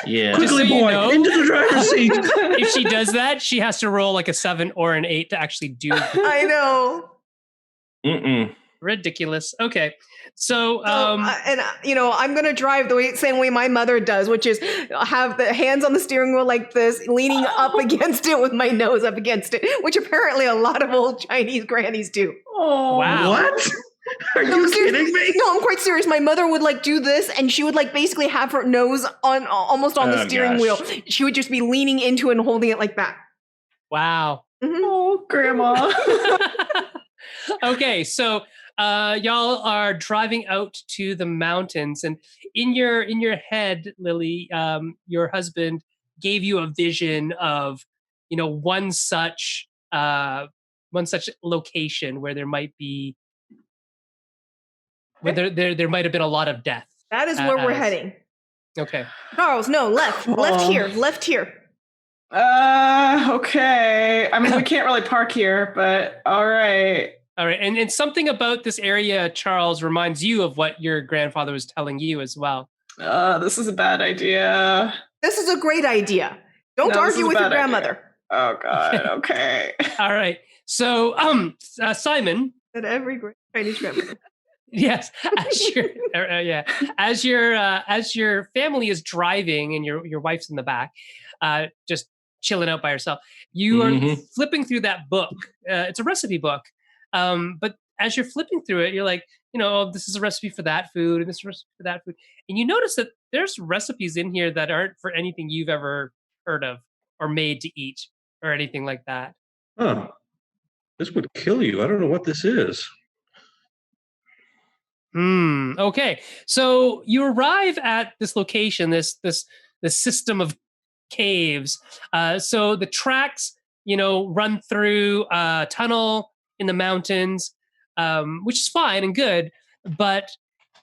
Yeah. Quickly, boy, into the driver's seat. If she does that, she has to roll like a 7 or an 8 to actually do it. I know. Ridiculous. Okay. So, I'm going to drive the same way my mother does, which is have the hands on the steering wheel like this, leaning up against it with my nose up against it, which apparently a lot of old Chinese grannies do. Oh, wow. What? Are you kidding me? No, I'm quite serious. My mother would do this, and she would basically have her nose almost on the steering wheel. She would just be leaning into it and holding it like that. Wow. Mm-hmm. Oh, Grandma. Okay, so y'all are driving out to the mountains, and in your head, Lily, your husband gave you a vision of one such location where there might be there might have been a lot of death. That is where we're heading. Okay, Charles, no, left here. Okay. I mean, we can't really park here, but all right. All right, and something about this area, Charles, reminds you of what your grandfather was telling you as well. This is a bad idea. This is a great idea. Don't argue with your grandmother. Idea. Oh, God. Okay. All right. So, Simon. That every great Chinese grandmother. Yes, as your family is driving and your wife's in the back, just chilling out by herself, you are flipping through that book. It's a recipe book. But as you're flipping through it, you're like, this is a recipe for that food, and this is a recipe for that food. And you notice that there's recipes in here that aren't for anything you've ever heard of or made to eat or anything like that. Oh, this would kill you. I don't know what this is. Okay. So you arrive at this location, this system of caves. So the tracks, run through a tunnel in the mountains, which is fine and good. But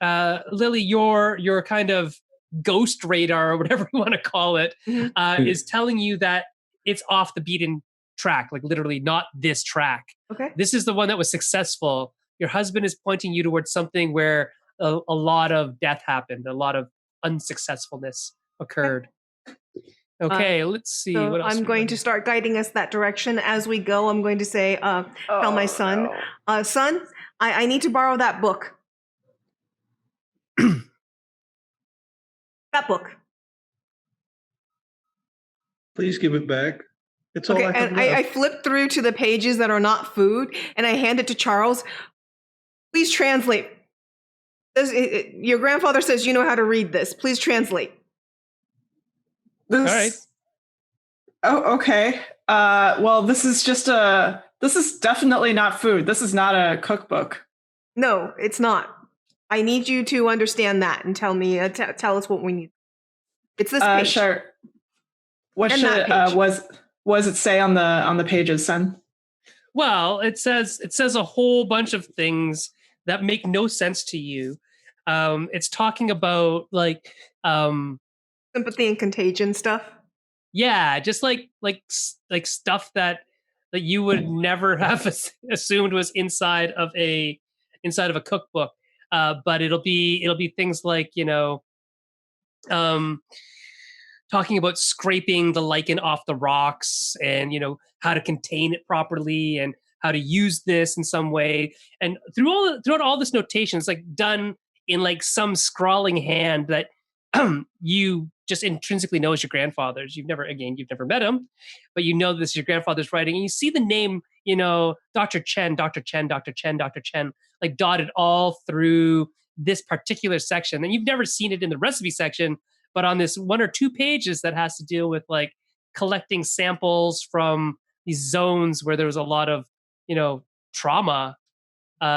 Lily, your kind of ghost radar or whatever you want to call it, is telling you that it's off the beaten track, like literally not this track. Okay. This is the one that was successful. Your husband is pointing you towards something where a lot of death happened, a lot of unsuccessfulness occurred. Okay, let's see. So what else I'm going to start guiding us that direction as we go. I'm going to say, tell my son, son, I need to borrow that book. That book. Please give it back. It's all okay, I have and left. I flip through to the pages that are not food, and I hand it to Charles. Please translate Your grandfather says you know how to read this. Please translate. This, All right. Oh, okay. Well, this is definitely not food. This is not a cookbook. No, it's not. I need you to understand that and tell me, tell us what we need. It's this page. Sure. What And should that page. was it say on the pages, Sen? Well, it says a whole bunch of things that make no sense to you. It's talking about like Sympathy and contagion stuff. yeah, just like stuff that you would never have assumed was inside of a cookbook. But it'll be things like, talking about scraping the lichen off the rocks, and how to contain it properly, and how to use this in some way. And throughout all this notation, it's like done in like some scrawling hand that you just intrinsically know is your grandfather's. You've never met him, but you know this is your grandfather's writing, and you see the name, Dr. Chen, Dr. Chen, Dr. Chen, Dr. Chen, like dotted all through this particular section. And you've never seen it in the recipe section, but on this 1 or 2 pages that has to deal with like collecting samples from these zones where there was a lot of, trauma,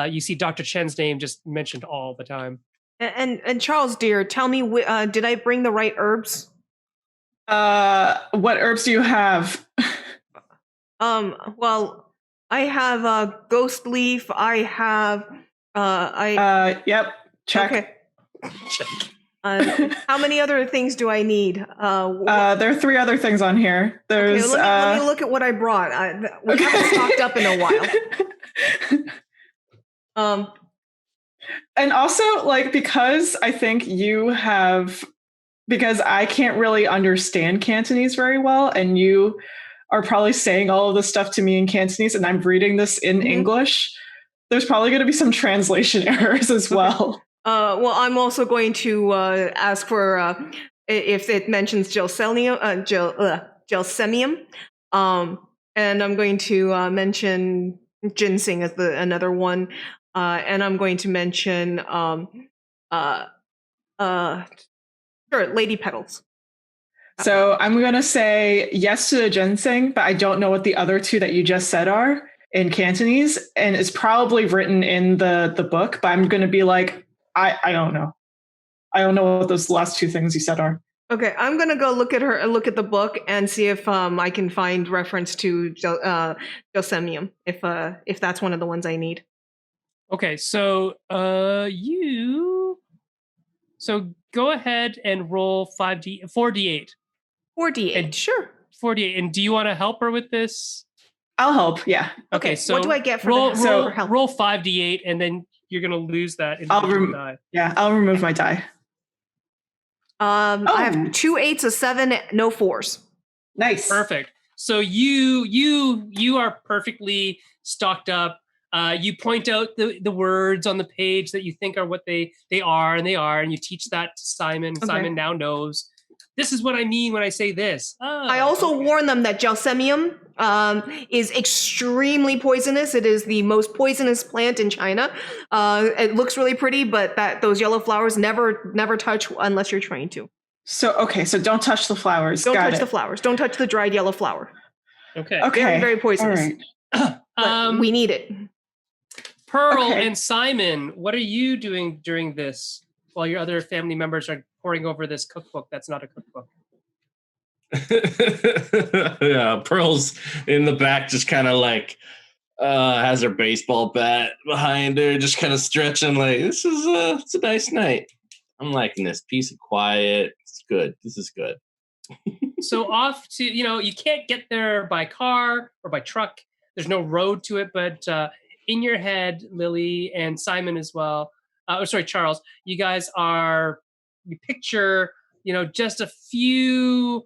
you see Dr. Chen's name just mentioned all the time. And Charles, dear, tell me, did I bring the right herbs? What herbs do you have? Well, I have ghost leaf. I have Yep. Check. Okay. How many other things do I need? There are 3 other things on here. There's. Okay, let me look at what I brought. We haven't stocked up in a while. And also, like, because I think because I can't really understand Cantonese very well, and you are probably saying all of this stuff to me in Cantonese, and I'm reading this in English, there's probably going to be some translation errors as well. Well, I'm also going to ask for if it mentions gelsemium, and I'm going to mention ginseng as another one, and I'm going to mention lady petals. So I'm going to say yes to the ginseng, but I don't know what the other 2 that you just said are in Cantonese, and it's probably written in the book, but I'm going to be like, I don't know. I don't know what those last 2 things you said are. Okay, I'm gonna go look at the book and see if I can find reference to gelsemium, if that's one of the ones I need. Okay, so go ahead and roll 4d8. 4d8, sure. 4d8, and do you want to help her with this? I'll help. Yeah. Okay. So what do I get for help? Roll 5d8, and then you're gonna lose that. Die. Yeah, I'll remove my die. I have 2 8s, a 7, no 4s. Nice. Perfect. So you are perfectly stocked up. You point out the words on the page that you think are what they are, and you teach that to Simon. Okay. Simon now knows. This is what I mean when I say this. I also warn them that gelsemium is extremely poisonous. It is the most poisonous plant in China. It looks really pretty, but those yellow flowers never touch unless you're trained to. So don't touch the flowers. Don't touch the flowers. Don't touch the dried yellow flower. Okay. Very, very poisonous. All right. We need it. Pearl and Simon, what are you doing during this while your other family members are poring over this cookbook that's not a cookbook? Yeah, Pearl's in the back, just kind of like has her baseball bat behind her, just kind of stretching like, this is it's a nice night. I'm liking this. Peace and quiet. It's good. This is good. So off to, you can't get there by car or by truck. There's no road to it, but in your head, Lily and Simon as well, Charles, you guys you picture, just a few,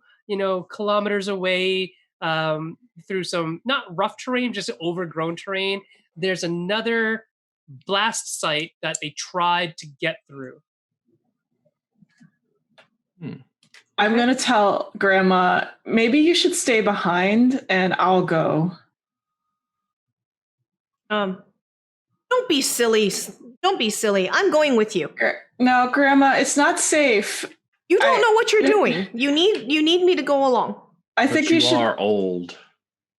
kilometers away through some, not rough terrain, just overgrown terrain. There's another blast site that they tried to get through. I'm going to tell Grandma, maybe you should stay behind and I'll go. Don't be silly, Don't be silly. I'm going with you. No, Grandma, it's not safe. You don't know what you're doing. You need me to go along. I think you should. Are old.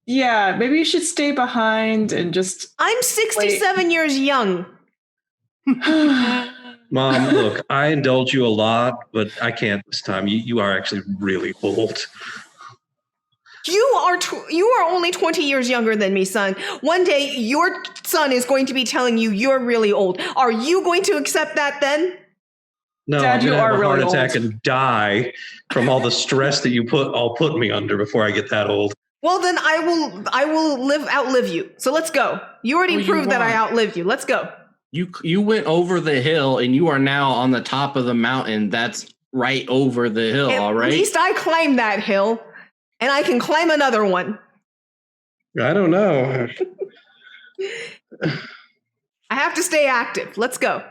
Yeah, maybe you should stay behind and just. I'm 67 years young. Mom, look, I indulge you a lot, but I can't this time. You are actually really old. You are only 20 years younger than me, son. One day, your son is going to be telling you you're really old. Are you going to accept that then? No, Dad, I'm going to have a really heart attack old. and die from all the stress that you put me under before I get that old. Well, then I will outlive you. So let's go. You already proved that I outlived you. Let's go. You went over the hill and you are now on the top of the mountain. That's right over the hill, all right? At least I climbed that hill, and I can climb another one. I don't know. I have to stay active. Let's go.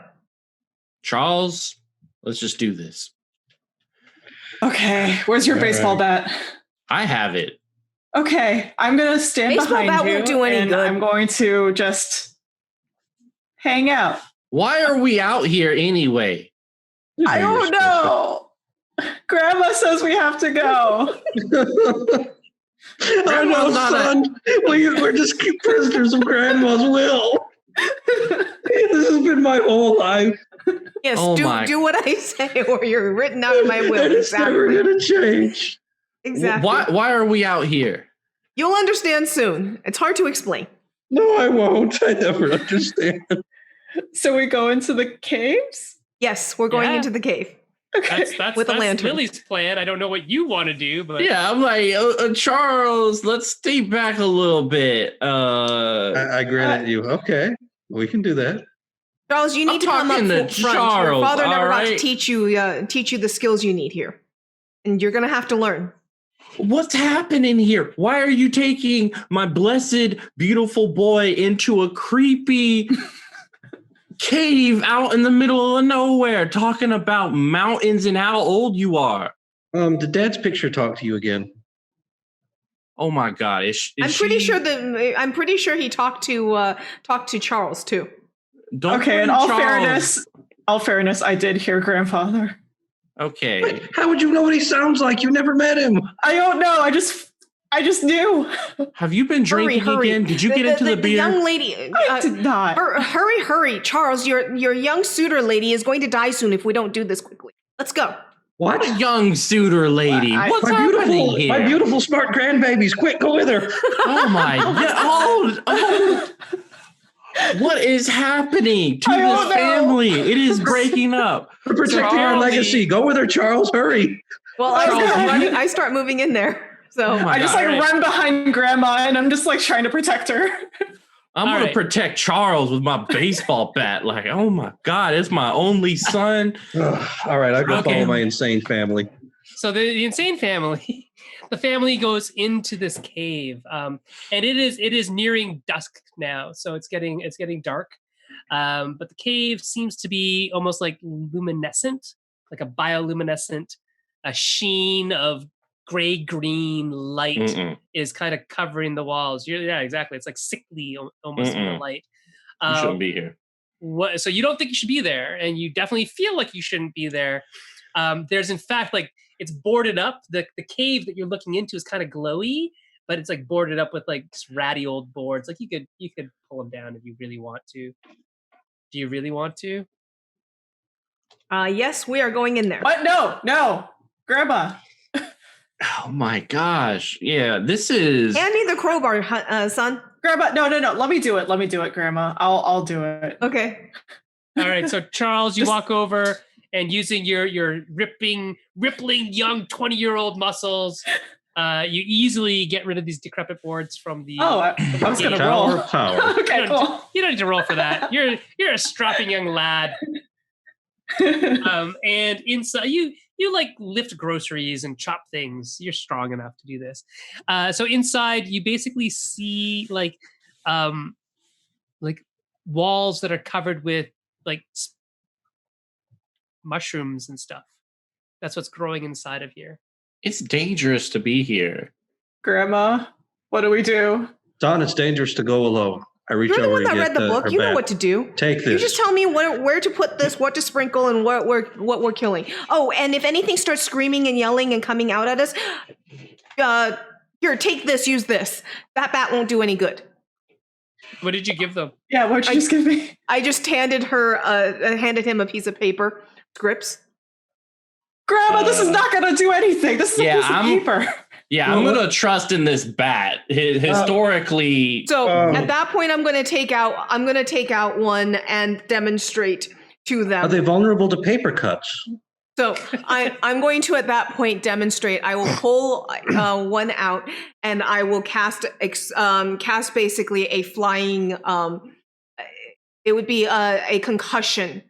Charles, let's just do this. Okay, where's your baseball bat? I have it. Okay, I'm gonna stand Baseball behind bat you, won't do any and good. I'm going to just hang out. Why are we out here anyway? I don't know. Grandma says we have to go. Oh no, son! We're just prisoners of Grandma's will. This has been my whole life. Yes, do what I say, or you're written out of my will. And it's never going to change. Exactly. Why are we out here? You'll understand soon. It's hard to explain. No, I won't. I never understand. So we go into the caves? Yes, we're going into the cave. Okay. That's With a lantern. Lily's plan. I don't know what you want to do, but Yeah, I'm like, Charles, let's stay back a little bit. I grin at you. Okay, we can do that. Charles, you need to come up talking to front. Charles, Your father never all got to right? teach you the skills you need here, and you're gonna have to learn. What's happening here? Why are you taking my blessed, beautiful boy into a creepy cave out in the middle of nowhere, talking about mountains and how old you are? Did Dad's picture talk to you again? Oh my God! I'm pretty sure he talked to Charles too. Okay, in all fairness, I did hear grandfather. Okay. Wait, how would you know what he sounds like? You never met him. I don't know. I just knew. Have you been drinking again? Did you get into the beer? The young lady. I did not. Hurry, Charles! Your young suitor lady is going to die soon if we don't do this quickly. Let's go. What? A young suitor lady. What's happening here? My beautiful, smart grandbabies. Quick, go with her. Oh my God. Oh. What is happening to this family? It is breaking up. We're protecting our legacy. Go with her, Charles. Hurry. Well, I start moving in there. So I just run behind grandma and I'm just like trying to protect her. I'm going to protect Charles with my baseball bat. Like, oh my God, it's my only son. All right, I'll go follow my insane family. So the insane family, the family goes into this cave, and it is nearing dusk now, so it's getting dark. But the cave seems to be almost like luminescent, like a bioluminescent, a sheen of gray-green light is kind of covering the walls. Yeah, exactly. It's like sickly almost in the light. You shouldn't be here. So you don't think you should be there, and you definitely feel like you shouldn't be there. There's in fact like it's boarded up. The cave that you're looking into is kind of glowy, but it's like boarded up with like just ratty old boards. Like you could pull them down if you really want to. Do you really want to? Yes, we are going in there. What? No, grandma. Oh my gosh. Yeah, this is... Hand me the crowbar, son. Grandma, no. Let me do it, grandma. I'll do it. Okay. All right, so Charles, you walk over and using your rippling young 20-year-old muscles, you easily get rid of these decrepit boards from the... I was going to roll. Power. Okay, cool. You don't need to roll for that. You're a strapping young lad. And inside you like lift groceries and chop things. You're strong enough to do this. So inside you basically see like walls that are covered with like mushrooms and stuff. That's what's growing inside of here. It's dangerous to be here. Grandma, what do we do? Don, it's dangerous to go alone. I reach You're the over one that and read get the book. her You know bat. what to do. Take this. You just tell me where to put this, what to sprinkle, and what we're killing. Oh, and if anything starts screaming and yelling and coming out at us, here, take this, use this. That bat won't do any good. What did you give them? Yeah, what'd you just give me? I just handed him a piece of paper, scripts. Grandma, this is not going to do anything. This is a piece of paper. Yeah, I'm gonna trust in this bat. Historically, So at that point, I'm gonna take out one and demonstrate to them. Are they vulnerable to paper cuts? So I'm going to at that point demonstrate. I will pull one out and I will cast basically a flying. It would be a concussion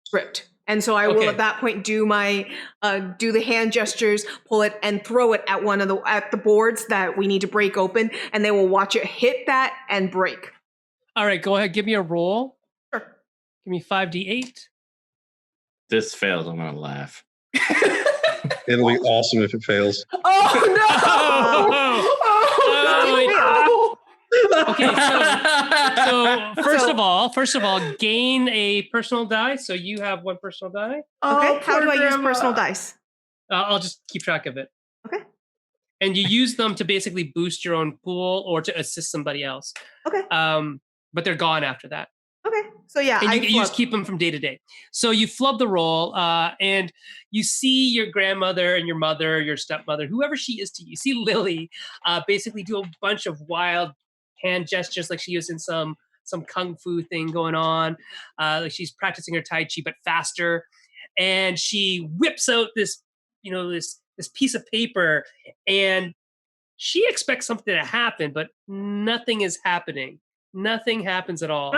script. And so I will at that point do the hand gestures, pull it, and throw it at the boards that we need to break open, and they will watch it hit that and break. All right, go ahead. Give me a roll. Sure. Give me 5d8. this fails. I'm gonna laugh. It'll be awesome if it fails. Oh no! Okay, so first of all, gain a personal die. So you have one personal die. Okay. How do I use Grandma. personal dice? I'll just keep track of it. Okay. And you use them to basically boost your own pool or to assist somebody else. Okay. But they're gone after that. Okay. So yeah, And you just keep them from day to day. So you flub the roll, and you see your grandmother and your mother, your stepmother, whoever she is to you. You see Lily basically do a bunch of wild hand gestures like she was in some kung fu thing going on. Like she's practicing her Tai Chi, but faster. And she whips out this piece of paper, and she expects something to happen, but nothing is happening. Nothing happens at all.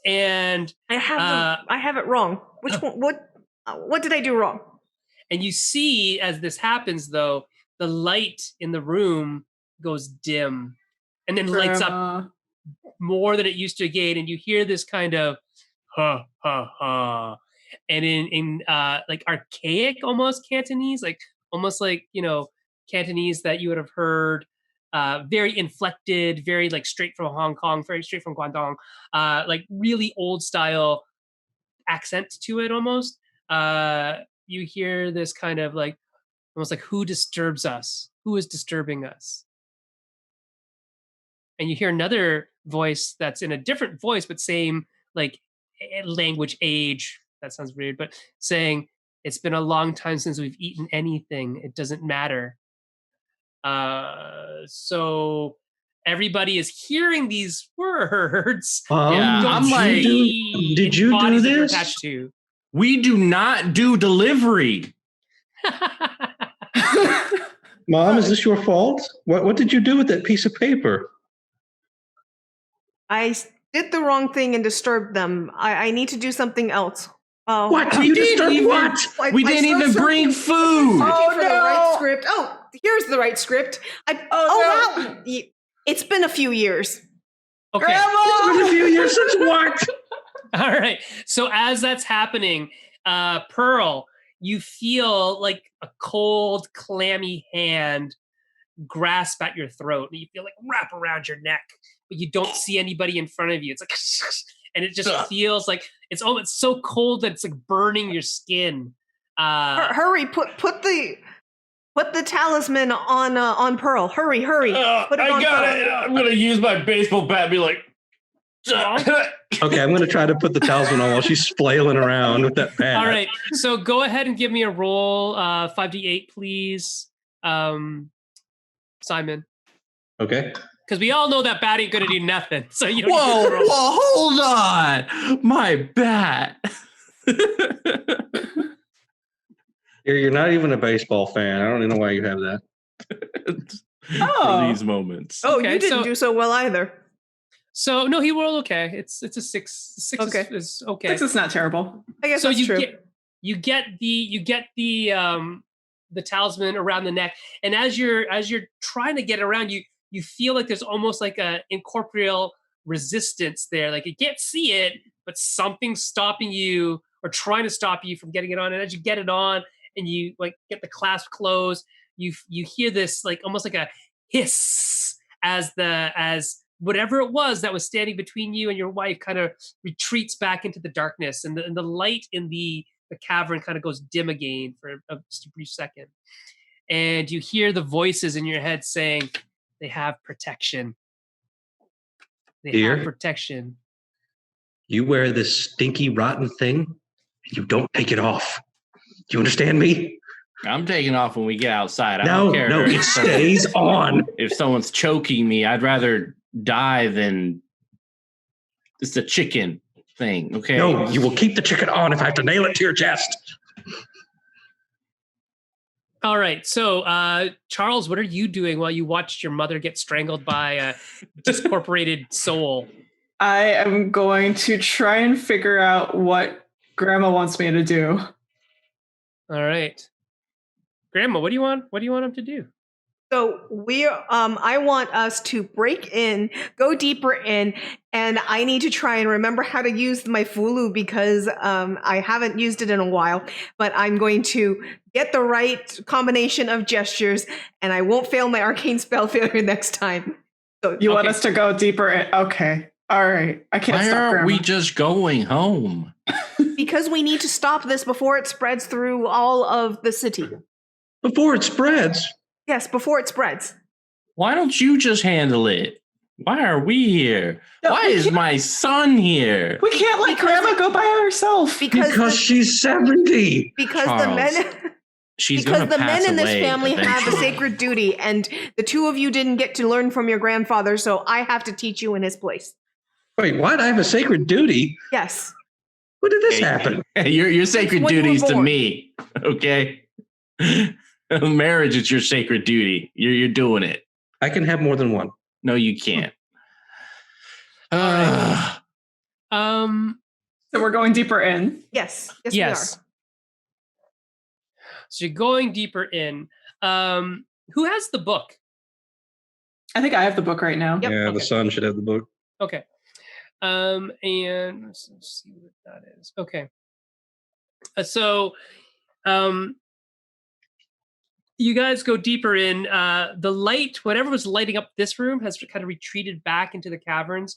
And I have it wrong. Which one? What did I do wrong? And you see, as this happens, though, the light in the room goes dim, and then lights up more than it used to again. And you hear this kind of ha ha ha, and in like archaic almost Cantonese, like almost like Cantonese that you would have heard. Very inflected, very like straight from Hong Kong, very straight from Guangdong, like really old style accent to it almost. You hear this kind of like almost like, who disturbs us? Who is disturbing us? And you hear another voice that's in a different voice, but same like language, age. That sounds weird, but saying, it's been a long time since we've eaten anything. It doesn't matter. So everybody is hearing these words. I'm like, did you do this? Attached to. We do not do delivery. Mom, is this your fault? What did you do with that piece of paper? I did the wrong thing and disturbed them. I need to do something else. What? You disturbed what? We didn't even bring food. Oh, no. The right script. Oh, here's the right script. Wow. It's been a few years. Okay. It's been a few years since what? All right. So as that's happening, Pearl, you feel like a cold, clammy hand grasp at your throat, and you feel like wrap around your neck, but you don't see anybody in front of you. It's like, and it just feels like it's so cold that it's like burning your skin. Hurry! Put the talisman on Pearl. Hurry! Put it on got Pearl. it. I'm gonna use my baseball bat and be like. Okay, I'm going to try to put the talisman on while she's flailing around with that bat. All right, so go ahead and give me a roll, 5d8, please, Simon. Okay. Because we all know that bat ain't going to do nothing. So you don't Whoa, hold on. My bat. You're not even a baseball fan. I don't even know why you have that. For these moments. Oh, Okay, you didn't do so well either. So no, he rolled okay. It's a 6. 6 Okay. is okay. 6 is not terrible. I guess So that's true. you get the talisman around the neck, and as you're trying to get around, you feel like there's almost like a incorporeal resistance there. Like you can't see it, but something's stopping you or trying to stop you from getting it on. And as you get it on and you like get the clasp closed, you hear this like almost like a hiss as whatever it was that was standing between you and your wife kind of retreats back into the darkness, and the light in the cavern kind of goes dim again for just a brief second. And you hear the voices in your head saying, they have protection. They Dear? have protection. You wear this stinky, rotten thing, and you don't take it off. Do you understand me? I'm taking off when we get outside. I No, don't care. no, it stays on. If someone's choking me, I'd rather die than it's a chicken thing. Okay. No, you will keep the chicken on if I have to nail it to your chest. All right. So, Charles, what are you doing while you watched your mother get strangled by a discorporated soul? I am going to try and figure out what Grandma wants me to do. All right. Grandma, what do you want? What do you want him to do? So I want us to break in, go deeper in, and I need to try and remember how to use my Fulu because I haven't used it in a while. But I'm going to get the right combination of gestures, and I won't fail my arcane spell failure next time. So You want us to go deeper in? Okay. All right. I can't Why stop aren't Grandma. we just going home? because we need to stop this before it spreads through all of the city. Before it spreads. Yes, before it spreads. Why don't you just handle it? Why are we here? No, Why we is can't- my son here? We can't let Because- Grandma go by herself. Because She's 70. the Charles, men She's because gonna the pass men in this away family have a eventually. sacred duty, and the two of you didn't get to learn from your grandfather, so I have to teach you in his place. Wait, what? I have a sacred duty? Yes. When did this Hey, happen? Your sacred when you were duties to born. me, okay? Marriage is your sacred duty. You're doing it. I can have more than one. No, you can't. right. So we're going deeper in. Yes. Yes, Yes. So you're going deeper in. Who has the book? I think I have the book right now. Yep. Yeah, Okay. the son should have the book. Okay. And let's see what that is. Okay. So, you guys go deeper in. The light, whatever was lighting up this room, has kind of retreated back into the caverns,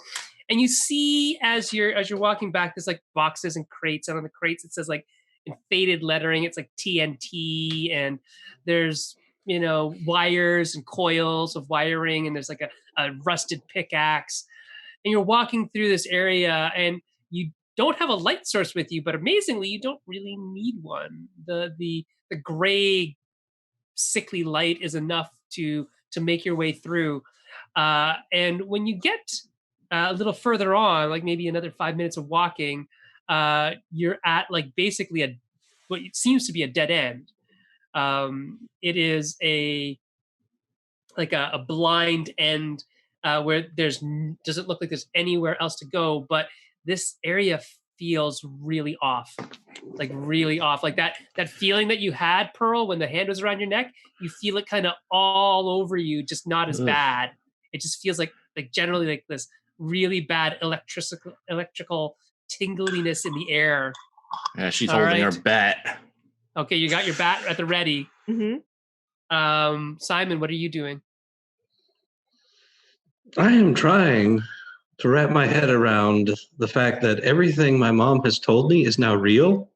and you see as you're walking back, there's like boxes and crates, and on the crates it says like in faded lettering, it's like TNT, and there's wires and coils of wiring, and there's like a rusted pickaxe, and you're walking through this area, and you don't have a light source with you, but amazingly, you don't really need one. The gray sickly light is enough to make your way through. And when you get a little further on, like maybe another 5 minutes of walking, you're at like basically what seems to be a dead end. It is a blind end where doesn't look like there's anywhere else to go, but this area feels really off. Like that feeling that you had, Pearl, when the hand was around your neck, you feel it kind of all over you, just not as bad. It just feels like generally like this really bad electrical tingliness in the air. Yeah, she's All holding her right. bat. Okay, you got your bat at the ready. Mm-hmm. Simon, what are you doing? I am trying to wrap my head around the fact that everything my mom has told me is now real,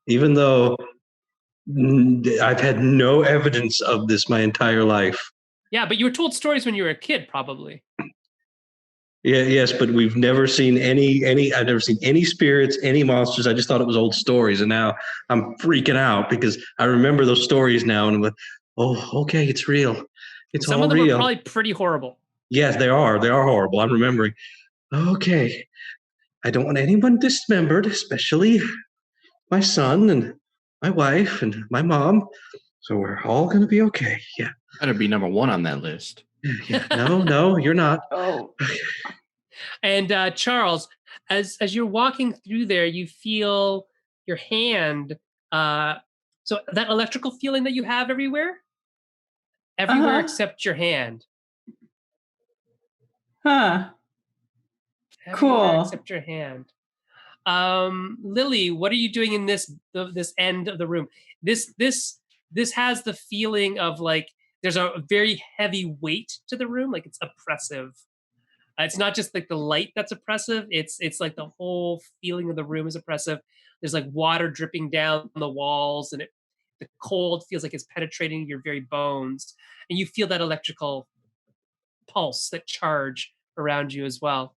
even though I've had no evidence of this my entire life. Yeah, but you were told stories when you were a kid, probably. Yeah, yes, but we've never seen any. I've never seen any spirits, any monsters. I just thought it was old stories, and now I'm freaking out because I remember those stories now, and I'm like, oh, okay, it's real. It's Some all of them real. are probably pretty horrible. Yes, they are. They are horrible. I'm remembering. Okay, I don't want anyone dismembered, especially my son and my wife and my mom. So we're all gonna be okay. Yeah. Better be number one on that list. Yeah. No, you're not. Oh. And Charles, as you're walking through there, you feel your hand. So that electrical feeling that you have everywhere except your hand. Huh. Everywhere Cool. except your hand. Lily, what are you doing in this end of the room? This has the feeling of like there's a very heavy weight to the room, like it's oppressive. It's not just like the light that's oppressive. It's like the whole feeling of the room is oppressive. There's like water dripping down the walls, and the cold feels like it's penetrating your very bones, and you feel that electrical pulse, that charge around you as well.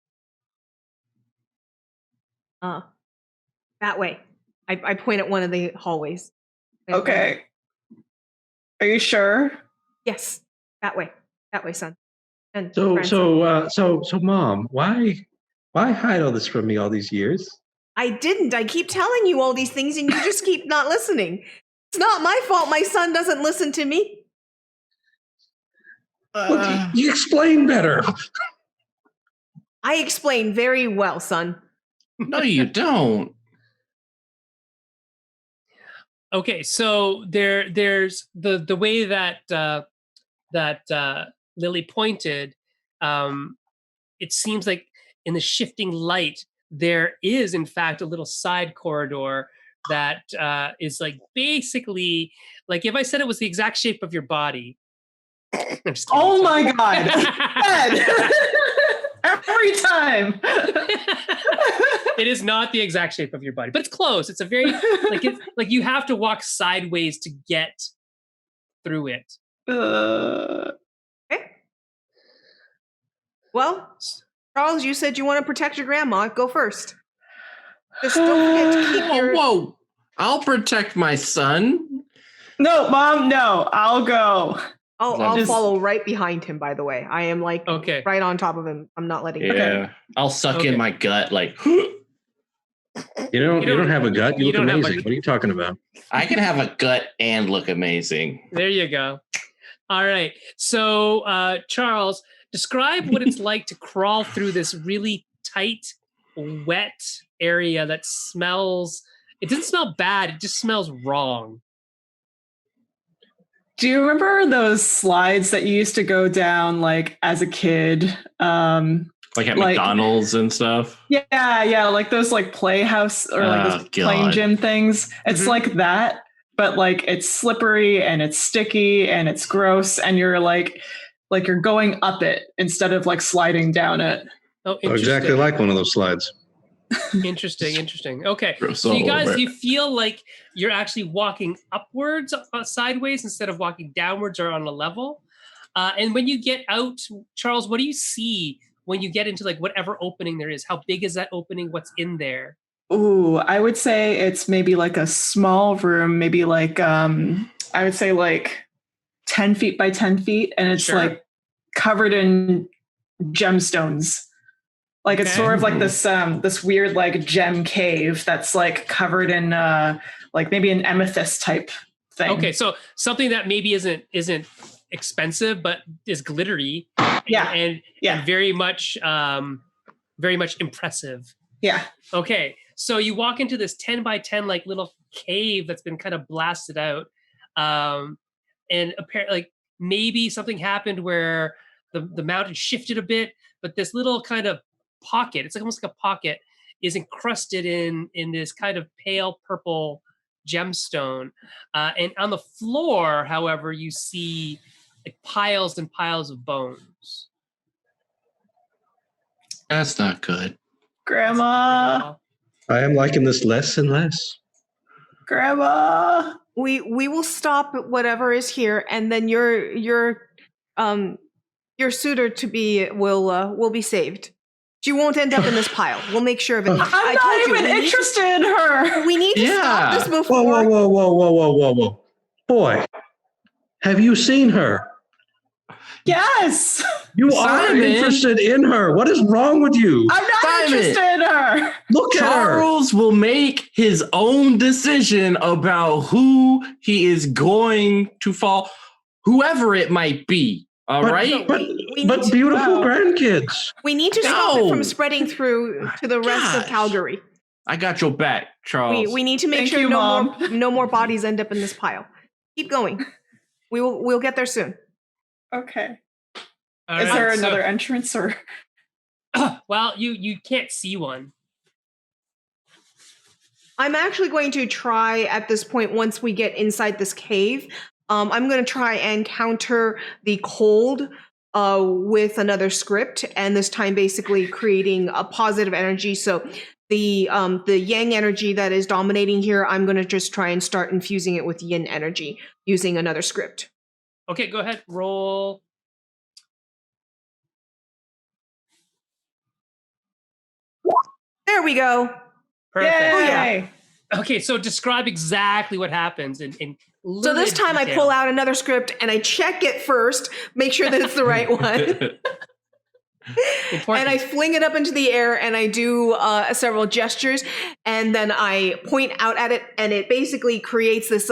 That way. I point at one of the hallways. Okay. Are you sure? Yes, that way. That way, son. And So, grandson. so, Mom, why hide all this from me all these years? I didn't. I keep telling you all these things, and you just keep not listening. It's not my fault my son doesn't listen to me. Well, you explain better. I explain very well, son. No, you don't. Okay, so there's the way that Lily pointed. It seems like in the shifting light, there is in fact a little side corridor that is like basically like if I said it was the exact shape of your body. I'm just kidding. Oh my God. Ed. Every time. It is not the exact shape of your body, but it's close. It's a very like you have to walk sideways to get through it. Okay. Well, Charles, you said you want to protect your grandma. Go first. Just don't forget to keep your... Whoa. I'll protect my son. No, Mom, no. I'll go. I'll follow right behind him, by the way. I am like Okay. right on top of him. I'm not letting him. Yeah. I'll suck in my gut like You don't have a gut. You look don't have amazing. What are you talking about? I can have a gut and look amazing. There you go. All right. So, Charles, describe what it's like to crawl through this really tight, wet area that smells. It doesn't smell bad. It just smells wrong. Do you remember those slides that you used to go down like as a kid? Like at McDonald's and stuff? Yeah, like those like playhouse or like those playing gym things. It's like that, but like it's slippery and it's sticky and it's gross and you're like you're going up it instead of like sliding down it. Oh, exactly like one of those slides. Interesting. Okay. So you guys, you feel like you're actually walking upwards sideways instead of walking downwards or on a level. And when you get out, Charles, what do you see when you get into like whatever opening there is? How big is that opening? What's in there? Ooh, I would say it's maybe like a small room, maybe like I would say like 10 feet by 10 feet. And it's like covered in gemstones. Like it's sort of like this weird like gem cave that's like covered in like maybe an amethyst type thing. Okay, so something that maybe isn't expensive but is glittery. And very much impressive. Yeah. Okay, so you walk into this 10 by 10 like little cave that's been kind of blasted out, and apparently like maybe something happened where the mountain shifted a bit, but this little kind of pocket, it's like almost like a pocket, is encrusted in this kind of pale purple gemstone, and on the floor, however, you see like piles and piles of bones. That's not good. Grandma. I am liking this less and less. Grandma. We will stop at whatever is here, and then your suitor to be will be saved. She won't end up in this pile. We'll make sure of it. I'm not even interested in her. We need to stop this before. Whoa. Boy, have you seen her? Yes. You are interested in her. What is wrong with you? I'm not interested in her. Look at her. Charles will make his own decision about who he is going to fall, whoever it might be. All right? But beautiful grandkids. We need to stop it from spreading through to the rest of Calgary. I got your back, Charles. We need to make sure no more bodies end up in this pile. Keep going. We'll get there soon. Okay. All is there another entrance or? Well, you can't see one. I'm actually going to try at this point, once we get inside this cave, I'm going to try and counter the cold with another script, and this time basically creating a positive energy. So the yang energy that is dominating here, I'm going to just try and start infusing it with yin energy using another script. Okay, go ahead. Roll. There we go. Perfect. Yay! Oh, yeah. Okay, so describe exactly what happens in So this livid time I detail. pull out another script and I check it first, make sure that it's the right one. Important. And I fling it up into the air and I do several gestures, and then I point out at it, and it basically creates this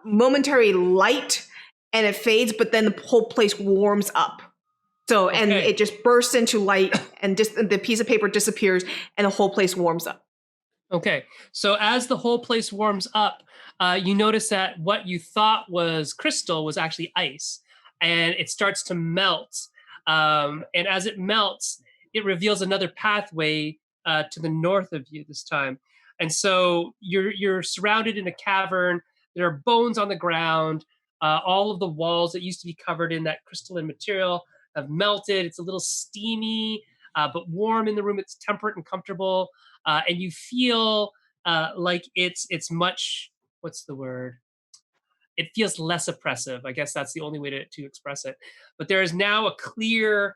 momentary light, and it fades, but then the whole place warms up. So, and Okay. it just bursts into light, and just the piece of paper disappears and the whole place warms up. Okay, so as the whole place warms up, you notice that what you thought was crystal was actually ice, and it starts to melt. And as it melts, it reveals another pathway to the north of you this time. And so you're surrounded in a cavern. There are bones on the ground. All of the walls that used to be covered in that crystalline material have melted. It's a little steamy, but warm in the room. It's temperate and comfortable. And you feel like it's much, what's the word? It feels less oppressive. I guess that's the only way to express it. But there is now a clear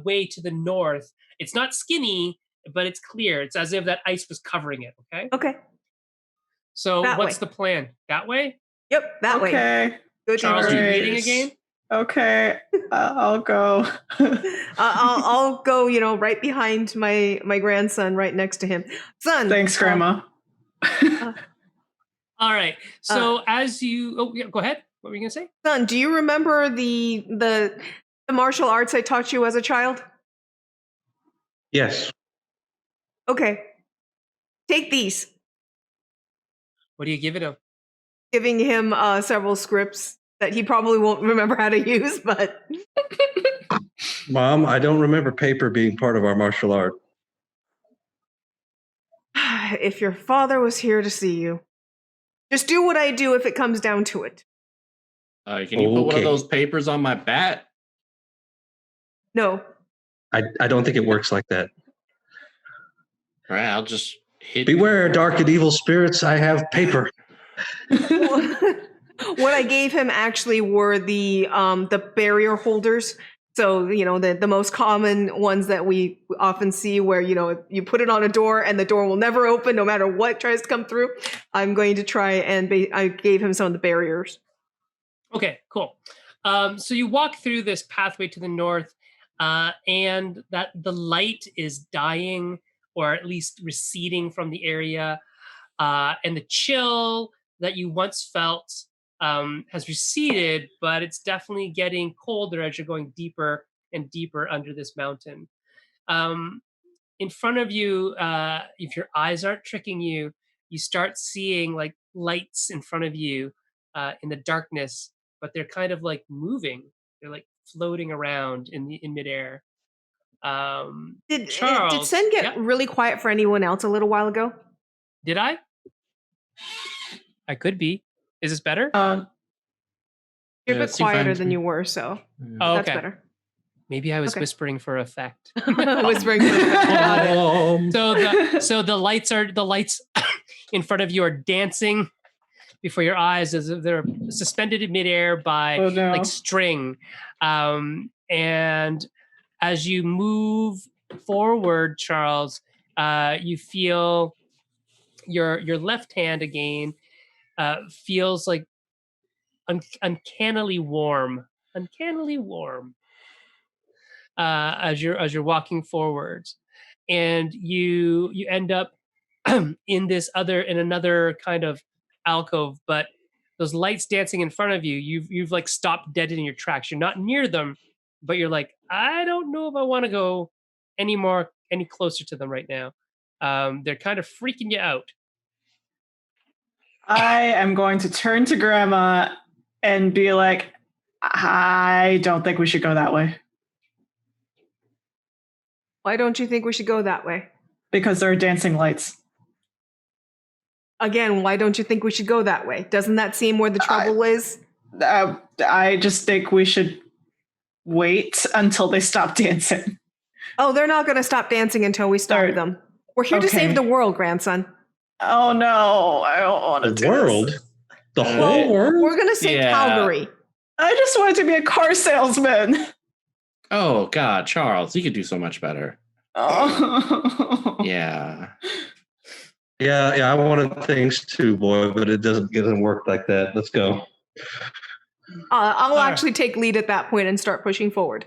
way to the north. It's not skinny, but it's clear. It's as if that ice was covering it. Okay. Okay. So That what's way. the plan? That way? Yep, that way. Okay. Good Charles, are you Alright. leading again? Okay. I'll go. I'll go, right behind my grandson, right next to him. Son. Thanks, Grandma. All right. So as you, go ahead. What were you gonna say? Son, do you remember the martial arts I taught you as a child? Yes. Okay. Take these. What are you giving him? Giving him several scripts that he probably won't remember how to use, but Mom, I don't remember paper being part of our martial art. if your father was here to see you, just do what I do if it comes down to it. Can you put one of Okay. those papers on my bat? No. I don't think it works like that. All right, I'll just hit. Beware, dark and evil spirits. I have paper. What I gave him actually were the barrier holders. So, the most common ones that we often see where, you put it on a door and the door will never open no matter what tries to come through. I'm going to try and I gave him some of the barriers. Okay, cool. So you walk through this pathway to the north, and that the light is dying, or at least receding from the area, and the chill that you once felt has receded, but it's definitely getting colder as you're going deeper and deeper under this mountain. In front of you, if your eyes aren't tricking you, you start seeing like lights in front of you in the darkness, but they're kind of like moving. They're like floating around in midair. Did Charles, Sen get yeah? really quiet for anyone else a little while ago? Did I? I could be. Is this better? You're Yeah, a it bit seems quieter fine to than me. you were, so Oh, that's okay. better. Maybe I was Okay. whispering for effect. Whispering. Got it. So the lights in front of you are dancing before your eyes as if they're suspended in midair by Oh, no. like string. And as you move forward, Charles, you feel your left hand again feels like uncannily warm, as you're walking forwards, and you end up in another kind of alcove, but those lights dancing in front of you, you've like stopped dead in your tracks. You're not near them, but you're like, I don't know if I want to go any closer to them right now. They're kind of freaking you out. I am going to turn to Grandma and be like, I don't think we should go that way Why don't you think we should go that way? because there are dancing lights. Again, why don't you think we should go that way? Doesn't that seem where the trouble is? I just think we should wait until they stop dancing. Oh, they're not going to stop dancing until we stop Or- them. We're here to okay. save the world, grandson. Oh no, I don't want to The do world? this. The whole world? We're going to save Yeah. Calgary. I just wanted to be a car salesman. Oh God, Charles, you could do so much better. Oh. Yeah. Yeah, I wanted things too, boy, but it doesn't work like that. Let's go. I'll right. actually take lead at that point and start pushing forward.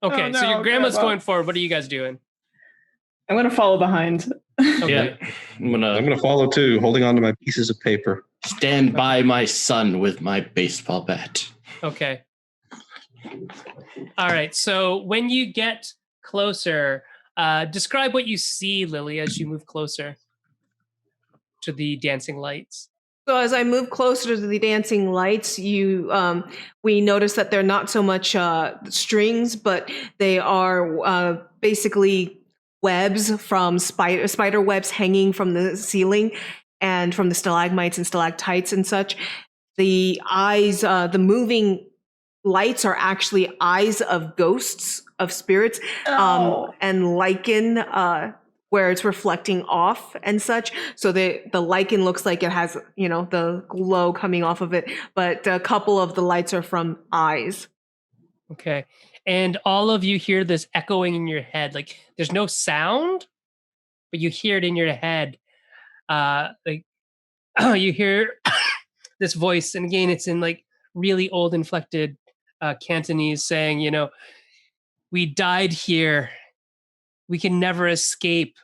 Okay, Oh, so your no, grandma's Grandma. going forward. What are you guys doing? I'm gonna follow behind. Okay. Yeah. I'm I'm gonna follow too, holding on to my pieces of paper. stand by my son with my baseball bat. Okay. All right. So when you get closer, describe what you see, Lily, as you move closer to the dancing lights. So as I move closer to the dancing lights, we notice that they're not so much strings, but they are basically webs from spider webs hanging from the ceiling and from the stalagmites and stalactites and such. The eyes, the moving lights are actually eyes of ghosts, of spirits, Oh. and lichen where it's reflecting off and such. So the lichen looks like it has, the glow coming off of it, but a couple of the lights are from eyes. Okay. And all of you hear this echoing in your head. Like there's no sound, but you hear it in your head. Like you hear this voice, and again, it's in like really old inflected Cantonese saying, we died here. We can never escape.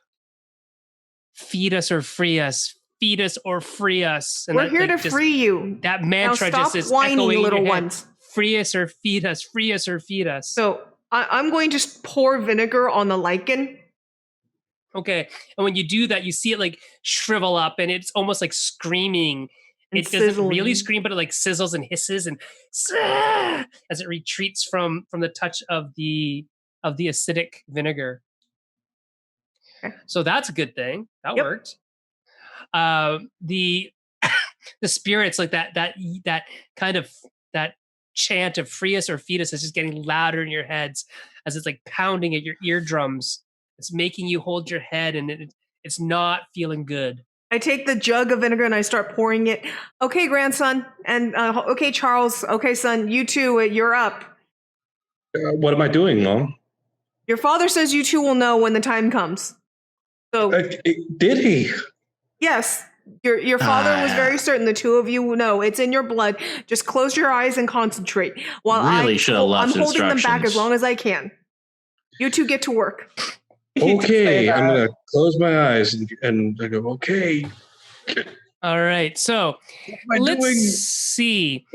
Feed us or free us. Feed us or free us. And We're that, here like, to just- free you. That Now mantra stop just is whining, echoing in little your head. ones. Free us or feed us. Free us or feed us. So I'm going to pour vinegar on the lichen. Okay. And when you do that, you see it like shrivel up, and it's almost like screaming. And It doesn't really sizzling. scream, but it like sizzles and hisses and as it retreats from the touch of the acidic vinegar. Okay. So that's a good thing. That Yep. worked. The the spirits, like that kind of that chant of free us or feed us is just getting louder in your heads as it's like pounding at your eardrums. It's making you hold your head, and it's not feeling good. I take the jug of vinegar and I start pouring it. Okay, grandson. And okay, Charles. Okay, son. You too. You're up. What am I doing, Mom? Your father says you two will know when the time comes. So, Did he? yes, your father was very certain the two of you will know. It's in your blood. Just close your eyes and concentrate. While Really should have left I'm holding them back instructions. as long as I can. You two get to work. You can say Okay, I'm that. gonna close my eyes and I go, okay. All right. So What am I let's doing? see.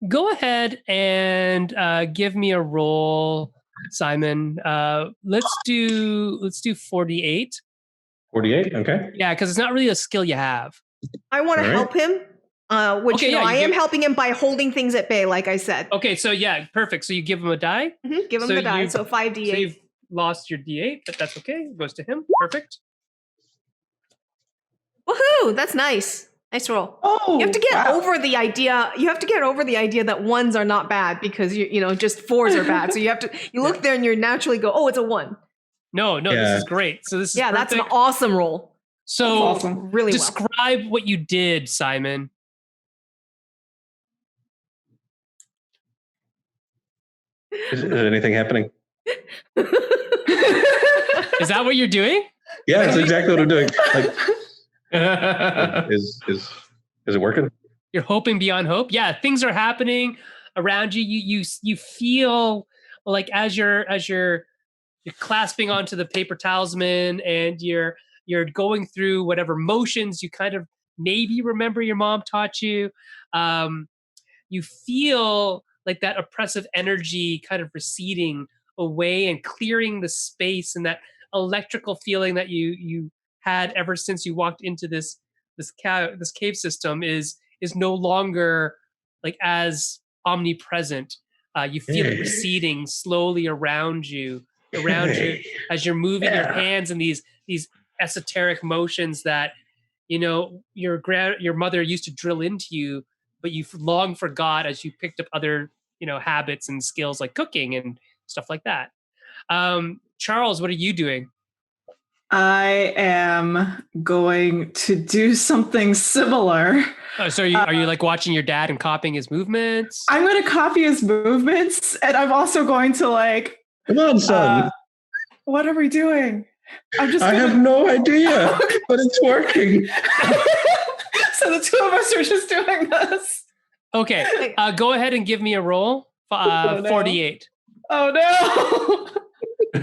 Go ahead and give me a roll, Simon. Let's do 48. 48, okay. Yeah, because it's not really a skill you have. I want to All right. help him, which Okay, yeah, I you am give- helping him by holding things at bay, like I said. Okay, so yeah, perfect. So you give him a die. Give him So the die. you- So 5d8. So you've lost your D8, but that's okay. It goes to him. Perfect. Woohoo! That's nice. Nice roll. Oh, You have to get wow. over the idea. You have to get over the idea that ones are not bad because just fours are bad. So you have to. You look there and you naturally go, "Oh, it's a 1." No, Yeah. this is great. So this is Yeah, that's an perfect. awesome roll. So That's awesome. Really well. describe what you did, Simon. Is anything happening? Is that what you're doing? Yeah, that's exactly what I'm doing. Like, is it working? You're hoping beyond hope. Yeah, things are happening around you. You feel like as you're clasping onto the paper talisman and you're going through whatever motions you kind of maybe remember your mom taught you. You feel like that oppressive energy kind of receding away and clearing the space, and that electrical feeling that you had ever since you walked into this cave system is no longer like as omnipresent. You feel it receding slowly around you as you're moving your hands in these esoteric motions that your mother used to drill into you, but you long forgot as you picked up other habits and skills like cooking and stuff like that. Charles, what are you doing? I am going to do something similar. So are you like watching your dad and copying his movements? I'm going to copy his movements, and I'm also going to like. Come on, son. What are we doing? I have no idea, but it's working. So the two of us are just doing this. Okay, go ahead and give me a roll. 48. Oh no!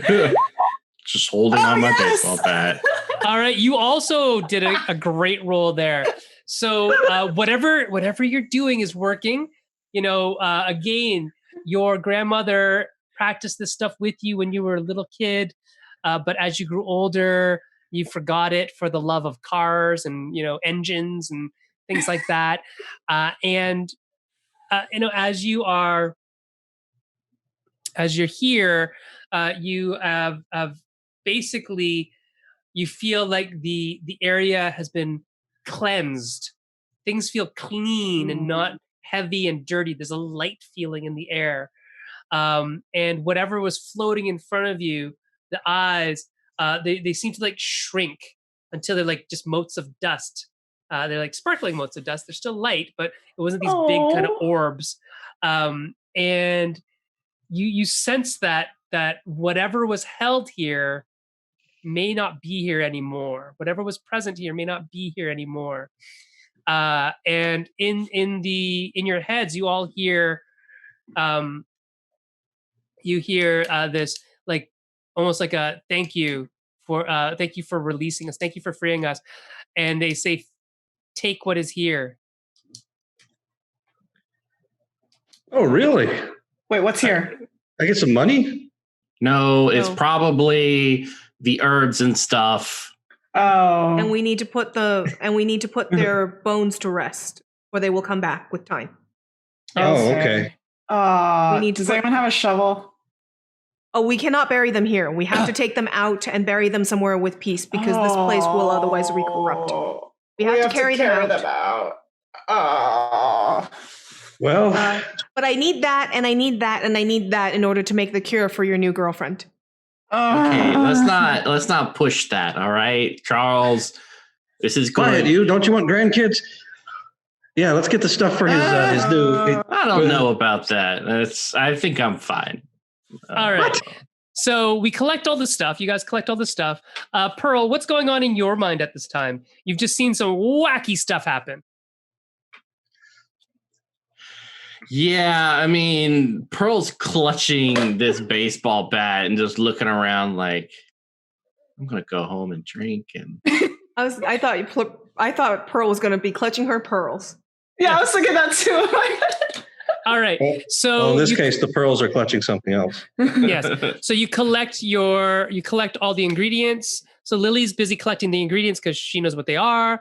Just holding on my baseball bat. All right, you also did a great roll there. So whatever you're doing is working. Again, your grandmother practiced this stuff with you when you were a little kid, but as you grew older, you forgot it for the love of cars and engines and things like that. As you're here, you have basically, you feel like the area has been cleansed. Things feel clean and not heavy and dirty. There's a light feeling in the air. And whatever was floating in front of you, the eyes, they seem to like shrink until they're like just motes of dust. They're like sparkling motes of dust. They're still light, but it wasn't these big kind of orbs. And you sense that whatever was held here may not be here anymore. Whatever was present here may not be here anymore. And in your heads, you all hear, this like almost like a thank you for releasing us, thank you for freeing us, and they say, "Take what is here." Oh, really? Wait, what's here? I get some money? No, it's probably the herbs and stuff. Oh. And we need to put their bones to rest, or they will come back with time. Oh, okay. Does anyone have a shovel? Oh, we cannot bury them here. We have to take them out and bury them somewhere with peace because this place will otherwise be corrupt. We have to carry them out. Well, but I need that, and I need that, and I need that in order to make the cure for your new girlfriend. Okay, let's not push that. All right, Charles, this is good. Quiet, you. Don't you want grandkids? Yeah, let's get the stuff for his new. I don't know about that. I think I'm fine. All right. So we collect all the stuff. You guys collect all the stuff. Pearl, what's going on in your mind at this time? You've just seen some wacky stuff happen. Yeah, I mean, Pearl's clutching this baseball bat and just looking around like, I'm gonna go home and drink. And I thought Pearl was going to be clutching her pearls. Yeah, I was thinking that too in my head. All right. So in this case, the pearls are clutching something else. Yes. So you collect all the ingredients. So Lily's busy collecting the ingredients because she knows what they are.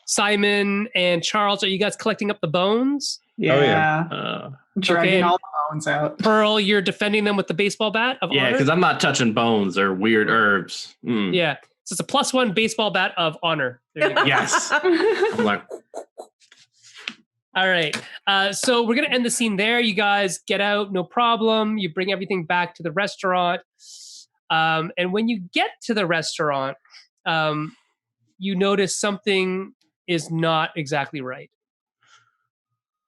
Simon and Charles, are you guys collecting up the bones? Yeah. Oh, yeah. Dragging all the bones out. Pearl, you're defending them with the baseball bat of honor? Yeah, because I'm not touching bones or weird herbs. Yeah. So it's a +1 baseball bat of honor. There you go. Yes. I'm like, all right. So we're going to end the scene there. You guys get out, no problem. You bring everything back to the restaurant. And when you get to the restaurant, you notice something is not exactly right.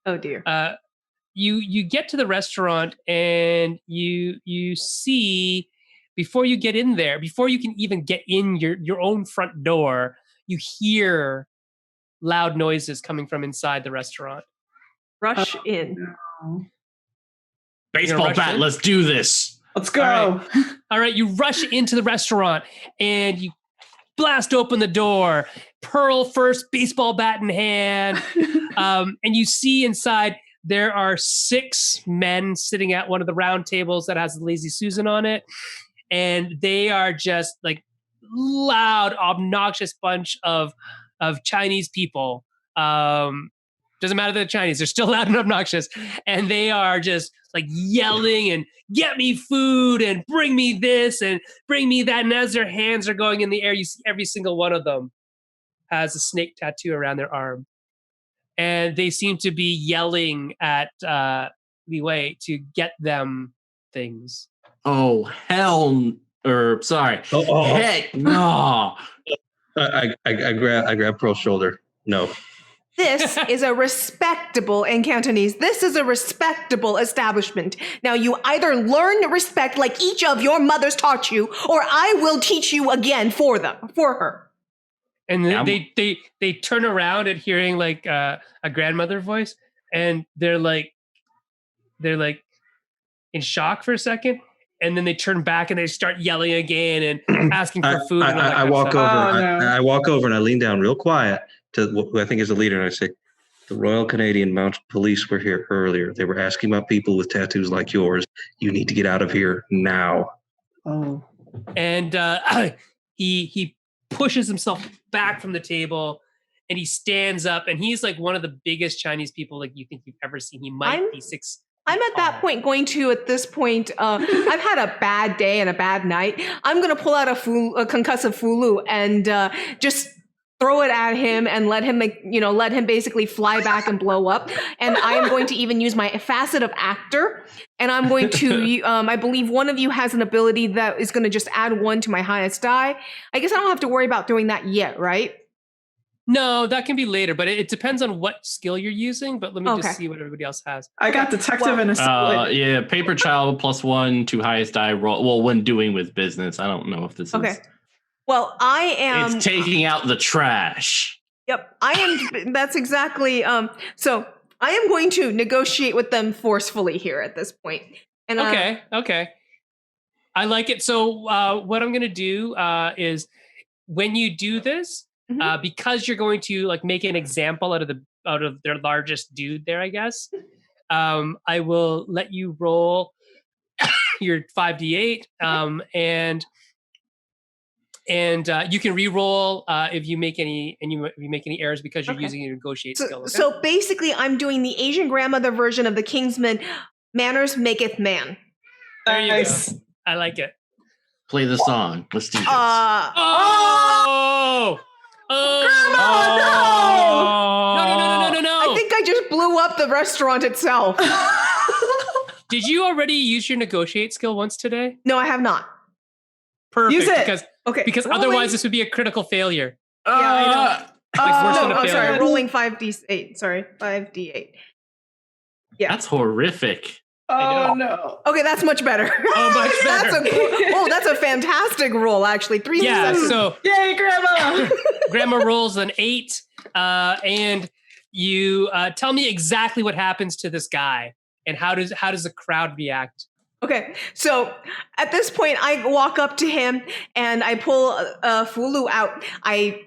Oh, dear. You get to the restaurant and you see, before you get in there, before you can even get in your own front door, you hear loud noises coming from inside the restaurant. Rush in. No. baseball bat, let's do this. Let's go. All right, you rush into the restaurant and you blast open the door. Pearl first, baseball bat in hand. And you see inside there are 6 men sitting at one of the round tables that has a Lazy Susan on it. And they are just like loud, obnoxious bunch of Chinese people. Doesn't matter that they're Chinese, they're still loud and obnoxious. And they are just like yelling and get me food and bring me this and bring me that. And as their hands are going in the air, you see every single one of them has a snake tattoo around their arm. And they seem to be yelling at Li Wei to get them things. Oh, hell. Or, sorry. Heck no. I grab Pearl's shoulder. No. This is a respectable, in Cantonese, this is a respectable establishment. Now, you either learn respect like each of your mothers taught you, or I will teach you again for her. And they turn around at hearing like a grandmother voice, and they're like in shock for a second, and then they turn back and they start yelling again and asking for food. I walk over. I walk over and I lean down real quiet to who I think is the leader, and I say, "The Royal Canadian Mounted Police were here earlier. They were asking about people with tattoos like yours. You need to get out of here now." Oh. And he pushes himself back from the table, and he stands up, and he's like one of the biggest Chinese people like you think you've ever seen. He might be 6. I'm at that point going to, at this point, I've had a bad day and a bad night. I'm going to pull out a concussive fulu and just throw it at him and let him basically fly back and blow up. And I am going to even use my facet of actor. And I'm going to, I believe one of you has an ability that is going to just add 1 to my highest die. I guess I don't have to worry about doing that yet, right? No, that can be later, but it depends on what skill you're using. But let me just see what everybody else has. I got detective and a paper child +1 to highest die roll. Well, when doing with business, I don't know if this is. Well, I am. It's taking out the trash. Yep, I am. That's exactly. So I am going to negotiate with them forcefully here at this point. And okay, I like it. So what I'm going to do is when you do this. Because you're going to like make an example out of their largest dude there, I guess. I will let you roll your 5d8, and you can re-roll if you make any errors because you're using your negotiate skill. Okay? So basically, I'm doing the Asian grandmother version of the Kingsman. Manners maketh man. There you go. I like it. Play the song. Let's do this. No. I think I just blew up the restaurant itself. Did you already use your negotiate skill once today? No, I have not. Perfect. Use it. Because otherwise this would be a critical failure. Yeah, I know. I'm sorry. Rolling 5d8. Sorry, 5d8. Yeah. That's horrific. Oh no. Okay, that's much better. Oh, much better. That's a fantastic roll, actually. 3 successes. So yay, Grandma! Grandma rolls an 8, and you tell me exactly what happens to this guy, and how does the crowd react? Okay, so at this point, I walk up to him and I pull a fulu out. I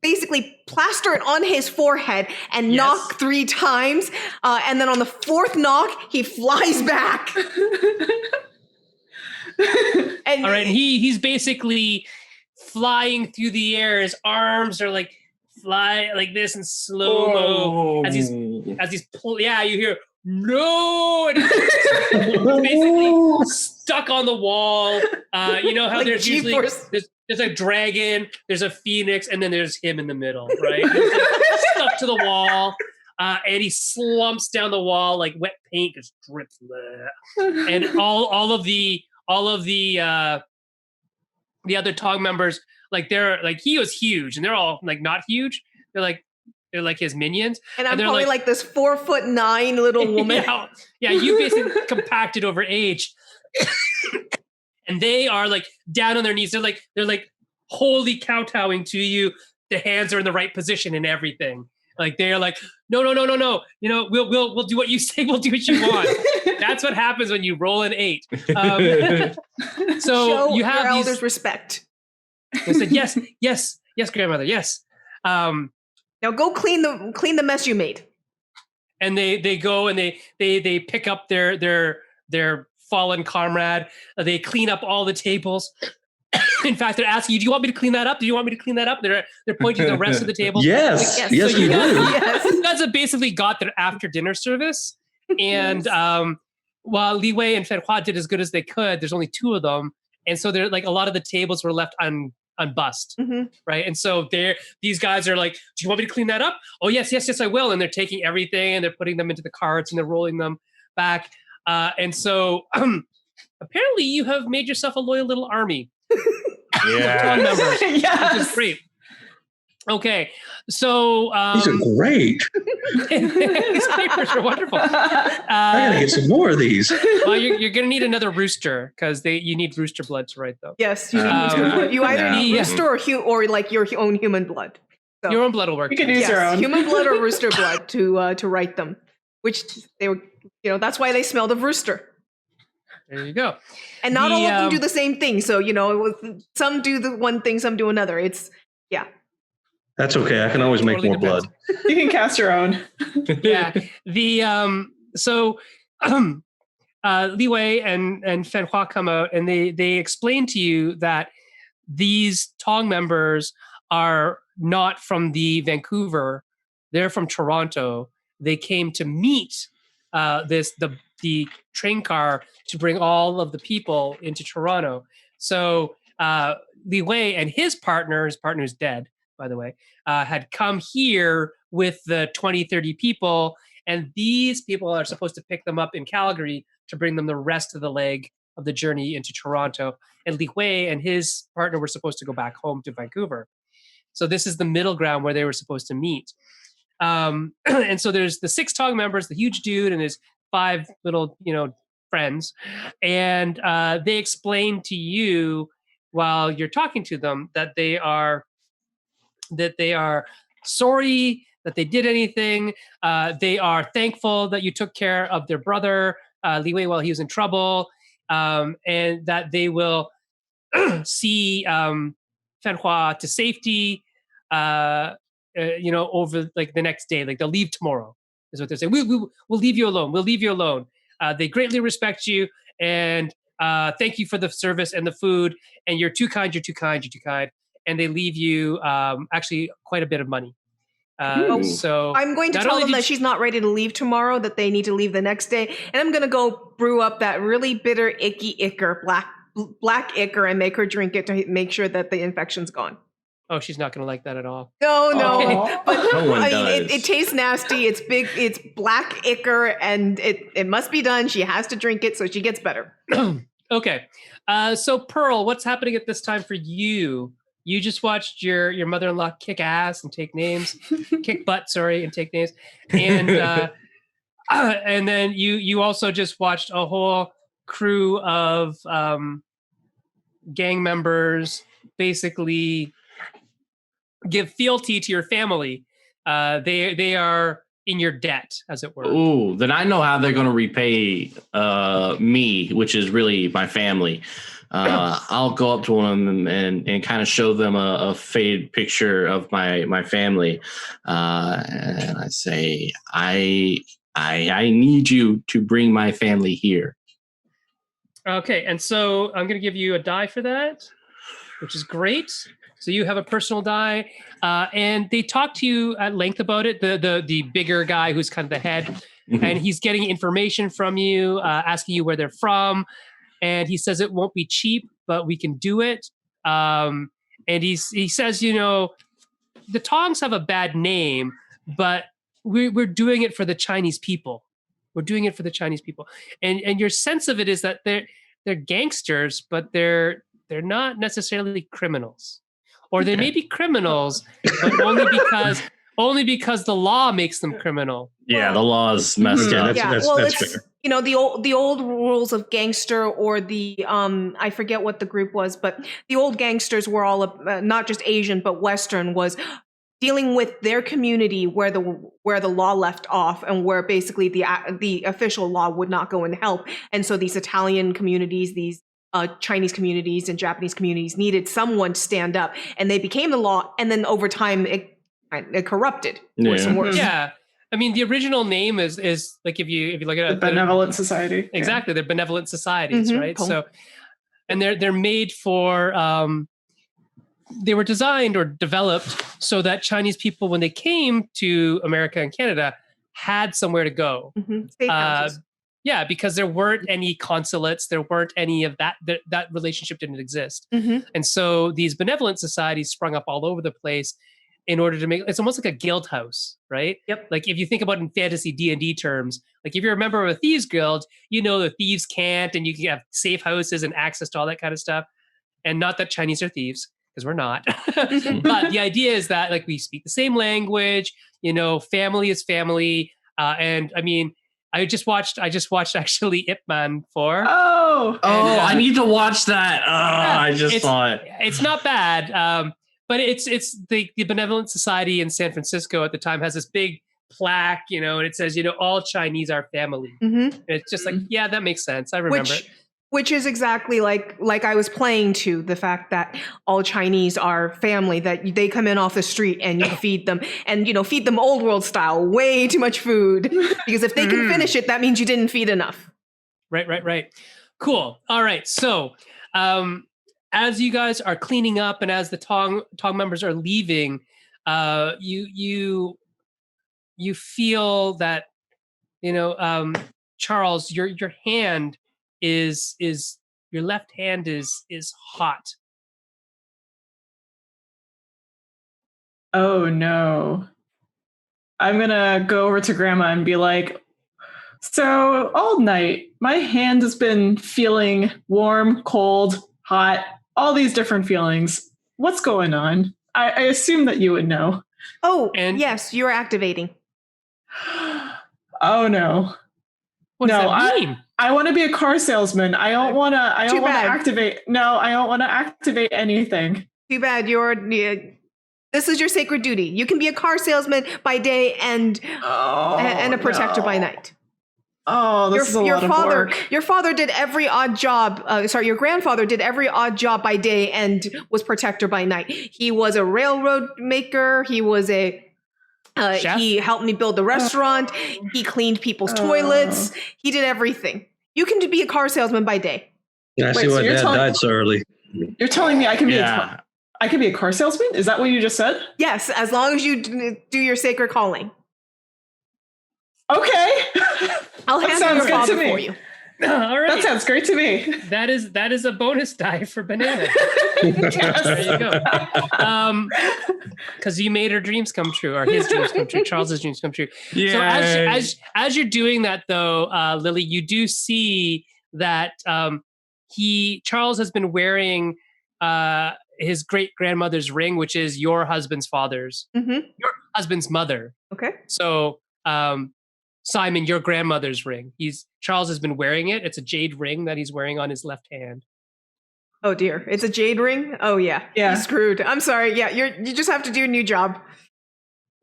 basically plaster it on his forehead and knock 3 times. And then on the 4th knock, he flies back. And all right, he's basically flying through the air. His arms are like fly like this in slow-mo as he's you hear no, and he's basically stuck on the wall. You know how like there's usually there's a dragon, there's a phoenix, and then there's him in the middle, right? He's like stuck to the wall, and he slumps down the wall like wet paint just drips. And all of the other Tong members, like they're like he was huge, and they're all like not huge. They're like his minions, and I'm probably like this 4'9" little woman. Yeah, you basically compacted over age. And they are like down on their knees. They're like wholly kowtowing to you. The hands are in the right position and everything. Like they are like, no. You know, we'll do what you say. We'll do what you want. That's what happens when you roll an 8. So show you have your these elders respect. They said yes, grandmother, yes. Now go clean the mess you made. And they go and they pick up their fallen comrade. They clean up all the tables. In fact, they're asking you, "Do you want me to clean that up? Do you want me to clean that up?" They're pointing to the rest of the tables. Yes, like, yes, so we do. Yes. You guys have basically got their after dinner service, and while Li Wei and Fen Hua did as good as they could, there's only 2 of them, and so they're like a lot of the tables were left unbussed, Mhm. right? And so these guys are like, "Do you want me to clean that up?" "Oh yes, yes, yes, I will." And they're taking everything and they're putting them into the carts and they're rolling them back. And so apparently you have made yourself a loyal little army of Tong members, which is Yes. great. Okay, so These are great. these papers are wonderful. I gotta get some more of these. Well, you're gonna need another rooster because you need rooster blood to write them. Yes, you need Um, rooster blood. You either need yeah. rooster or like your own human blood. So, Your own blood will work. You can too. use your own. human blood or rooster blood to write them, which they were. That's why they smelled of rooster. There you go. And not all of them um, do the same thing. So some do the one thing, some do another. It's That's okay. I can always make Totally more blood. You can cast your own. Yeah. Li Wei and Fen Hua come out and they explain to you that these Tong members are not from the Vancouver, they're from Toronto. They came to meet the train car to bring all of the people into Toronto. So Li Wei and his partner's dead, by the way, had come here with the 20, 30 people. And these people are supposed to pick them up in Calgary to bring them the rest of the leg of the journey into Toronto. And Li Wei and his partner were supposed to go back home to Vancouver. So this is the middle ground where they were supposed to meet. And so there's the 6 Tong members, the huge dude and his 5 little, friends. And they explain to you while you're talking to them that they are sorry that they did anything. They are thankful that you took care of their brother, Li Wei, while he was in trouble, and that they will see Fen Hua to safety, over like the next day. Like they'll leave tomorrow, is what they're saying. We'll leave you alone. We'll leave you alone. They greatly respect you and thank you for the service and the food. And you're too kind. You're too kind. You're too kind. And they leave you actually quite a bit of money. So I'm going to not tell only them did that she's not ready to leave tomorrow, that they need to leave the next day. And I'm going to go brew up that really bitter, icky ichor, black ichor, and make her drink it to make sure that the infection's gone. Oh, she's not going to like that at all. No, Okay. but No one I mean, does. it tastes nasty. It's big. It's black ichor, and it must be done. She has to drink it so she gets better. Okay. So Pearl, what's happening at this time for you? You just watched your mother-in-law kick ass and take names, kick butt, sorry, and take names. And and then you also just watched a whole crew of gang members basically give fealty to your family. They are in your debt, as it were. Ooh, then I know how they're going to repay me, which is really my family. I'll go up to them and kind of show them a faded picture of my family, and I say, I need you to bring my family here. Okay, and so I'm going to give you a die for that, which is great. So you have a personal die, and they talk to you at length about it. The bigger guy who's kind of the head, and he's getting information from you, asking you where they're from, and he says it won't be cheap, but we can do it. And he says, the Tongs have a bad name, but we're doing it for the Chinese people. We're doing it for the Chinese people, and your sense of it is that they're gangsters, but they're not necessarily criminals. Or they may be criminals, but only because the law makes them criminal. Yeah, the law's messed up. That's it's fair. the old rules of gangster, or the I forget what the group was, but the old gangsters were all not just Asian but Western, was dealing with their community where the law left off, and where basically the official law would not go and help. And so these Italian communities, these Chinese communities and Japanese communities needed someone to stand up, and they became the law. And then over time, it corrupted worse and worse. Yeah, I mean, the original name is like if you look at The it, benevolent society. exactly, they're benevolent societies, right? Cool. So, and they're made for they were designed or developed so that Chinese people, when they came to America and Canada, had somewhere to go. Safe houses. Yeah, because there weren't any consulates, there weren't any of that. That relationship didn't exist, and so these benevolent societies sprung up all over the place in order to make it's almost like a guild house, right? Yep. Like if you think about it in fantasy D&D terms, like if you're a member of a thieves guild, you know the thieves can't, and you can have safe houses and access to all that kind of stuff. And not that Chinese are thieves, because we're not. But the idea is that like we speak the same language. You know, family is family, and I mean. I just watched actually Ip Man 4. Oh, I need to watch that. I just saw it. It's not bad. But it's the Benevolent Society in San Francisco at the time has this big plaque, you know, and it says, you know, all Chinese are family. And it's just like, yeah, that makes sense. I remember it. Which is exactly like I was playing to the fact that all Chinese are family, that they come in off the street and you feed them, and you know, feed them old world style, way too much food, because if they can finish it, that means you didn't feed enough. Right. Cool. All right. So as you guys are cleaning up and as the Tong members are leaving, you feel that, you know, Charles, your hand is your left hand is hot. Oh no. I'm gonna go over to Grandma and be like, so all night my hand has been feeling warm, cold, hot, all these different feelings. What's going on? I assume that you would know. Oh, and yes, you're activating. Oh no. What does that mean? I want to be a car salesman. I don't want to activate. No, I don't want to activate anything. Too bad. This is your sacred duty. You can be a car salesman by day and a protector by night. Oh, this is a lot of work. Your father did every odd job. Your grandfather did every odd job by day and was protector by night. He was a railroad maker. He was a he helped me build the restaurant. He cleaned people's toilets. He did everything. You can be a car salesman by day. I see why Dad died so early. You're telling me I can be a car salesman? Is that what you just said? Yes, as long as you do your sacred calling. Okay. I'll handle your father for you. All right. That sounds great to me. That is a bonus die for Banana. Yes. There you go. Because you made her dreams come true, or his dreams come true, Charles's dreams come true. Yeah. So as you're doing that, though, Lily, you do see that Charles has been wearing his great grandmother's ring, which is your husband's father's, your husband's mother. Okay. So Simon, your grandmother's ring. Charles has been wearing it. It's a jade ring that he's wearing on his left hand. Oh dear, it's a jade ring. Oh yeah. He's screwed. I'm sorry. Yeah, you just have to do a new job.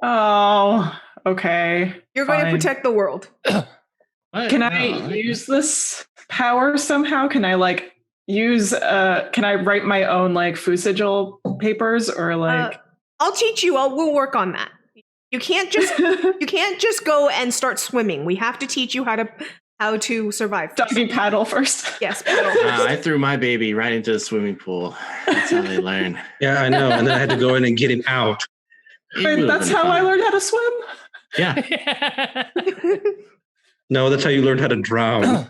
Oh, okay. You're going to protect the world. Can I use this power somehow? Can I can I write my own like sigil papers or like? I'll teach you. We'll work on that. You can't just go and start swimming. We have to teach you how to survive. Doggy paddle first. Yes, paddle first. I threw my baby right into the swimming pool. That's how they learn. Yeah, I know. And then I had to go in and get him out. Wait, that's how I learned how to swim? Yeah. No, that's how you learned how to drown.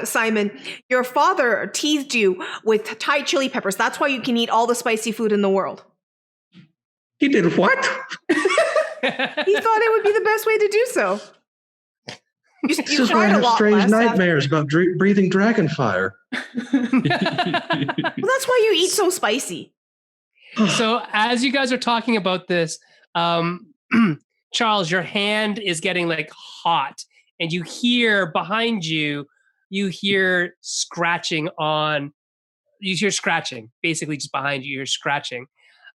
Simon, your father teased you with Thai chili peppers. That's why you can eat all the spicy food in the world. He did what? He thought it would be the best way to do so. This is why I have strange nightmares about breathing dragon fire. Well, that's why you eat so spicy. So as you guys are talking about this, Charles, your hand is getting like hot, and you hear behind you, scratching, basically just behind you, you're scratching.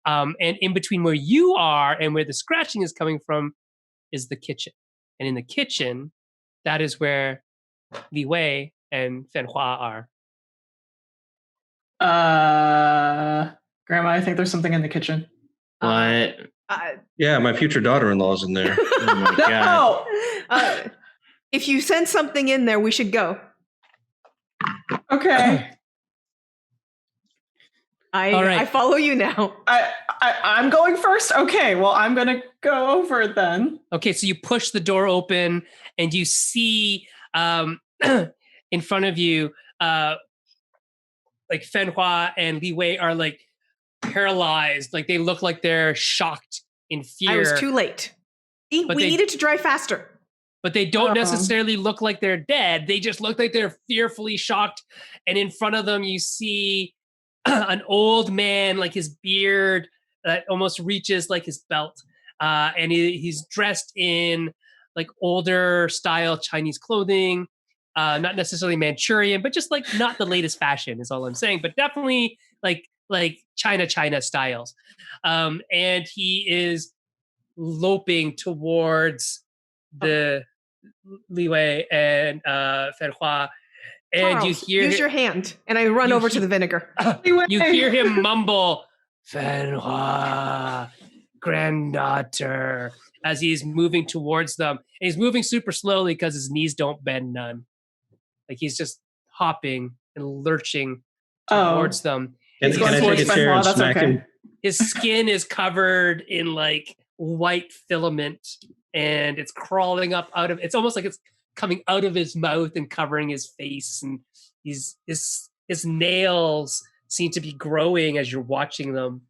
And in between where you are and where the scratching is coming from is the kitchen. And in the kitchen, that is where Li Wei and Fen Hua are. Grandma, I think there's something in the kitchen. What? Yeah, my future daughter-in-law's in there. Oh my God. If you send something in there, we should go. Okay. I follow you now. I'm going first? Okay, well, I'm going to go over it then. Okay, so you push the door open and you see in front of you, like Fenhua and Li Wei are like paralyzed. Like they look like they're shocked in fear. I was too late. We needed to drive faster. But they don't necessarily look like they're dead. They just look like they're fearfully shocked. And in front of them, you see an old man, like his beard that almost reaches like his belt. And he's dressed in like older style Chinese clothing, not necessarily Manchurian, but just like not the latest fashion is all I'm saying, but definitely like China styles. And he is loping towards the Li Wei and Fenhua. And Charles, you hear use your hand, and I run over to the vinegar. You hear him mumble, Fenhua, granddaughter, as he's moving towards them. And he's moving super slowly because his knees don't bend none. Like he's just hopping and lurching towards them. Can I take a chair and smack him? His skin is covered in like white filament, and it's crawling up out of, it's almost like it's coming out of his mouth and covering his face, and his nails seem to be growing as you're watching them.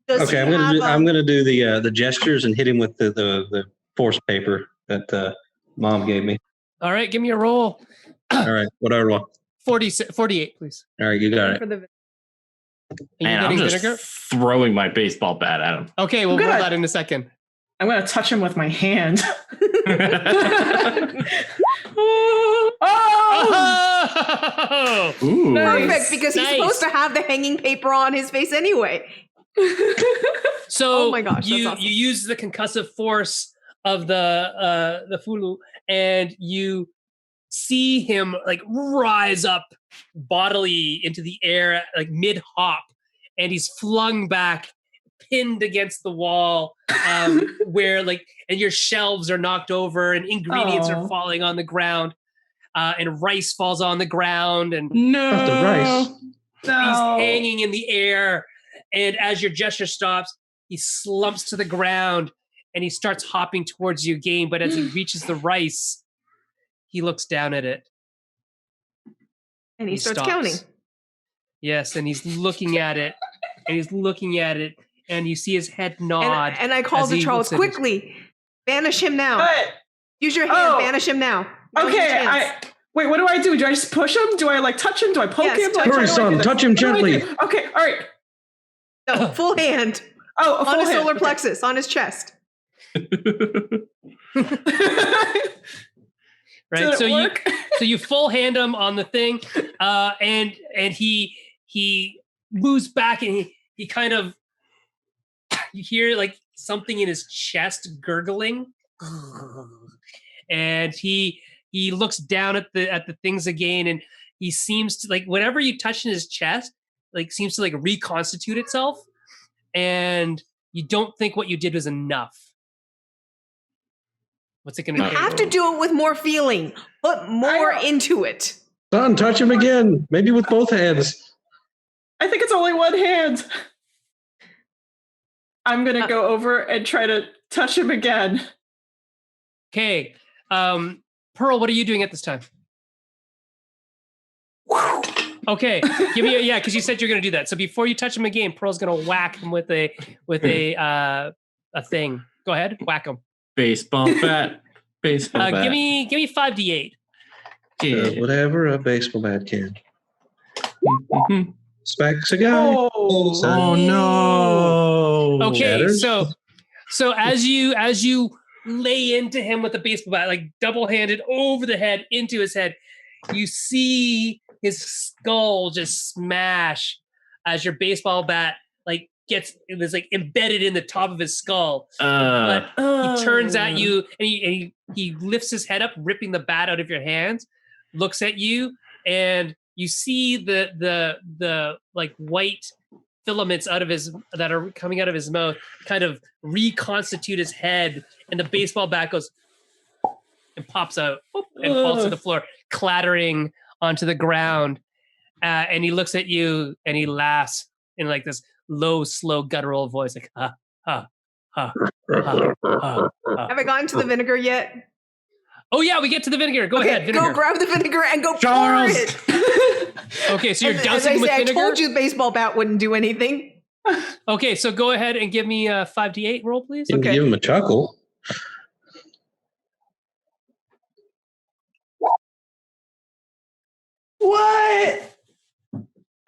Okay, I'm gonna do the gestures and hit him with the force paper that Mom gave me. All right, give me a roll. All right, what do I roll? 48, please. All right, you got it. And I'm just throwing my baseball bat at him. Okay, we'll roll that in a second. I'm going to touch him with my hand. Oh! Ooh. Perfect, because he's supposed to have the hanging paper on his face anyway. So oh my gosh, you awesome. you use the concussive force of the fulu, and you see him like rise up bodily into the air, like mid hop, and he's flung back, pinned against the wall, where like, and your shelves are knocked over, and ingredients are falling on the ground, and rice falls on the ground, and Not the rice. he's hanging in the air. And as your gesture stops, he slumps to the ground and he starts hopping towards you again. But as he reaches the rice, he looks down at it. And he starts stops. counting. Yes, and he's looking at it. And he's looking at it. And you see his head nod. And I call to Charles, quickly, banish him now. What? Use your hand, banish him now. Okay, wait, what do I do? Do I just push him? Do I like touch him? Do I poke him? Hurry, son, touch him gently. Okay, all right. No, full hand. Oh, on his solar plexus, on his chest. Right, so you full hand him on the thing, and he moves back, and he kind of, you hear like something in his chest gurgling, and he looks down at the things again, and he seems to like, whatever you touch in his chest, like seems to like reconstitute itself, and you don't think what you did was enough. What's it going to do? You have to do it with more feeling. Put more into it. Son, touch him again. Maybe with both hands. I think it's only one hand. I'm going to go over and try to touch him again. Okay. Pearl, what are you doing at this time? Okay, give me because you said you're going to do that. So before you touch him again, Pearl's going to whack him with a thing. Go ahead, whack him. Baseball bat. Baseball bat. Give me 5d8. Whatever a baseball bat can. Mm-hmm. Smacks a guy. Oh no. Okay, so as you lay into him with a baseball bat, like double-handed over the head into his head, you see his skull just smash as your baseball bat like it was like embedded in the top of his skull. But he turns at you, and he lifts his head up, ripping the bat out of your hands, looks at you, and you see the like white filaments that are coming out of his mouth kind of reconstitute his head, and the baseball bat goes and pops out and falls to the floor, clattering onto the ground. And he looks at you and he laughs in like this low, slow, guttural voice, like ha ha ha ha ha. Have I gotten to the vinegar yet? Oh yeah, we get to the vinegar. Go ahead, vinegar. Go grab the vinegar and go Charles! pour it. Okay, so you're As dousing I with say, vinegar. I told you the baseball bat wouldn't do anything. Okay, so go ahead and give me a 5d8 roll, please. You can Okay. give him a chuckle. What?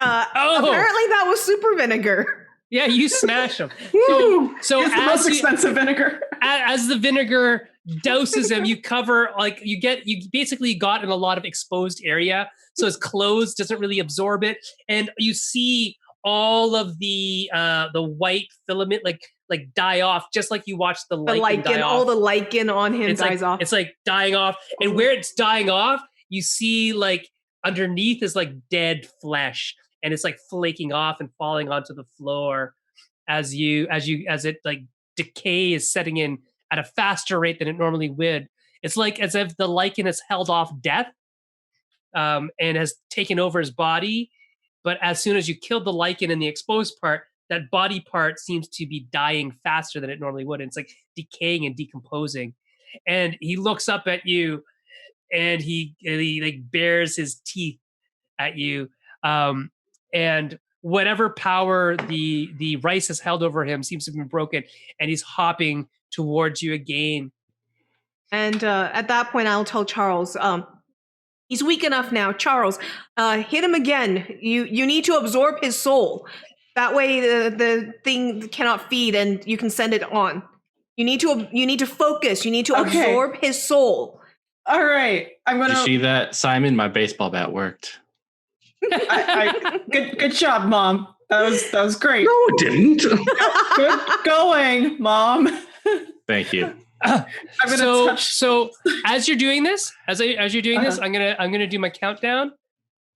Apparently that was super vinegar. Yeah, you smash him. Woo! So It's the most expensive vinegar. as the vinegar douses him, you cover you basically got in a lot of exposed area, so his clothes doesn't really absorb it, and you see all of the white filament like die off, just like you watch the lichen die off. All the lichen on him It's dies off. It's like dying off, and where it's dying off, you see like underneath is like dead flesh, and it's like flaking off and falling onto the floor as it like decay is setting in at a faster rate than it normally would. It's like as if the lichen has held off death, and has taken over his body. But as soon as you killed the lichen in the exposed part, that body part seems to be dying faster than it normally would. And it's like decaying and decomposing. And he looks up at you, and he like bares his teeth at you. And whatever power the rice has held over him seems to have been broken, and he's hopping towards you again. And at that point, I'll tell Charles, he's weak enough now. Charles, hit him again. You need to absorb his soul. That way the thing cannot feed and you can send it on. You need to focus. You need to absorb his soul. All right. I'm going Did to... you see that, Simon? My baseball bat worked. Good job, Mom. That was great. No, it didn't. Good going, Mom. Thank you. I'm gonna touch. So as you're doing this, as you're doing this, I'm gonna do my countdown.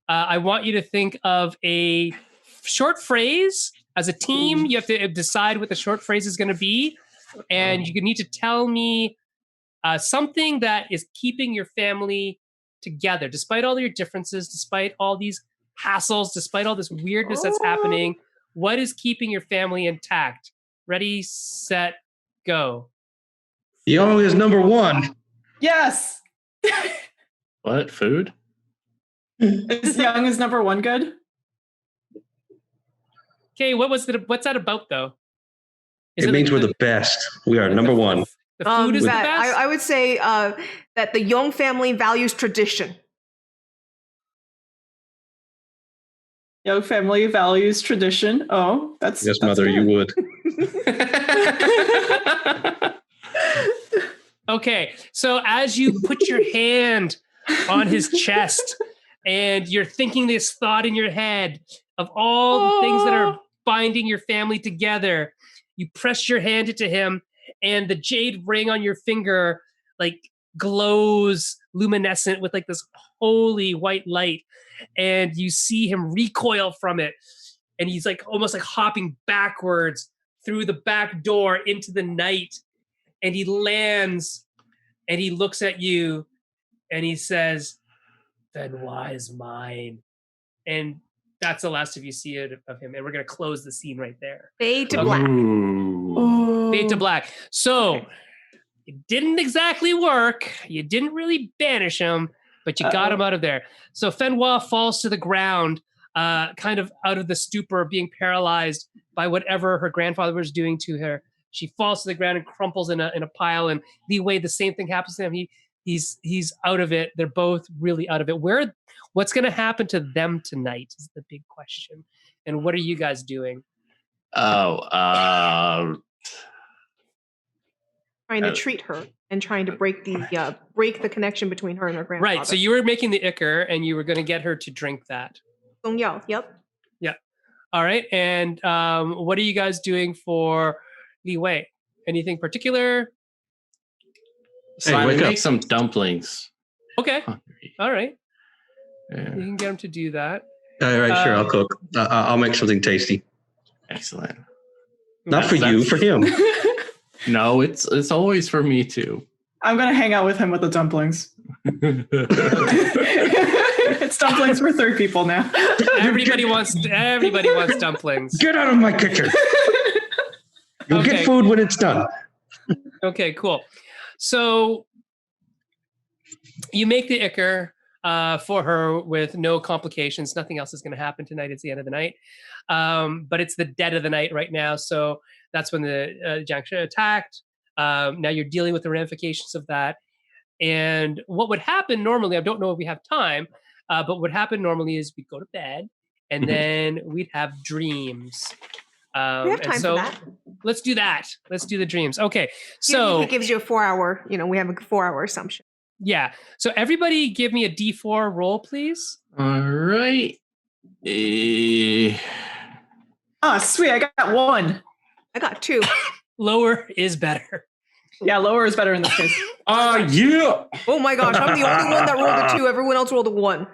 I want you to think of a short phrase. As a team, you have to decide what the short phrase is going to be, and you need to tell me something that is keeping your family together, despite all your differences, despite all these hassles, despite all this weirdness that's happening. What is keeping your family intact? Ready, set, go. Young is number one. Yes. What? Food? Is Young is number one good? Okay, what's that about though? It means we're the best. We are number one. The food is the that best? I would say that the Young family values tradition. Young family values tradition. Oh, that's Yes, Mother, good. you would. Okay, so as you put your hand on his chest and you're thinking this thought in your head of all the things that are binding your family together, you press your hand into him, and the jade ring on your finger like glows luminescent with like this holy white light, and you see him recoil from it, and he's like almost like hopping backwards through the back door into the night, and he lands and he looks at you and he says, "Benoit is mine." And that's the last of you see it of him, and we're gonna close the scene right there. Fade to black. Ooh. Fade to black. So it didn't exactly work. You didn't really banish him, but you got him out of there. So Fenwa falls to the ground, kind of out of the stupor, being paralyzed by whatever her grandfather was doing to her. She falls to the ground and crumples in a pile. And Li Wei, the same thing happens to him. He's out of it. They're both really out of it. What's going to happen to them tonight is the big question. And what are you guys doing? Oh, Trying to treat her and trying to break the connection between her and her grandfather. Right. So you were making the ichor, and you were going to get her to drink that. Song Yao, yep. Yeah. All right. And what are you guys doing for Li Wei? Anything particular? Simon, wake up. make some dumplings. Okay. Hungry. All right. Yeah. You can get him to do that. All right, sure, I'll cook. I'll make something tasty. Excellent. Not for you, for him. No, it's always for me too. I'm gonna hang out with him with the dumplings. It's dumplings for 3 people now. Everybody wants dumplings. Get out of my kitchen. You'll Okay. get food when it's done. Okay, cool. So you make the ichor for her with no complications. Nothing else is going to happen tonight. It's the end of the night. But it's the dead of the night right now. So that's when the Jiangshi attacked. Now you're dealing with the ramifications of that. And what would happen normally, I don't know if we have time, but what would happen normally is we'd go to bed and then we'd have dreams. We have time for that. Let's do that. Let's do the dreams. Okay. So it gives you a 4-hour, we have a 4-hour assumption. Yeah. So everybody give me a D4 roll, please. All right. Oh, sweet. I got 1. I got 2. Lower is better. Yeah, lower is better in this case. Yeah. Oh my gosh, I'm the only one that rolled a 2. Everyone else rolled a 1.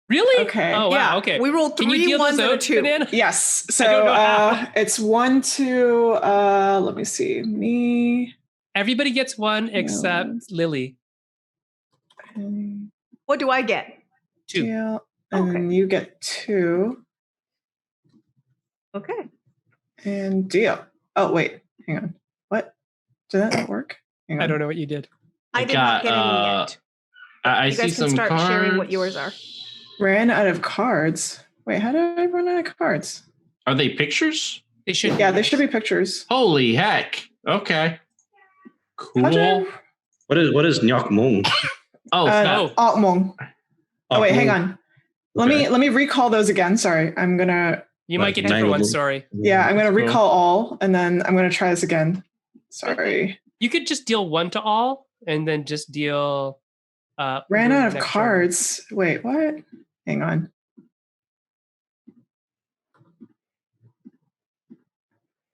Really? Okay. Oh, wow. Yeah, Okay. we rolled 3 ones and a 2. Banana? Yes. I don't know So how. it's 1, 2. Let me see. Me. Everybody gets 1 except Lily. What do I get? 2. Deal, and then you get 2. Okay. And deal. Oh, wait. Hang on. What? Did that not work? Hang on. I don't know what you did. I did not get any yet. I You see guys can some start cards. sharing what yours are. Ran out of cards. Wait, how did I run out of cards? Are they pictures? They should. Yeah, they should be pictures. Holy heck. Okay. Cool. How did I- What is Nyok Mung? Oh, no. Altmong. Oh wait, hang Mung. on. Let me recall those again. Sorry, I'm gonna. You might get Nine different of ones. them. Sorry. Yeah, I'm gonna Cool. recall all, and then I'm gonna try this again. Sorry. You could just deal 1 to all, and then just deal. Ran the out of next turn. cards. Wait, what? Hang on.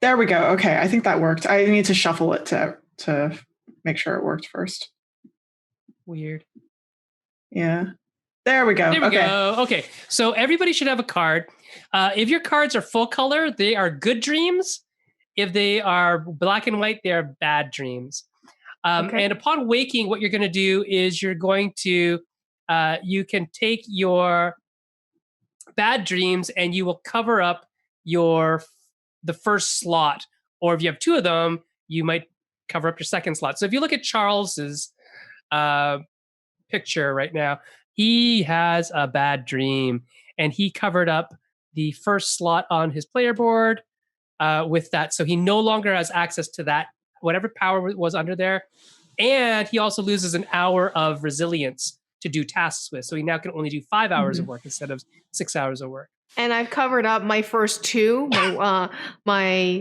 There we go. Okay, I think that worked. I need to shuffle it to make sure it worked first. Weird. Yeah. There we go. There we Okay. go. Okay, so everybody should have a card. If your cards are full color, they are good dreams. If they are black and white, they are bad dreams. Okay. And upon waking, what you're going to do is you're going to, you can take your bad dreams and you will cover up the first slot. Or if you have 2 of them, you might cover up your second slot. So if you look at Charles's picture right now, he has a bad dream and he covered up the first slot on his player board with that. So he no longer has access to that, whatever power was under there. And he also loses an hour of resilience to do tasks with. So he now can only do 5 hours of work instead of 6 hours of work. And I've covered up my first 2, my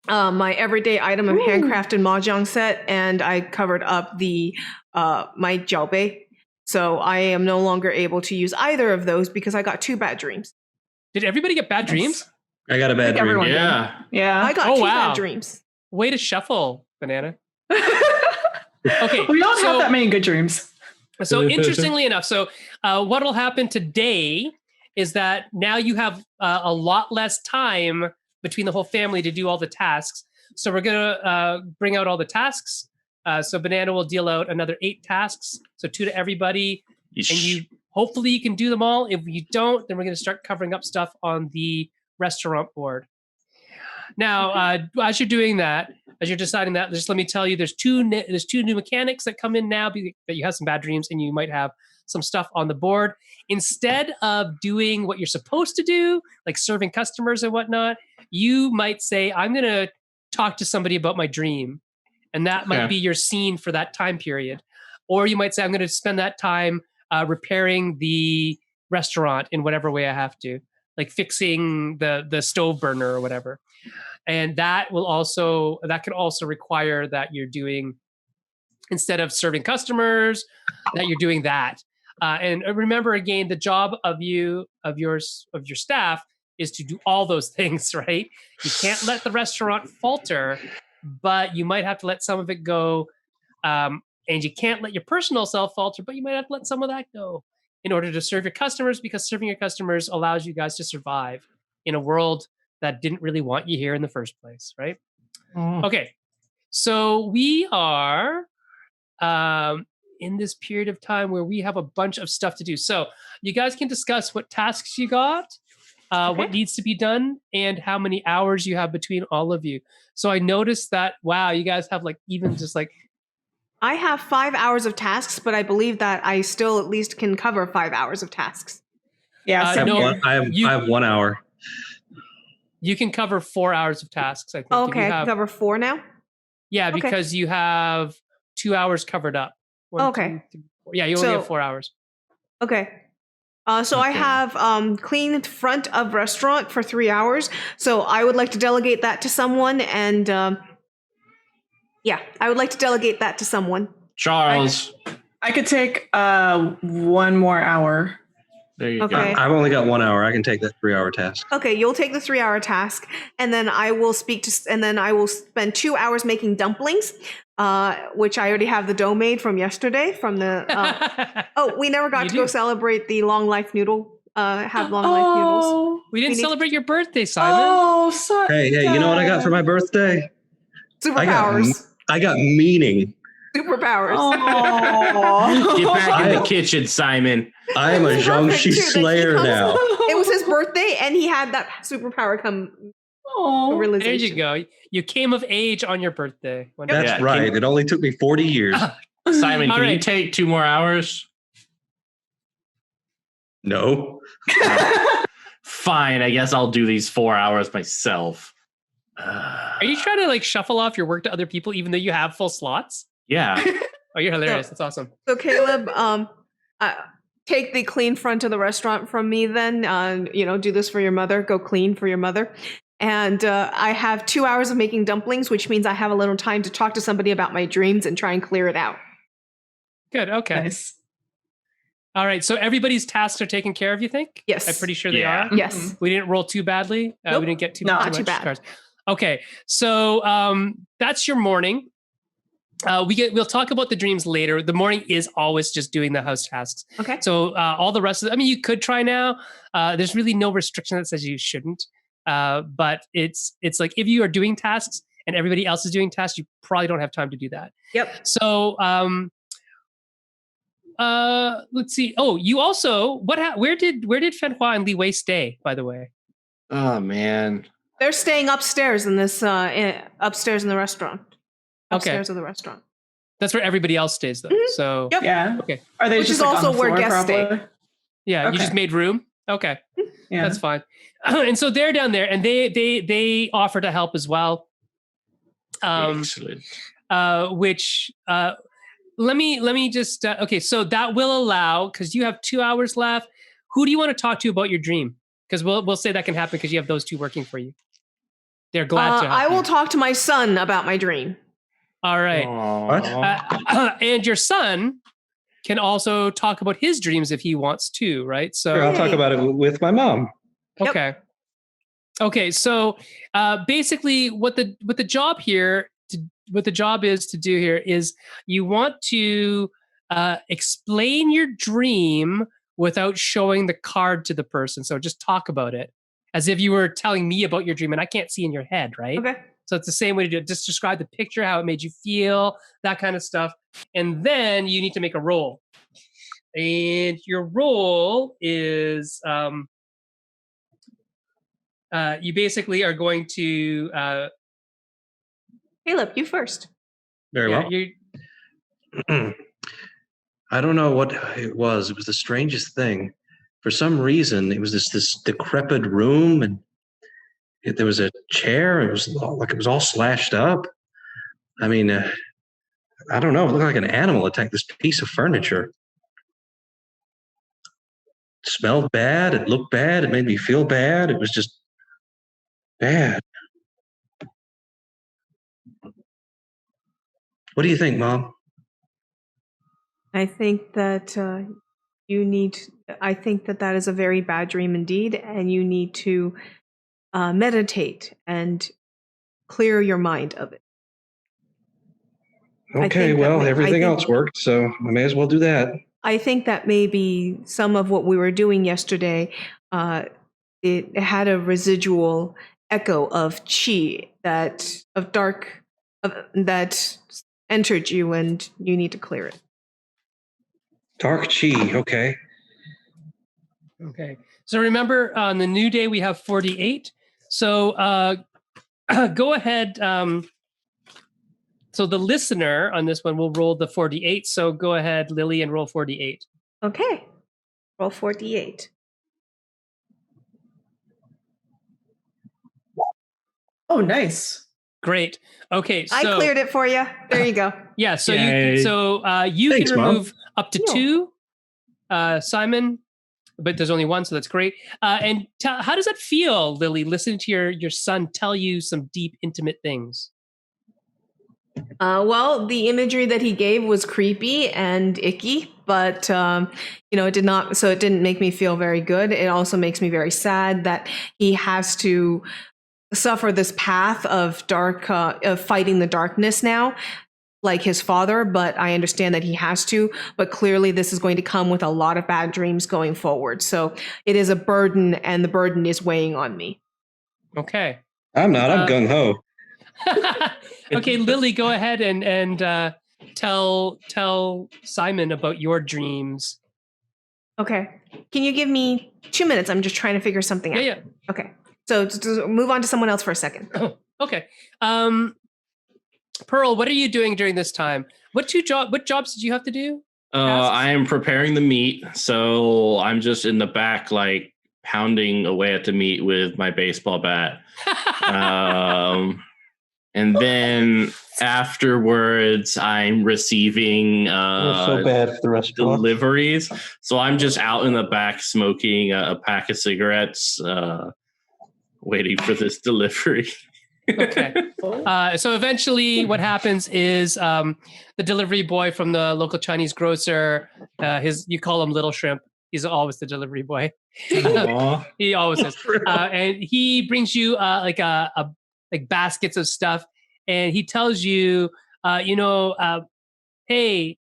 everyday item of handcrafted mahjong set, and I covered up the my jiaobei. So I am no longer able to use either of those because I got 2 bad dreams. Did everybody get bad dreams? I got a bad dream. everyone- Yeah. Yeah. I got Oh, 2 wow. bad dreams. Way to shuffle, Banana. Okay, We don't so- have that many good dreams. So interestingly enough, so what will happen today is that now you have a lot less time between the whole family to do all the tasks. So we're going to bring out all the tasks. So Banana will deal out another 8 tasks. So 2 to everybody. And you hopefully you can do them all. If you don't, then we're going to start covering up stuff on the restaurant board. Now, as you're doing that, as you're deciding that, just let me tell you, there's two new mechanics that come in now that you have some bad dreams and you might have some stuff on the board. Instead of doing what you're supposed to do, like serving customers and whatnot, you might say, I'm going to talk to somebody about my dream. And that might be your scene for that time period. Or you might say, I'm going to spend that time repairing the restaurant in whatever way I have to, like fixing the stove burner or whatever. And that can also require that you're doing, instead of serving customers, that you're doing that. And remember, again, the job of your staff is to do all those things, right? You can't let the restaurant falter, but you might have to let some of it go. And you can't let your personal self falter, but you might have to let some of that go in order to serve your customers, because serving your customers allows you guys to survive in a world that didn't really want you here in the first place, right? Okay, so we are in this period of time where we have a bunch of stuff to do. So you guys can discuss what tasks you got, what needs to be done, and how many hours you have between all of you. So I noticed that, wow, you guys have like even just like. I have 5 hours of tasks, but I believe that I still at least can cover 5 hours of tasks. Yeah, same no, here. I have 1 hour. You can cover 4 hours of tasks, I think. Okay, I can cover 4 now? Yeah, Okay. because you have 2 hours covered up. Okay. 2, 3, 4. Yeah, you only have 4 hours. Okay. So I Okay. have clean front of restaurant for 3 hours. So I would like to delegate that to someone. And yeah, I would like to delegate that to someone. Charles. I could take 1 more hour. There you Okay. go. I've only got 1 hour. I can take that 3-hour task. Okay, you'll take the 3-hour task, and then I will spend 2 hours making dumplings, which I already have the dough made from yesterday from the. Oh, we never got You to go do. celebrate the long life noodle. Have long life noodles. We didn't We need- celebrate your birthday, Simon. Oh, sorry. Hey, you know what I got for my birthday? Superpowers. I got meaning. Superpowers. Oh. Get back in the kitchen, Simon. I am a It's perfect, Jiangshi too, that he Slayer comes- now. It was his birthday, and he had that superpower come Oh. realization. There you go. You came of age on your birthday. Wonderful. That's Yeah, right. It only took me 40 years. Simon, All can you right. take 2 more hours? No. Fine, I guess I'll do these 4 hours myself. Are you trying to like shuffle off your work to other people even though you have full slots? Yeah. Oh, you're hilarious. That's awesome. So Caleb, take the clean front of the restaurant from me then. Do this for your mother. Go clean for your mother. And I have 2 hours of making dumplings, which means I have a little time to talk to somebody about my dreams and try and clear it out. Good. Okay. Nice. All right. So everybody's tasks are taken care of, you think? Yes. I'm pretty sure they Yeah. are. Yes. We didn't roll too badly. Nope. We didn't get too, No, too not too much bad. cards. Okay. So that's your morning. We'll talk about the dreams later. The morning is always just doing the house tasks. Okay. So all the rest of you could try now. There's really no restriction that says you shouldn't. But it's like if you are doing tasks and everybody else is doing tasks, you probably don't have time to do that. Yep. So let's see. Oh, you also where did Fen Hua and Li Wei stay, by the way? Oh man. They're staying upstairs in this upstairs in the restaurant. Upstairs of the restaurant. That's where everybody else stays though. Mhm. So Yep. Yeah. Okay. Are they Which just is like, on also the where floor, guests stay. probably? yeah, you Okay. just made room. Okay. Yeah. That's fine. And so they're down there and they offer to help as well. Excellent. Which let me just okay, so that will allow, because you have 2 hours left. Who do you want to talk to about your dream? Because we'll say that can happen because you have those two working for you. They're glad to help I will you. talk to my son about my dream. All right. Aw. And your son can also talk about his dreams if he wants to, right? So Sure, I'll talk about it with my mom. Yep. okay. Okay, so basically what the job is to do here is you want to explain your dream without showing the card to the person. So just talk about it as if you were telling me about your dream, and I can't see in your head, right? Okay. So it's the same way to do it. Just describe the picture, how it made you feel, that kind of stuff. And then you need to make a roll. And your roll is you basically are going to Caleb, you first. Very well. you I don't know what it was. It was the strangest thing. For some reason, it was this decrepit room, and there was a chair. It was like it was all slashed up. I mean, I don't know. It looked like an animal attacked this piece of furniture. It smelled bad. It looked bad. It made me feel bad. It was just bad. What do you think, Mom? I think that I think that is a very bad dream indeed, and you need to meditate and clear your mind of it. Okay, think that well, may- I everything think- else worked, so I may as well do that. I think that maybe some of what we were doing yesterday, it had a residual echo of qi that entered you, and you need to clear it. Dark chi. Okay. Okay. So remember, on the new day we have 48. So go ahead. So the listener on this one will roll the 48. So go ahead, Lily, and roll 48. Okay. Roll 48. Oh, nice. Great. Okay. So I cleared it for you. There you go. Yeah. So Yay. you Thanks, can Mom. remove up to Yeah. 2, Simon, but there's only 1, so that's great. And how does that feel, Lily, listening to your son tell you some deep, intimate things? Well, the imagery that he gave was creepy and icky, but it did not. So it didn't make me feel very good. It also makes me very sad that he has to suffer this path of of fighting the darkness now, like his father. But I understand that he has to. But clearly, this is going to come with a lot of bad dreams going forward. So it is a burden, and the burden is weighing on me. Okay. I'm not. I'm gung ho. Okay, Lily, go ahead and tell Simon about your dreams. Okay. Can you give me 2 minutes? I'm just trying to figure something out. Yeah. Okay. So to move on to someone else for a second. Okay. Pearl, what are you doing during this time? What jobs did you have to do? I am preparing the meat, so I'm just in the back, like pounding away at the meat with my baseball bat. And then afterwards, I'm receiving so bad for the restaurant. deliveries. So I'm just out in the back smoking a pack of cigarettes, waiting for this delivery. Okay. So eventually what happens is the delivery boy from the local Chinese grocer, you call him Little Shrimp. He's always the delivery boy. He always is. And he brings you like baskets of stuff. And he tells you, hey,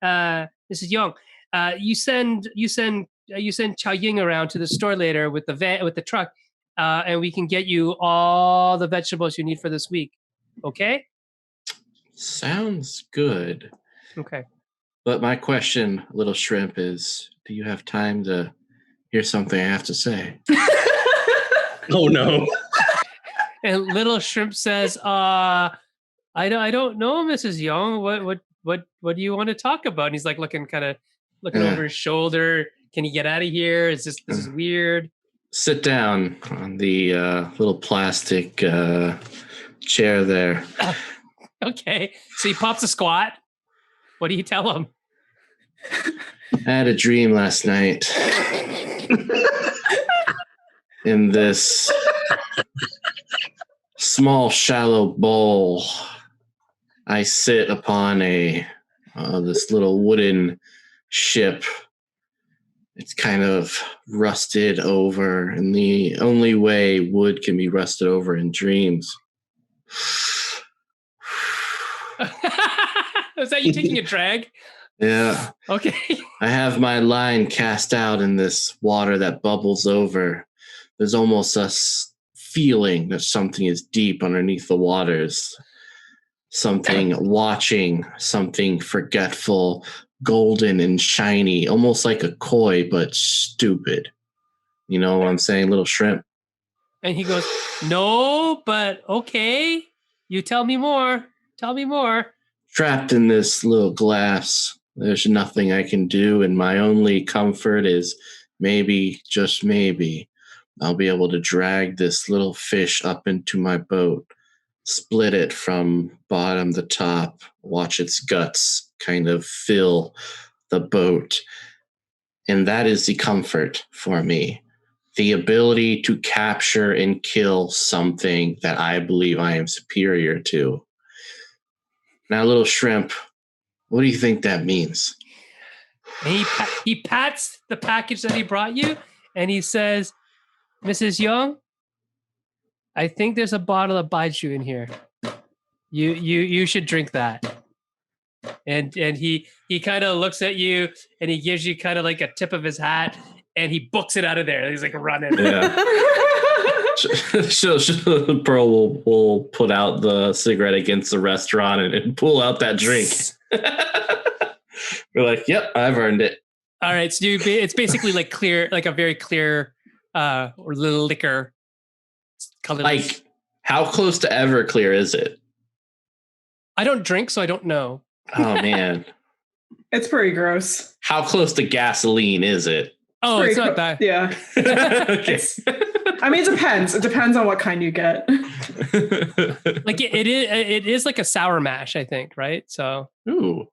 Mrs. Young, you send Chao Ying around to the store later with the truck. And we can get you all the vegetables you need for this week. Okay? Sounds good. Okay. But my question, Little Shrimp, is do you have time to hear something I have to say? Oh, no. And Little Shrimp says, I don't know, Mrs. Young. What do you want to talk about? And he's like looking over his shoulder. Can he get out of here? This is weird. Sit down on the little plastic chair there. Okay. So he pops a squat. What do you tell him? I had a dream last night. In this small, shallow bowl, I sit upon this little wooden ship. It's kind of rusted over, and the only way wood can be rusted over in dreams. Is that you taking a drag? Yeah. Okay. I have my line cast out in this water that bubbles over. There's almost a feeling that something is deep underneath the waters. Something watching, something forgetful, golden and shiny, almost like a koi, but stupid. You know what I'm saying, Little Shrimp? And he goes, no, but okay. You tell me more. Tell me more. Trapped in this little glass. There's nothing I can do, and my only comfort is maybe, just maybe, I'll be able to drag this little fish up into my boat, split it from bottom to top, watch its guts kind of fill the boat. And that is the comfort for me. The ability to capture and kill something that I believe I am superior to. Now, Little Shrimp, what do you think that means? And he pats the package that he brought you, and he says, Mrs. Young, I think there's a bottle of baijiu in here. You should drink that. And he kind of looks at you, and he gives you kind of like a tip of his hat, and he books it out of there. He's like running. Yeah. Pearl will put out the cigarette against the restaurant and pull out that drink. We're like, yep, I've earned it. All right, so it's basically like clear, like a very clear or little liquor colorless. Like, how close to Everclear is it? I don't drink, so I don't know. Oh man, It's pretty gross. how close to gasoline is it? Oh, Pretty it's not gro- that. Yeah. Okay. I mean, it depends. It depends on what kind you get. Like it is like a sour mash, I think, right? So Ooh.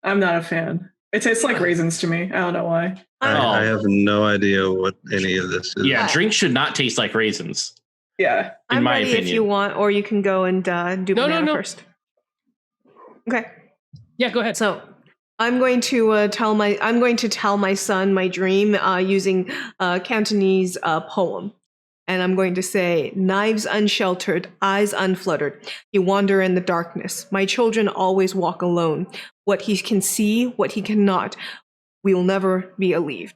I'm not a fan. It tastes like raisins to me. I don't know why. I have no idea what any of this is. Yeah, drinks should not taste like raisins. Yeah. In I'm my ready opinion. if you want, or you can go and do banana No. first. Okay. yeah, go ahead. So I'm going to tell my son my dream using a Cantonese poem. And I'm going to say, knives unsheltered, eyes unfluttered. You wander in the darkness. My children always walk alone. What he can see, what he cannot, we will never be relieved.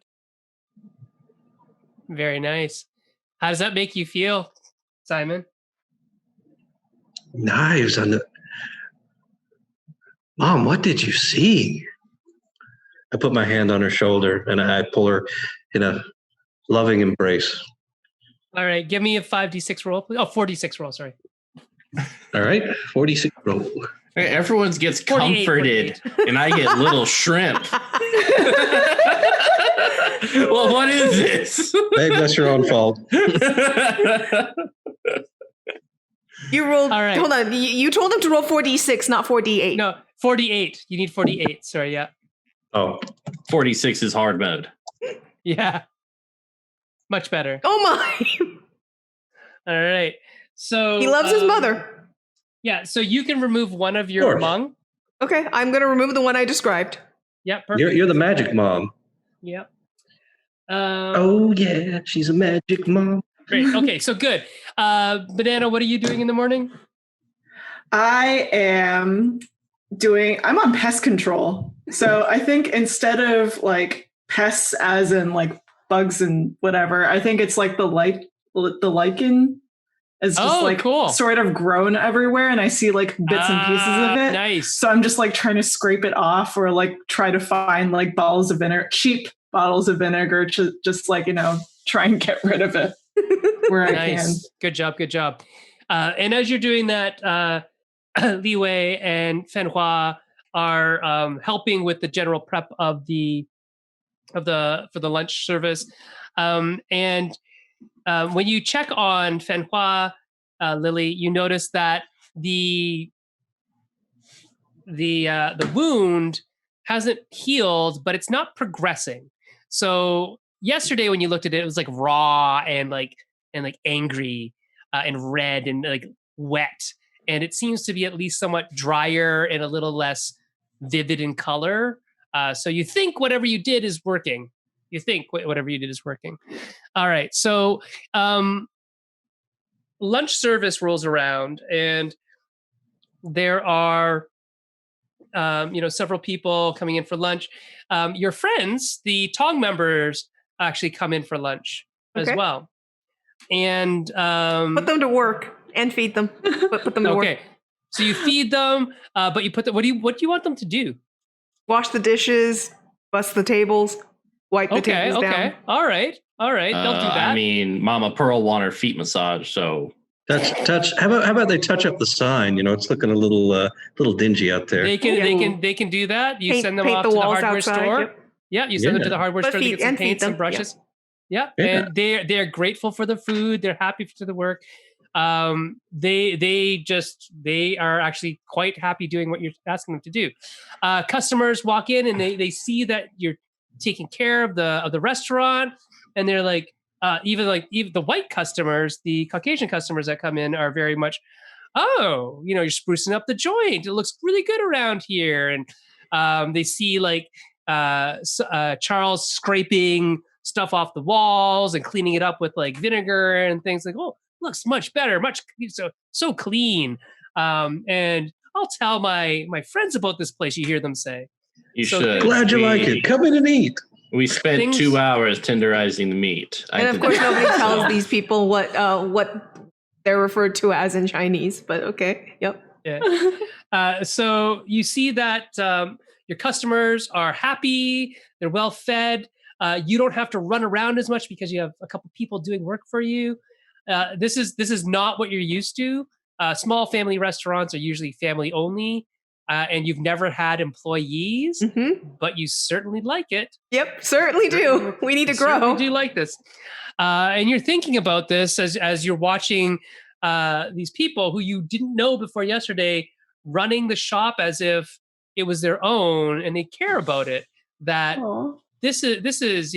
Very nice. How does that make you feel, Simon? Knives on the. Mom, what did you see? I put my hand on her shoulder and I pull her in a loving embrace. All right, give me a 5d6 roll, please. Oh, 4d6 roll, sorry. All right, 46 roll. Hey, everyone gets 48, comforted, and I get little shrimp. Well, what is this? Hey, that's your own fault. You rolled. All right. Hold on. You told him to roll 4d6, not 4d8. No, 48. You need 48. Sorry, yeah. Oh, 46 is hard mode. Yeah. Much better. Oh my! All right. So He loves his mother. Yeah, so you can remove one of your Sure. Hmong. Okay, I'm going to remove the one I described. Yeah, perfect. you're the magic mom. Yep. Oh yeah, she's a magic mom. Great. Okay, so good. Banana, what are you doing in the morning? I'm on pest control. So I think instead of like pests as in like bugs and whatever, I think it's like the lichen is just like cool. sort of grown everywhere, and I see like bits and pieces of it. Nice. So I'm just like trying to scrape it off, or like try to find like bottles of vinegar, cheap bottles of vinegar, to just like, try and get rid of it where I can. Nice. Good job. Good job. And as you're doing that, Li Wei and Fen Hua are helping with the general prep for the lunch service. And when you check on Fen Hua, Lily, you notice that the wound hasn't healed, but it's not progressing. So yesterday when you looked at it, it was like raw and like angry and red and like wet. And it seems to be at least somewhat drier and a little less vivid in color. So you think whatever you did is working. All right. So lunch service rolls around, and there are several people coming in for lunch. Your friends, the Tong members, actually come in for lunch as well. And put them to work and feed them. Put them to work. Okay. So you feed them, but you put them. What do you want them to do? Wash the dishes, bust the tables, wipe the tables down. All right. They'll do that. I mean, Mama Pearl want her feet massaged, so Touch. How about they touch up the sign? It's looking a little dingy out there. They can do that. You send them off to the hardware outside, store. Yep. Yeah, you send them to the hardware But store to get some paint, some brushes. Yeah. And they're grateful for the food. They're happy for the work. They are actually quite happy doing what you're asking them to do. Customers walk in and they see that you're taking care of the restaurant, and they're like, even the white customers, the Caucasian customers that come in are very much, you're sprucing up the joint. It looks really good around here. And they see like Charles scraping stuff off the walls and cleaning it up with like vinegar and things like, oh, looks much better, so clean. And I'll tell my friends about this place. You hear them say. You should. Glad you like it. Come in and eat. We spent 2 hours tenderizing the meat. And of course, nobody tells these people what they're referred to as in Chinese. But okay, yep. Yeah. So you see that Your customers are happy. They're well fed. You don't have to run around as much because you have a couple people doing work for you. This is not what you're used to. Small family restaurants are usually family only, and you've never had employees, but you certainly like it. Yep, certainly do. We need to grow. Certainly do like this, and you're thinking about this as you're watching these people who you didn't know before yesterday running the shop as if it was their own, and they care about it. That this is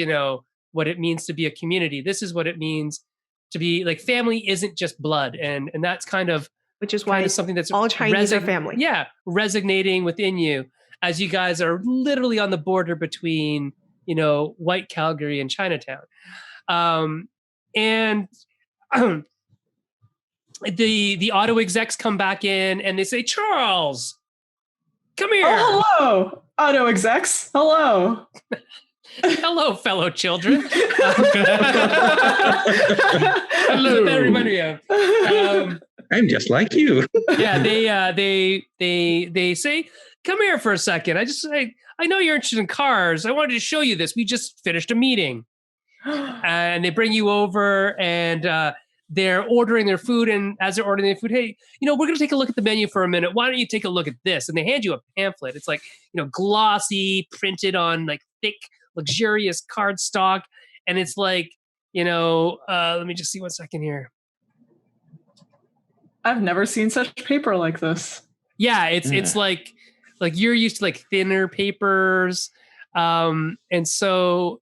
what it means to be a community. This is what it means to be like family. Isn't just blood, and that's kind of which is why something that's all Chinese are family. Yeah, resonating within you as you guys are literally on the border between White Calgary and Chinatown, and the auto execs come back in and they say, Charles, come here. Oh, hello, auto execs. Hello. Hello, fellow children. Hello. That reminded me of. I'm just like you. Yeah, they say, come here for a second. I know you're interested in cars. I wanted to show you this. We just finished a meeting. And they bring you over and they're ordering their food. And as they're ordering their food, hey, we're going to take a look at the menu for a minute. Why don't you take a look at this? And they hand you a pamphlet. It's like, glossy, printed on like thick, luxurious cardstock. And it's like, let me just see 1 second here. I've never seen such paper like this. Yeah, it's like you're used to like thinner papers. And so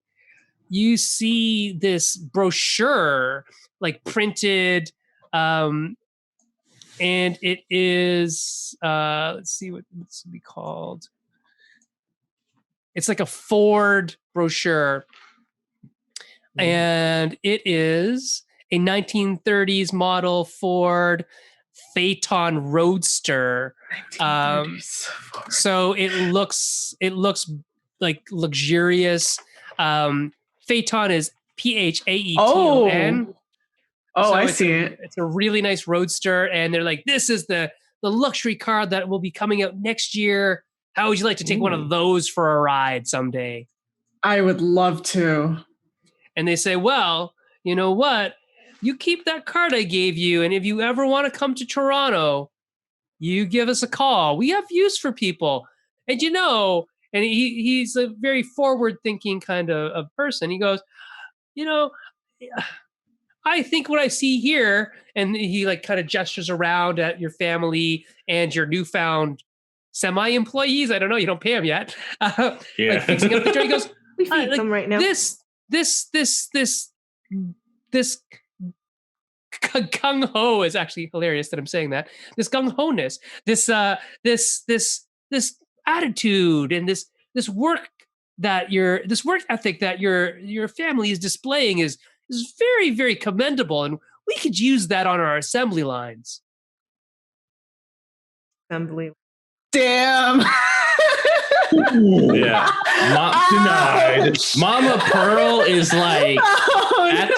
you see this brochure like printed, and it is let's see what's it be called. It's like a Ford brochure, and it is a 1930s model Ford Phaeton Roadster. So it looks like luxurious. Phaeton is Phaeton. So I see it. It's a really nice roadster, and they're like, this is the luxury car that will be coming out next year. How would you like to take one of those for a ride someday? I would love to. And they say, well, you know what? You keep that card I gave you, and if you ever want to come to Toronto, you give us a call. We have use for people. And and he's a very forward-thinking kind of person. He goes, I think what I see here, and he like kind of gestures around at your family and your newfound semi-employees. I don't know. You don't pay them yet. Like fixing up the trade. He goes, we feed them right now. This gung ho is actually hilarious that I'm saying that. This gung ho-ness, this attitude, and this work ethic that your family is displaying is very, very commendable, and we could use that on our assembly lines. Assembly. Damn. Yeah. Denied. Mama Pearl is like at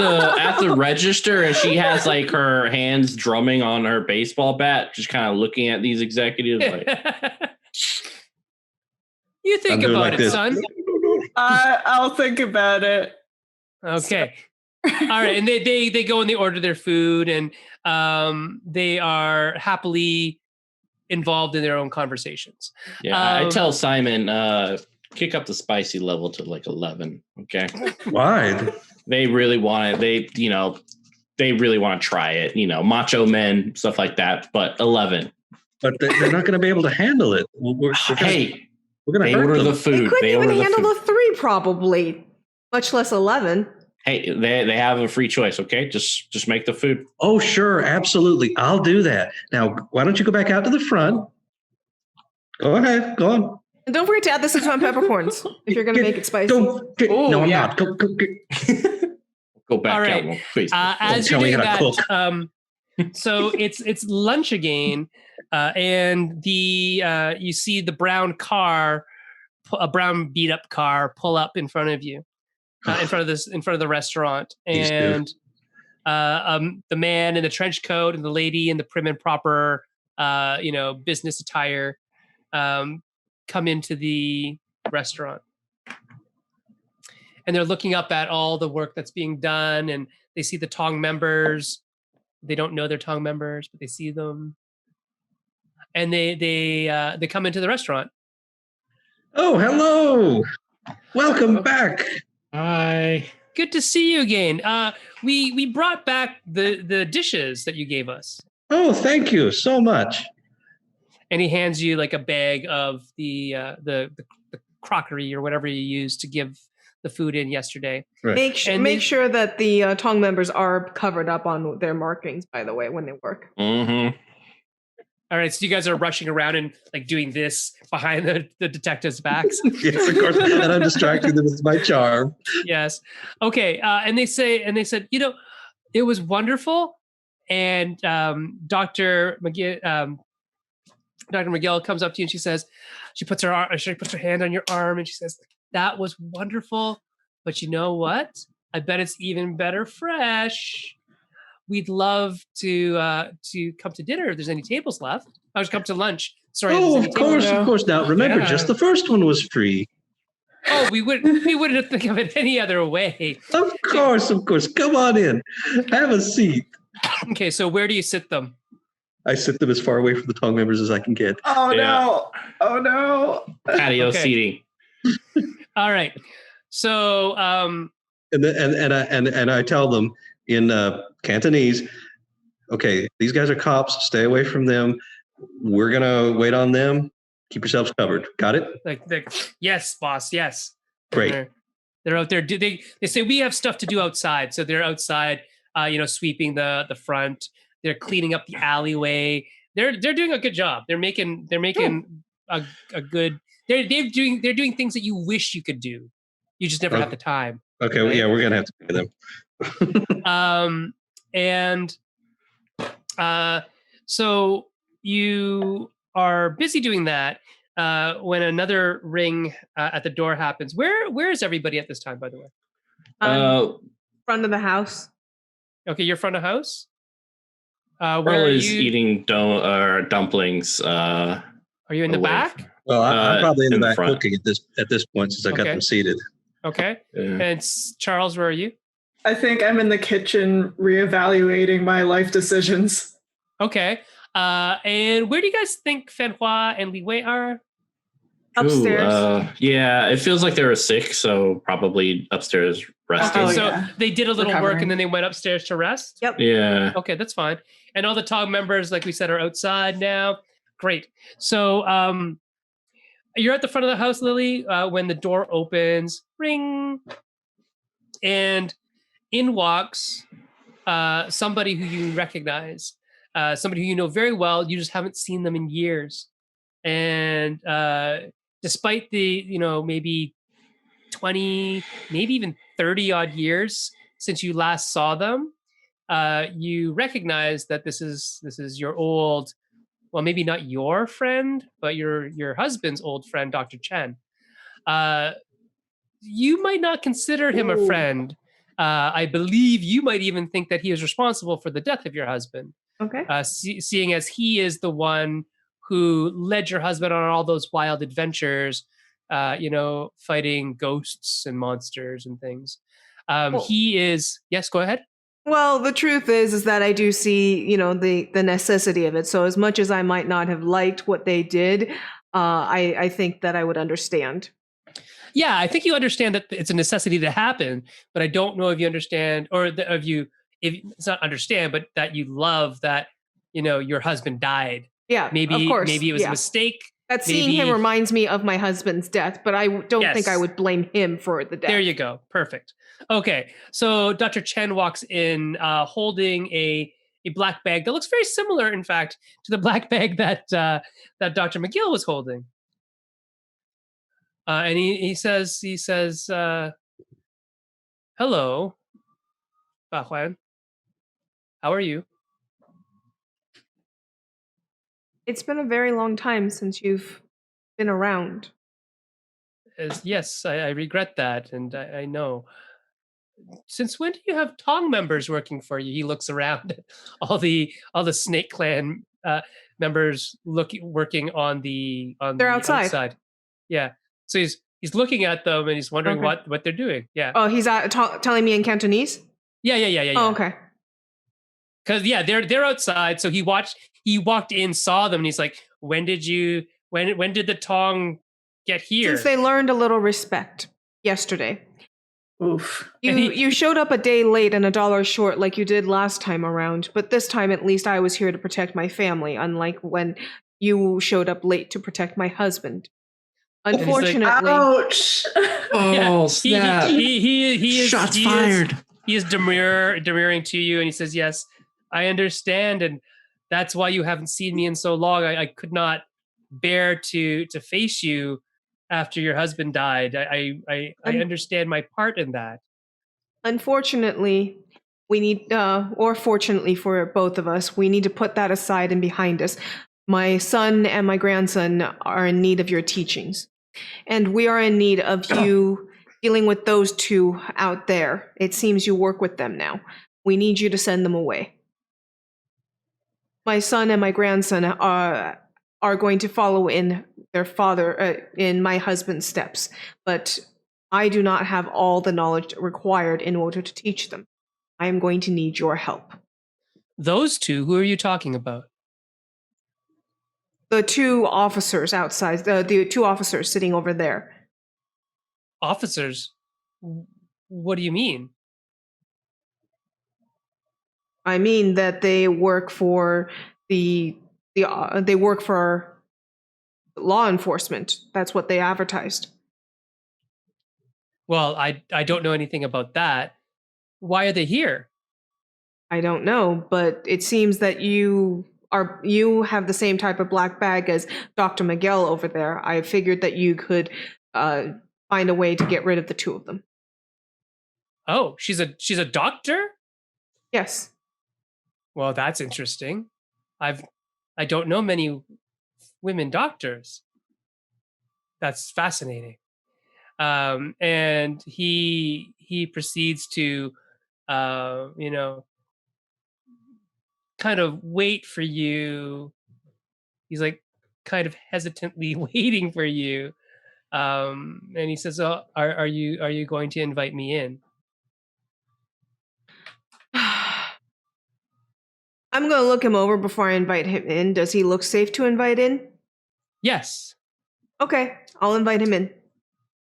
the register, and she has like her hands drumming on her baseball bat, just kind of looking at these executives like. You think about it, son. I'll think about it. Okay. All right, and they go and they order their food, and they are happily involved in their own conversations. Yeah, I tell Simon, kick up the spicy level to like 11. Okay. Why? They really want it. They really want to try it. Macho men, stuff like that. But 11. But they're not going to be able to handle it. We're going to order the food. They couldn't even handle the 3 probably, much less 11. Hey, they have a free choice, okay? Just make the food. Oh, sure, absolutely. I'll do that. Now, why don't you go back out to the front? Go ahead, go on. And don't forget to add the Sichuan peppercorns if you're going to make it spicy. No, I'm not. Go back right. out, please. As you're doing that, so it's lunch again, and you see the brown car, a brown beat up car, pull up in front of you. In front of the restaurant, and the man in the trench coat and the lady in the prim and proper, business attire, come into the restaurant. And they're looking up at all the work that's being done, and they see the Tong members. They don't know they're Tong members, but they see them. And they come into the restaurant. Oh, hello. Welcome back. Hi. Good to see you again. We brought back the dishes that you gave us. Oh, thank you so much. And he hands you like a bag of the crockery or whatever you used to give the food in yesterday. Right. Make sure that the Tong members are covered up on their markings, by the way, when they work. Mm-hmm. All right, so you guys are rushing around and like doing this behind the detectives' backs. Yes, of course. And I'm distracting them with my charm. Yes. Okay. And they said, it was wonderful. And Dr. McGill comes up to you and she puts her hand on your arm and she says, that was wonderful. But you know what? I bet it's even better fresh. We'd love to come to dinner if there's any tables left. I was come to lunch. Sorry. Oh, of course. Now, remember, just the first one was free. Oh, we wouldn't think of it any other way. Of course. Come on in. Have a seat. Okay, so where do you sit them? I sit them as far away from the Tong members as I can get. Oh no! Oh no! Patio seating. All right. So and I tell them in Cantonese, okay, these guys are cops. Stay away from them. We're gonna wait on them. Keep yourselves covered. Got it? Like yes, boss. Yes. Great. They're out there. They say we have stuff to do outside, so they're outside. Sweeping the front. They're cleaning up the alleyway. They're doing a good job. They're making a good. They're doing things that you wish you could do. You just never have the time. Okay. Right? Well, yeah, we're gonna have to pay them. So you are busy doing that when another ring at the door happens. Where is everybody at this time, by the way? Front of the house. Okay, you're front of house. Where is eating dumplings? Are you in the back? Well, I'm probably in the back front. cooking at this point since I got them seated. Okay. Yeah. And Charles, where are you? I think I'm in the kitchen reevaluating my life decisions. Okay. And where do you guys think Fanhua and Li Wei are? Upstairs. Yeah, it feels like they were sick, so probably upstairs resting. Okay, so yeah. they did a little work Recovering. and then they went upstairs to rest? Yep. Yeah. Okay, that's fine. And all the Tong members, like we said, are outside now. Great. So you're at the front of the house, Lily, when the door opens. Ring. And in walks somebody who you recognize, somebody who you know very well. You just haven't seen them in years. And despite the, maybe 20, maybe even 30 odd years since you last saw them, you recognize that this is your old, well, maybe not your friend, but your husband's old friend, Dr. Chen. You might not consider him a friend. I believe you might even think that he is responsible for the death of your husband. Okay. Seeing as he is the one who led your husband on all those wild adventures, fighting ghosts and monsters and things. He is, yes, go ahead. Well, the truth is that I do see, the necessity of it. So as much as I might not have liked what they did, I think that I would understand. Yeah, I think you understand that it's a necessity to happen, but I don't know if you understand, or if it's not understand, but that you love that, your husband died. Yeah, maybe, of course. Maybe it was a mistake. That seeing him reminds me of my husband's death, but I don't think I would blame him for the death. There you go. Perfect. Okay, so Dr. Chen walks in holding a black bag that looks very similar, in fact, to the black bag that Dr. McGill was holding. And he says, hello, Ba Huan. How are you? It's been a very long time since you've been around. Yes, I regret that, and I know. Since when do you have Tong members working for you? He looks around at all the Snake Clan members working on the They're outside. Yeah. So he's looking at them and he's wondering Okay. what they're doing. Yeah. Oh, he's telling me in Cantonese? Yeah. Oh, okay. Because they're outside. So he walked in, saw them, and he's like, when did the Tong get here? Since they learned a little respect yesterday. Oof. You showed up a day late and $1 short like you did last time around, but this time at least I was here to protect my family, unlike when you showed up late to protect my husband. Unfortunately, Ouch. Oh, snap. He is Shots fired. He is demurring to you, and he says, "Yes, I understand, and that's why you haven't seen me in so long. I could not bear to face you after your husband died. I understand my part in that." unfortunately, we need, or fortunately for both of us, we need to put that aside and behind us. My son and my grandson are in need of your teachings, and we are in need of you dealing with those two out there. It seems you work with them now. We need you to send them away. My son and my grandson are going to follow in their father, in my husband's steps, but I do not have all the knowledge required in order to teach them. I am going to need your help. Those two, who are you talking about? The two officers outside, the two officers sitting over there. Officers? What do you mean? I mean that they work for they work for law enforcement. That's what they advertised. Well, I don't know anything about that. Why are they here? I don't know, but it seems that you have the same type of black bag as Dr. Miguel over there. I figured that you could find a way to get rid of the two of them. Oh, she's a doctor? Yes. Well, that's interesting. I don't know many women doctors. That's fascinating. And he proceeds to kind of wait for you. He's like kind of hesitantly waiting for you. And he says, "Oh, are you going to invite me in?" I'm going to look him over before I invite him in. Does he look safe to invite in? Yes. Okay, I'll invite him in.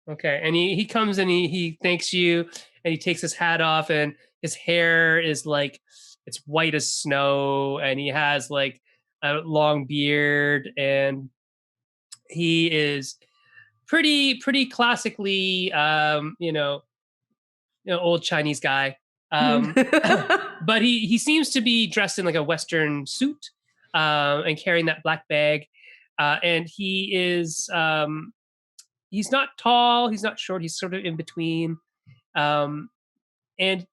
Okay. And he comes and he thanks you, and he takes his hat off, and his hair is like, it's white as snow, and he has like a long beard, and he is pretty classically old Chinese guy. But he seems to be dressed in like a Western suit, and carrying that black bag. And he is he's not tall, he's not short, he's sort of in between. But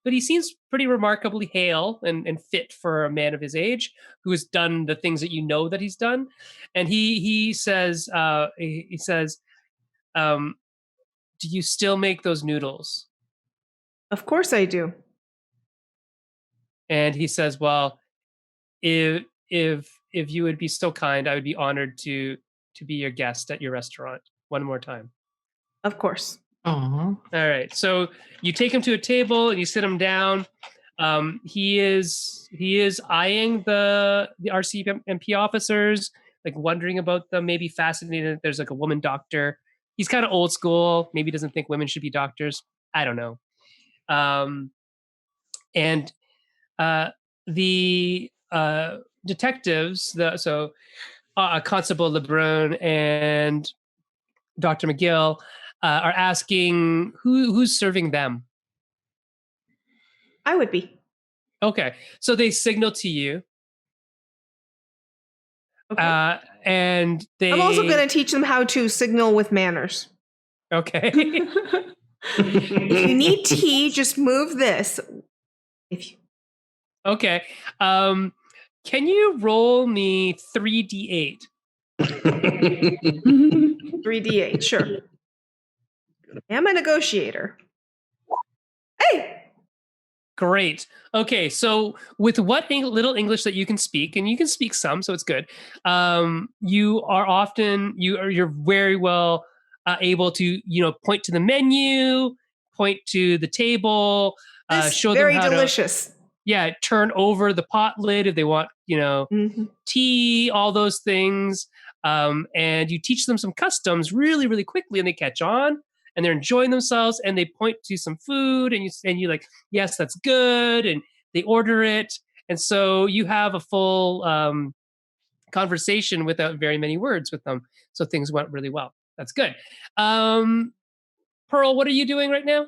he seems pretty remarkably hale and fit for a man of his age who has done the things that you know that he's done. And he says, "Do you still make those noodles?" Of course I do. And he says, "Well, if you would be so kind, I would be honored to be your guest at your restaurant one more time." Of course. Aw. All right. So you take him to a table and you sit him down. He is eyeing the RCMP officers, like wondering about them, maybe fascinated that there's like a woman doctor. He's kind of old school. Maybe doesn't think women should be doctors. I don't know. And the detectives, Constable Lebrun and Dr. McGill, are asking who's serving them. I would be. Okay, so they signal to you, Okay. and they. I'm also going to teach them how to signal with manners. Okay. If you need tea, just move this. If you... Okay. Can you roll me 3d8? 3d8, sure. I am a negotiator. Hey! Great. Okay, so with what little English that you can speak, and you can speak some, so it's good. You're very well able to, point to the menu, point to the table, show them very how delicious. to turn over the pot lid if they want, tea, all those things. And you teach them some customs really, really quickly, and they catch on, and they're enjoying themselves, and they point to some food, and you like, yes, that's good, and they order it, and so you have a full conversation without very many words with them. So things went really well. That's good. Pearl, what are you doing right now?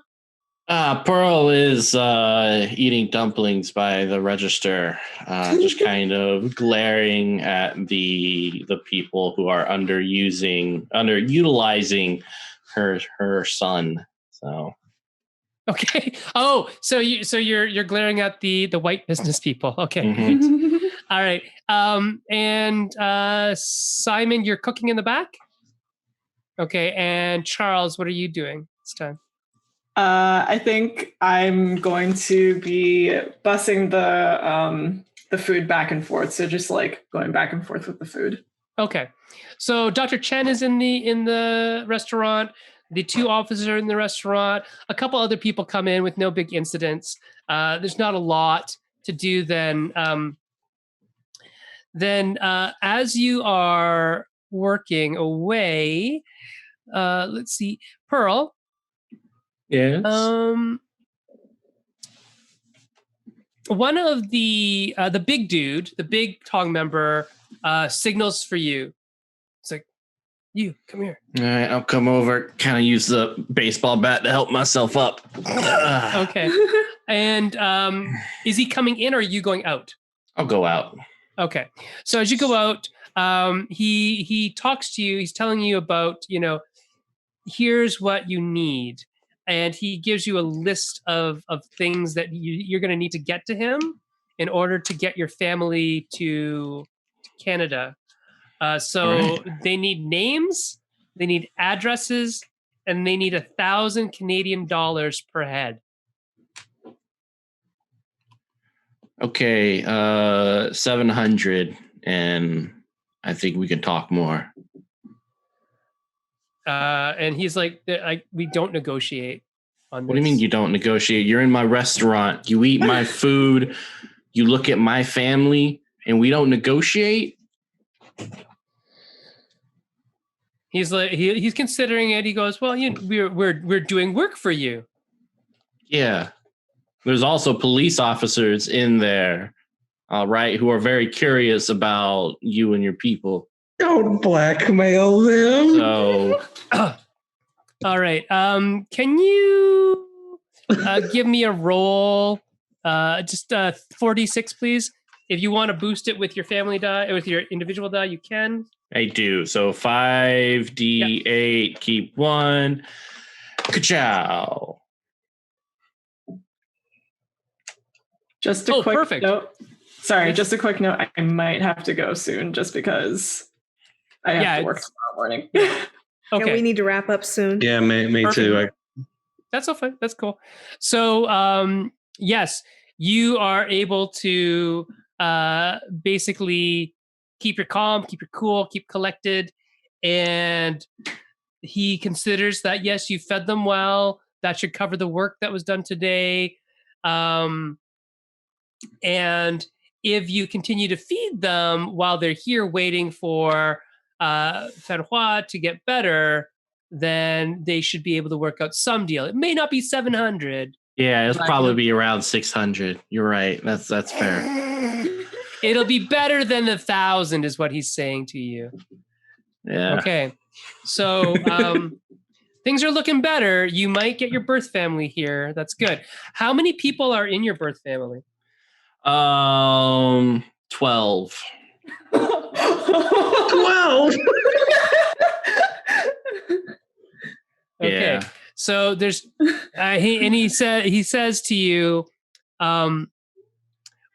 Pearl is eating dumplings by the register, just kind of glaring at the people who are underutilizing her son. So okay. Oh, so you're glaring at the white business people. Okay. Mhm. Great. All right. And Simon, you're cooking in the back. Okay. And Charles, what are you doing this time? I think I'm going to be bussing the food back and forth. So just like going back and forth with the food. Okay. So Dr. Chen is in the restaurant. The two officers are in the restaurant. A couple other people come in with no big incidents. There's not a lot to do then. As you are working away, let's see, Pearl. Yes. One of the big dude, the big Tong member, signals for you. It's like, you come here. All right, I'll come over. Kind of use the baseball bat to help myself up. Okay. And is he coming in, or are you going out? I'll go out. Okay. So as you go out, he talks to you. He's telling you about, here's what you need. And he gives you a list of things that you're going to need to get to him in order to get your family to Canada. So they need names, they need addresses, and they need 1,000 Canadian dollars per head. Okay, 700, and I think we can talk more. And he's like, we don't negotiate on this. What do you mean you don't negotiate? You're in my restaurant. You eat my food. You look at my family, and we don't negotiate? He's like, he's considering it. He goes, well, we're doing work for you. Yeah. There's also police officers in there, all right, who are very curious about you and your people. Don't blackmail them. So, all right. Can you give me a roll? Just 46, please. If you want to boost it with your family die, with your individual die, you can. I do. So 5d8, keep 1. Ka-chow. Just a quick perfect. note. Sorry, just a quick note. I might have to go soon just because I have to work tomorrow morning. Okay. Yeah, we need to wrap up soon. Yeah, me too. That's all fine. That's cool. So, yes, you are able to basically keep your calm, keep your cool, keep collected. And he considers that, yes, you fed them well. That should cover the work that was done today. And if you continue to feed them while they're here waiting for Fanhua to get better, then they should be able to work out some deal. It may not be 700. Yeah, it'll probably be around 600. You're right. That's fair. It'll be better than 1,000 is what he's saying to you. Yeah. Okay. So things are looking better. You might get your birth family here. That's good. How many people are in your birth family? 12. 12. Okay. Yeah. So there's he says to you,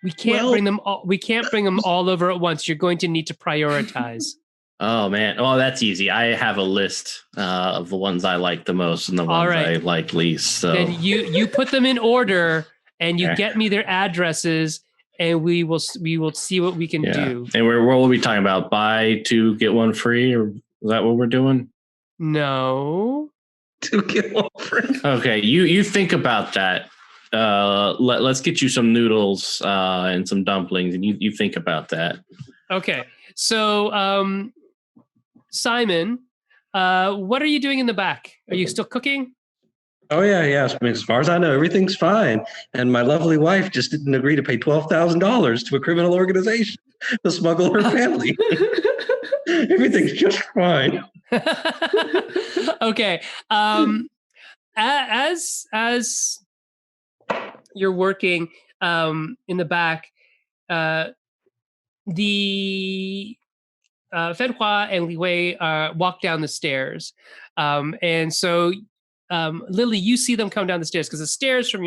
we can't bring them all. We can't bring them all over at once. You're going to need to prioritize. Oh man. Oh, that's easy. I have a list of the ones I like the most and the ones I like least. So then you put them in order and you get me their addresses, and we will see what we can do. And what were we talking about? Buy 2 get 1 free, or is that what we're doing? No. To kill a friend. Okay, you think about that. Let's get you some noodles and some dumplings, and you think about that. Okay. So, Simon, what are you doing in the back? Are you still cooking? Oh yeah, yeah. I mean, as far as I know, everything's fine. And my lovely wife just didn't agree to pay $12,000 to a criminal organization to smuggle her family. Everything's just fine. Okay. As you're working in the back, the Fenhua and Li Wei walk down the stairs, and so Lily, you see them come down the stairs because the stairs from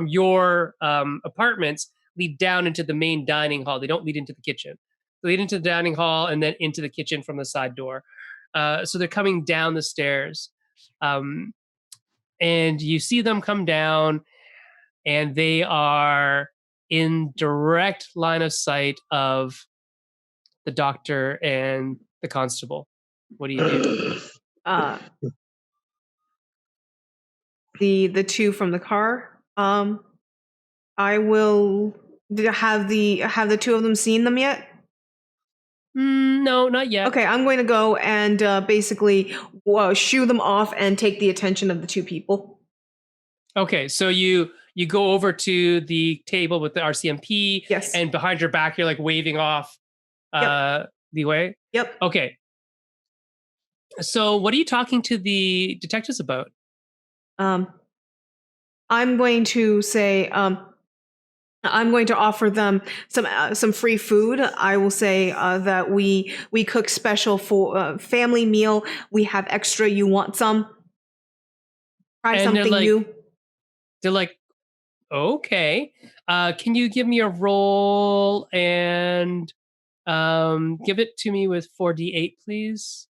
your apartments lead down into the main dining hall. They don't lead into the kitchen. They lead into the dining hall and then into the kitchen from the side door. So they're coming down the stairs, and you see them come down, and they are in direct line of sight of the doctor and the constable. What do you do? The two from the car. I will have the two of them seen them yet? No, not yet. Okay, I'm going to go and basically shoo them off and take the attention of the two people. Okay, so you go over to the table with the RCMP. Yes. And behind your back, you're like waving off the way. Yep. Okay. So what are you talking to the detectives about? I'm going to say I'm going to offer them some free food. I will say that we cook special for family meal. We have extra. You want some? Try And something new. They're like, okay. Can you give me a roll and give it to me with 4d8, please?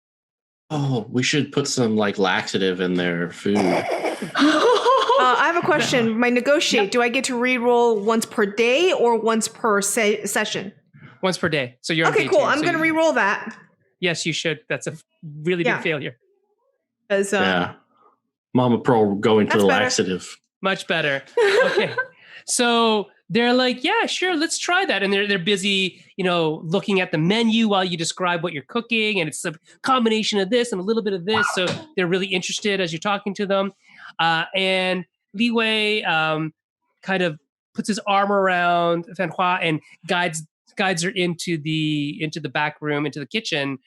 Oh, we should put some like laxative in their food. I have a question. My negotiate. Yep. Do I get to re-roll once per day or once per session? Once per day. So you're okay. Cool. I'm going to re-roll that. Yes, you should. That's a really big failure. Yeah, Mama Pearl going to the laxative. Much better. Okay. So they're like, yeah, sure, let's try that. And they're busy, looking at the menu while you describe what you're cooking. And it's a combination of this and a little bit of this. So they're really interested as you're talking to them. And Li Wei kind of puts his arm around Fenhua and guides her into the back room, into the kitchen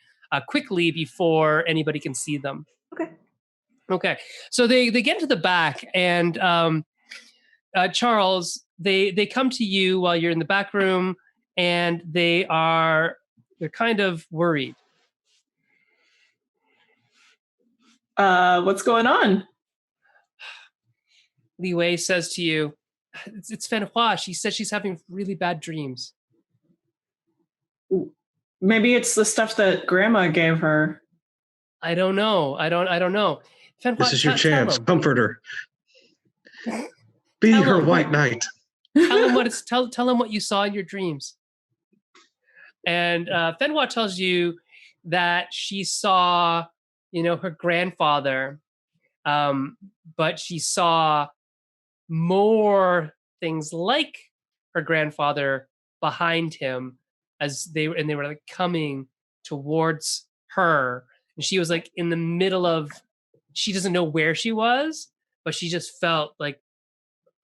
quickly before anybody can see them. Okay. So they get into the back and Charles, they come to you while you're in the back room and they're kind of worried. What's going on? Li Wei says to you, it's Fenhua. She says she's having really bad dreams. Maybe it's the stuff that Grandma gave her. I don't know. Fenhua, this is your chance. Comfort her. Be her white knight. Tell him what you saw in your dreams. And Fenhua tells you that she saw, her grandfather, but she saw more things like her grandfather behind him as they were like coming towards her. And she was like in the middle of, she doesn't know where she was, but she just felt like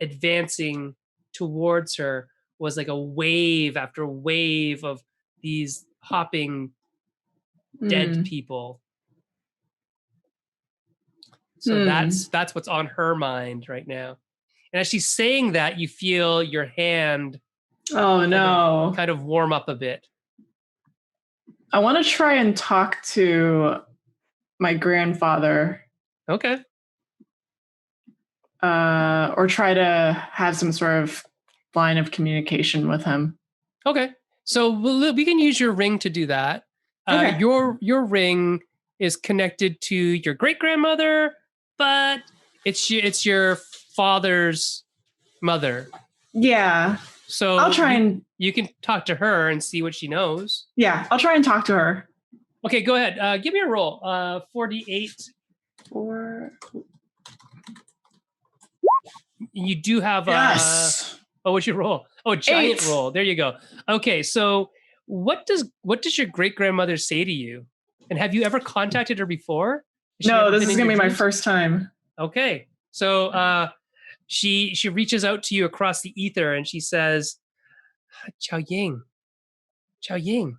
advancing towards her was like a wave after wave of these hopping dead people. So that's what's on her mind right now. And as she's saying that, you feel your hand kind of warm up a bit. I want to try and talk to my grandfather. Okay. Or try to have some sort of line of communication with him. Okay. So we can use your ring to do that. Okay. Your ring is connected to your great-grandmother, but it's your father's mother. Yeah. So I'll try you can talk to her and see what she knows. Yeah, I'll try and talk to her. Okay, go ahead. Give me a roll. 48. Four. You do have Yes. what's your roll? Oh, giant 8. roll. There you go. Okay, so what does your great grandmother say to you? And have you ever contacted her before? Has she No, ever this been is in gonna your be my dreams? first time. Okay, so she reaches out to you across the ether and she says, "Chao Ying, Chao Ying.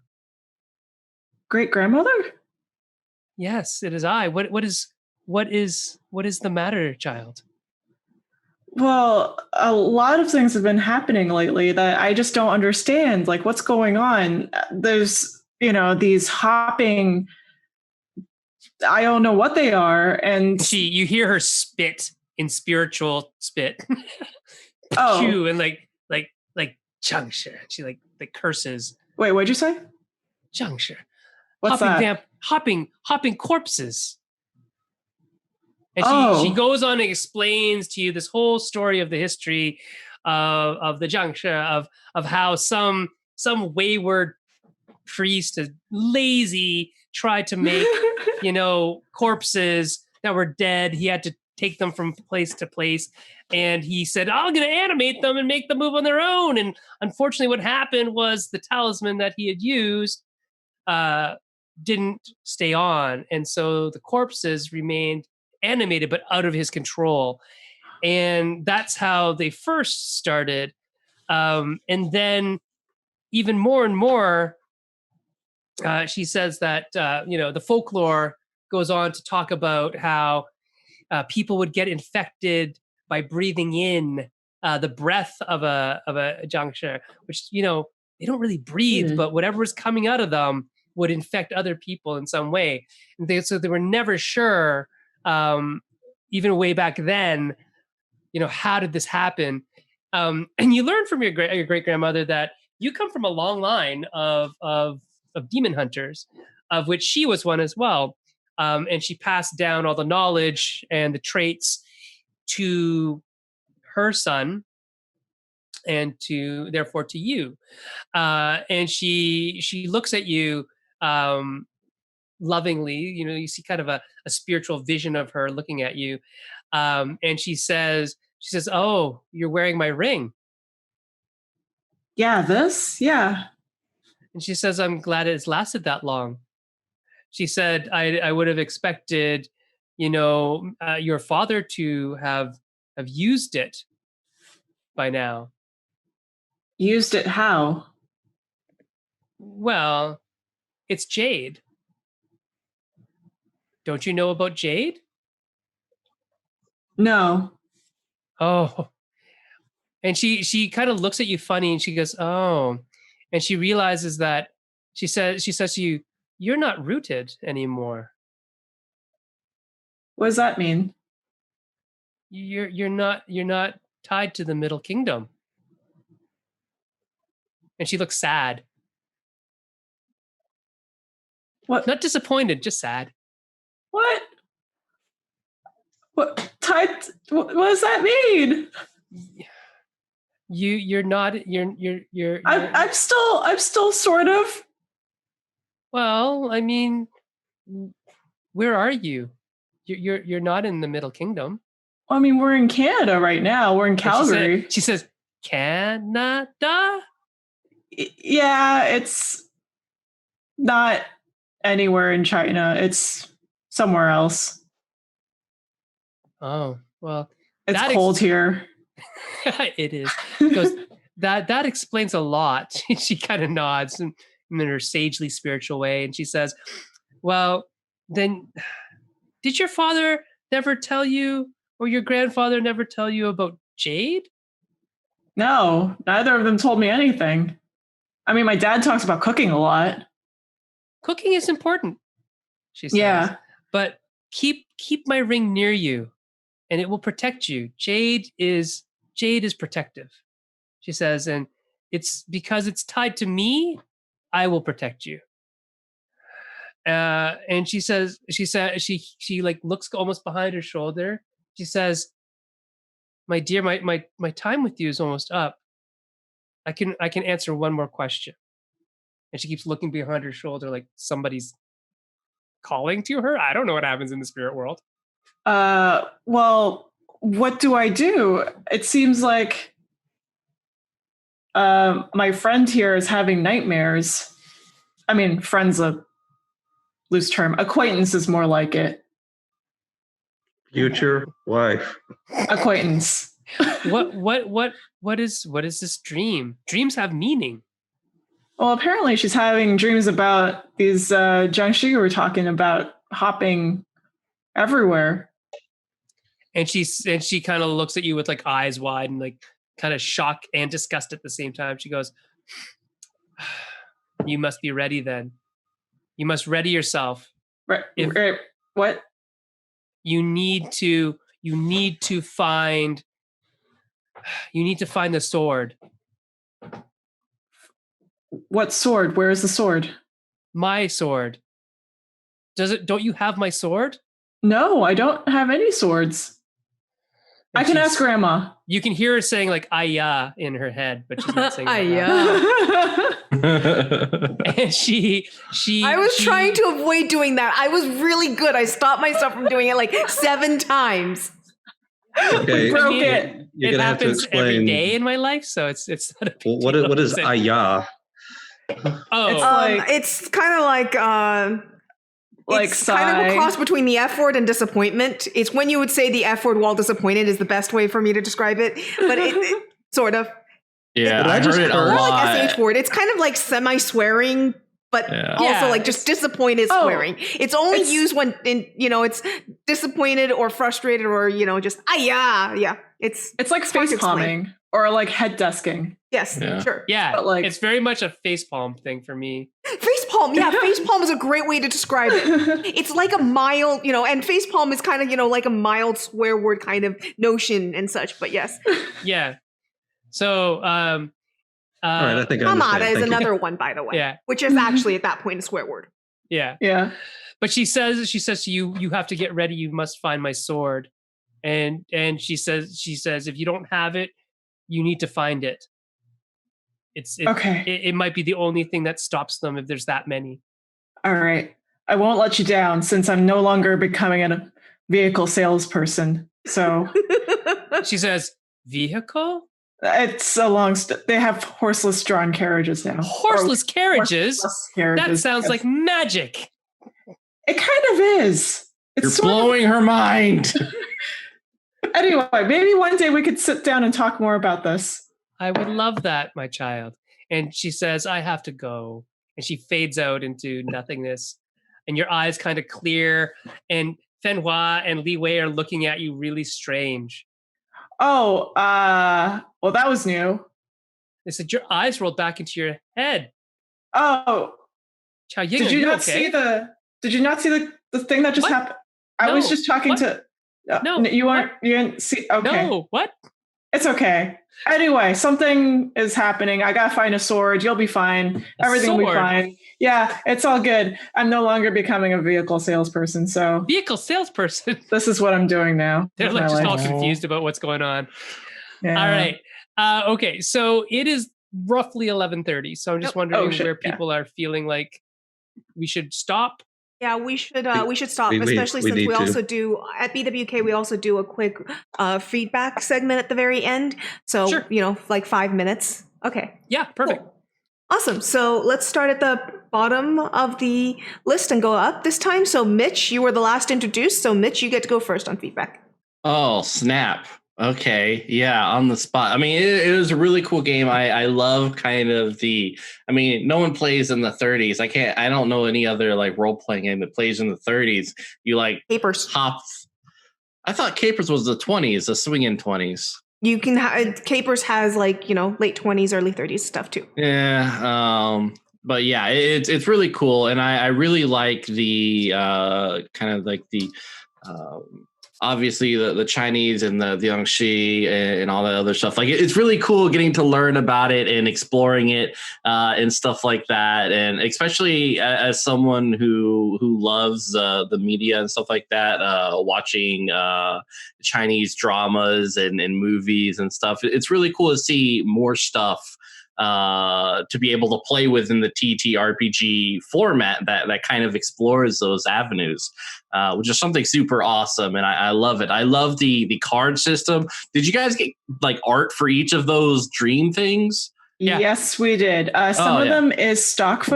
Great grandmother? Yes, it is I. What is the matter, child?" Well, a lot of things have been happening lately that I just don't understand. Like, what's going on? There's, these hopping, I don't know what they are. And You hear her spit in spiritual spit. Oh. Chew and like Jiangshi. She like curses. Wait, what'd you say? Jiangshi. What's that? Hopping corpses. And Oh. she goes on and explains to you this whole story of the history of the Jiangshi, of how some wayward priest, a lazy, tried to make corpses that were dead. He had to take them from place to place, and he said, "I'm going to animate them and make them move on their own." And unfortunately, what happened was the talisman that he had used didn't stay on, and so the corpses remained animated but out of his control. And that's how they first started. And then even more and more, she says that the folklore goes on to talk about how people would get infected by breathing in the breath of a jiangshi, which they don't really breathe, but whatever is coming out of them would infect other people in some way. And so they were never sure, even way back then, how did this happen? And you learn from your great grandmother that you come from a long line of demon hunters, of which she was one as well. And she passed down all the knowledge and the traits to her son, and therefore to you. And she looks at you lovingly. You see kind of a spiritual vision of her looking at you, and she says, "Oh, you're wearing my ring." Yeah, this? Yeah. And she says, "I'm glad it's lasted that long." She said, I would have expected, your father to have used it by now. Used it how? Well, it's jade. Don't you know about jade? No. Oh. And she kind of looks at you funny and she goes, "Oh." And she realizes that she says to you, "You're not rooted anymore. What does that mean? You're not tied to the Middle Kingdom." And she looks sad. What? Not disappointed, just sad. What? What? Tied? What does that mean? I'm still sort of. Well, I mean, where are you? You're not in the Middle Kingdom. I mean, we're in Canada right now. We're in Calgary. She says, "Canada?" Yeah, it's not anywhere in China. It's somewhere else. Oh, well, it's cold here. It is. Because that explains a lot. She kind of nods in her sagely spiritual way, and she says, "Well, then, did your father never tell you, or your grandfather never tell you about jade?" No, neither of them told me anything. I mean, my dad talks about cooking a lot. Cooking is important, she says. Yeah. But keep my ring near you, and it will protect you. Jade is protective, she says, and it's because it's tied to me, I will protect you. And she like looks almost behind her shoulder. She says, "My dear, my time with you is almost up. I can answer one more question." And she keeps looking behind her shoulder like somebody's calling to her? I don't know what happens in the spirit world. Well, what do I do? It seems like my friend here is having nightmares. I mean, friend's a loose term. Acquaintance is more like it. Future wife. Acquaintance. What is this dream? Dreams have meaning. Well, apparently she's having dreams about these Jiangshi we were talking about hopping everywhere. And she kind of looks at you with like eyes wide and like kind of shock and disgust at the same time. She goes, "You must be ready then. You must ready yourself. Right. What? You need to find the sword. What sword? Where is the sword? My sword. Don't you have my sword? No, I don't have any swords. And I can ask Grandma. You can hear her saying like "Aya" in her head, but she's not saying "Aya." And she I was trying to avoid doing that. I was really good. I stopped myself from doing it like 7 times. Okay. Broke it. You're It gonna have to happens every explain day in my life, so it's not a big what deal. is Aya? Oh, It's like- It's kind of like it's kind of a sigh. cross between the F word and disappointment. It's when you would say the F word while disappointed is the best way for me to describe it, but it sort of Yeah, But I I just heard it a heard- more lot. like SH word. It's kind of like semi-swearing, but Yeah. also Yeah, like just disappointed Oh, swearing. It's only it's- used when it's disappointed or frustrated or just yeah. It's It's like hard to face explain. palming or like head desking. Yes, Yeah. sure. yeah, but, like- it's very much a facepalm thing for me. Facepalm, yeah, facepalm is a great way to describe it. It's like a mild, and facepalm is kind of, like a mild swear word kind of notion and such, but yes. Yeah. So, All right, I think I understand. Mamada is Thank you. another one, by the way. Yeah. Which is actually at that point a swear word. yeah. Yeah. But she says to you, you have to get ready. You must find my sword. And she says, if you don't have it, you need to find it. Okay. It might be the only thing that stops them if there's that many. All right. I won't let you down since I'm no longer becoming a vehicle salesperson. So She says, vehicle? it's a long. They have horseless drawn carriages now. Horseless carriages? Horseless carriages. That sounds Yes. like magic. It kind of is. It's You're sort of- blowing her mind. Anyway, maybe one day we could sit down and talk more about this. I would love that, my child. And she says, I have to go. And she fades out into nothingness. And your eyes kind of clear. And Fenhua and Li Wei are looking at you really strange. Oh, well, that was new. They said, your eyes rolled back into your head. Oh, Chao Ying, did are you not okay? see the thing that just What? happened? I was No. just talking What? to. No. You didn't see. Okay, No, what? it's okay. Anyway, something is happening. I gotta find a sword. You'll be fine. A Everything will be sword? fine. Yeah, it's all good. I'm no longer becoming a vehicle salesperson, so Vehicle salesperson. this is what I'm doing now. They're with like my just all life. confused about what's going on. Yeah. All right. Okay. So it is roughly 11:30. So I'm just Yep. wondering Oh, shit, where yeah. people are feeling like we should stop. Yeah, we should stop, we especially since need we to. also do at BWK. We also do a quick feedback segment at the very end. So Sure. like 5 minutes. Okay, Yeah, perfect. cool. Awesome. So let's start at the bottom of the list and go up this time. So Mitch, you were the last introduced. So Mitch, you get to go first on feedback. Oh, snap. Okay. Yeah, on the spot. I mean, it was a really cool game. I love kind of no one plays in the 30s. I don't know any other like role playing game that plays in the 30s. You like Capers. hop. I thought Capers was the 20s, the swinging 20s. You can Capers has like late 20s, early 30s stuff too. Yeah. But yeah, it's really cool. And I really like the kind of like the obviously the Chinese and the Jiangshi and all that other stuff. Like it's really cool getting to learn about it and exploring it and stuff like that. And especially as someone who loves the media and stuff like that, watching Chinese dramas and movies and stuff. It's really cool to see more stuff to be able to play with in the TTRPG format that kind of explores those avenues, which is something super awesome. And I love it. I love the card system. Did you guys get like art for each of those dream things? Yeah. Yes, we did. Some of them is stock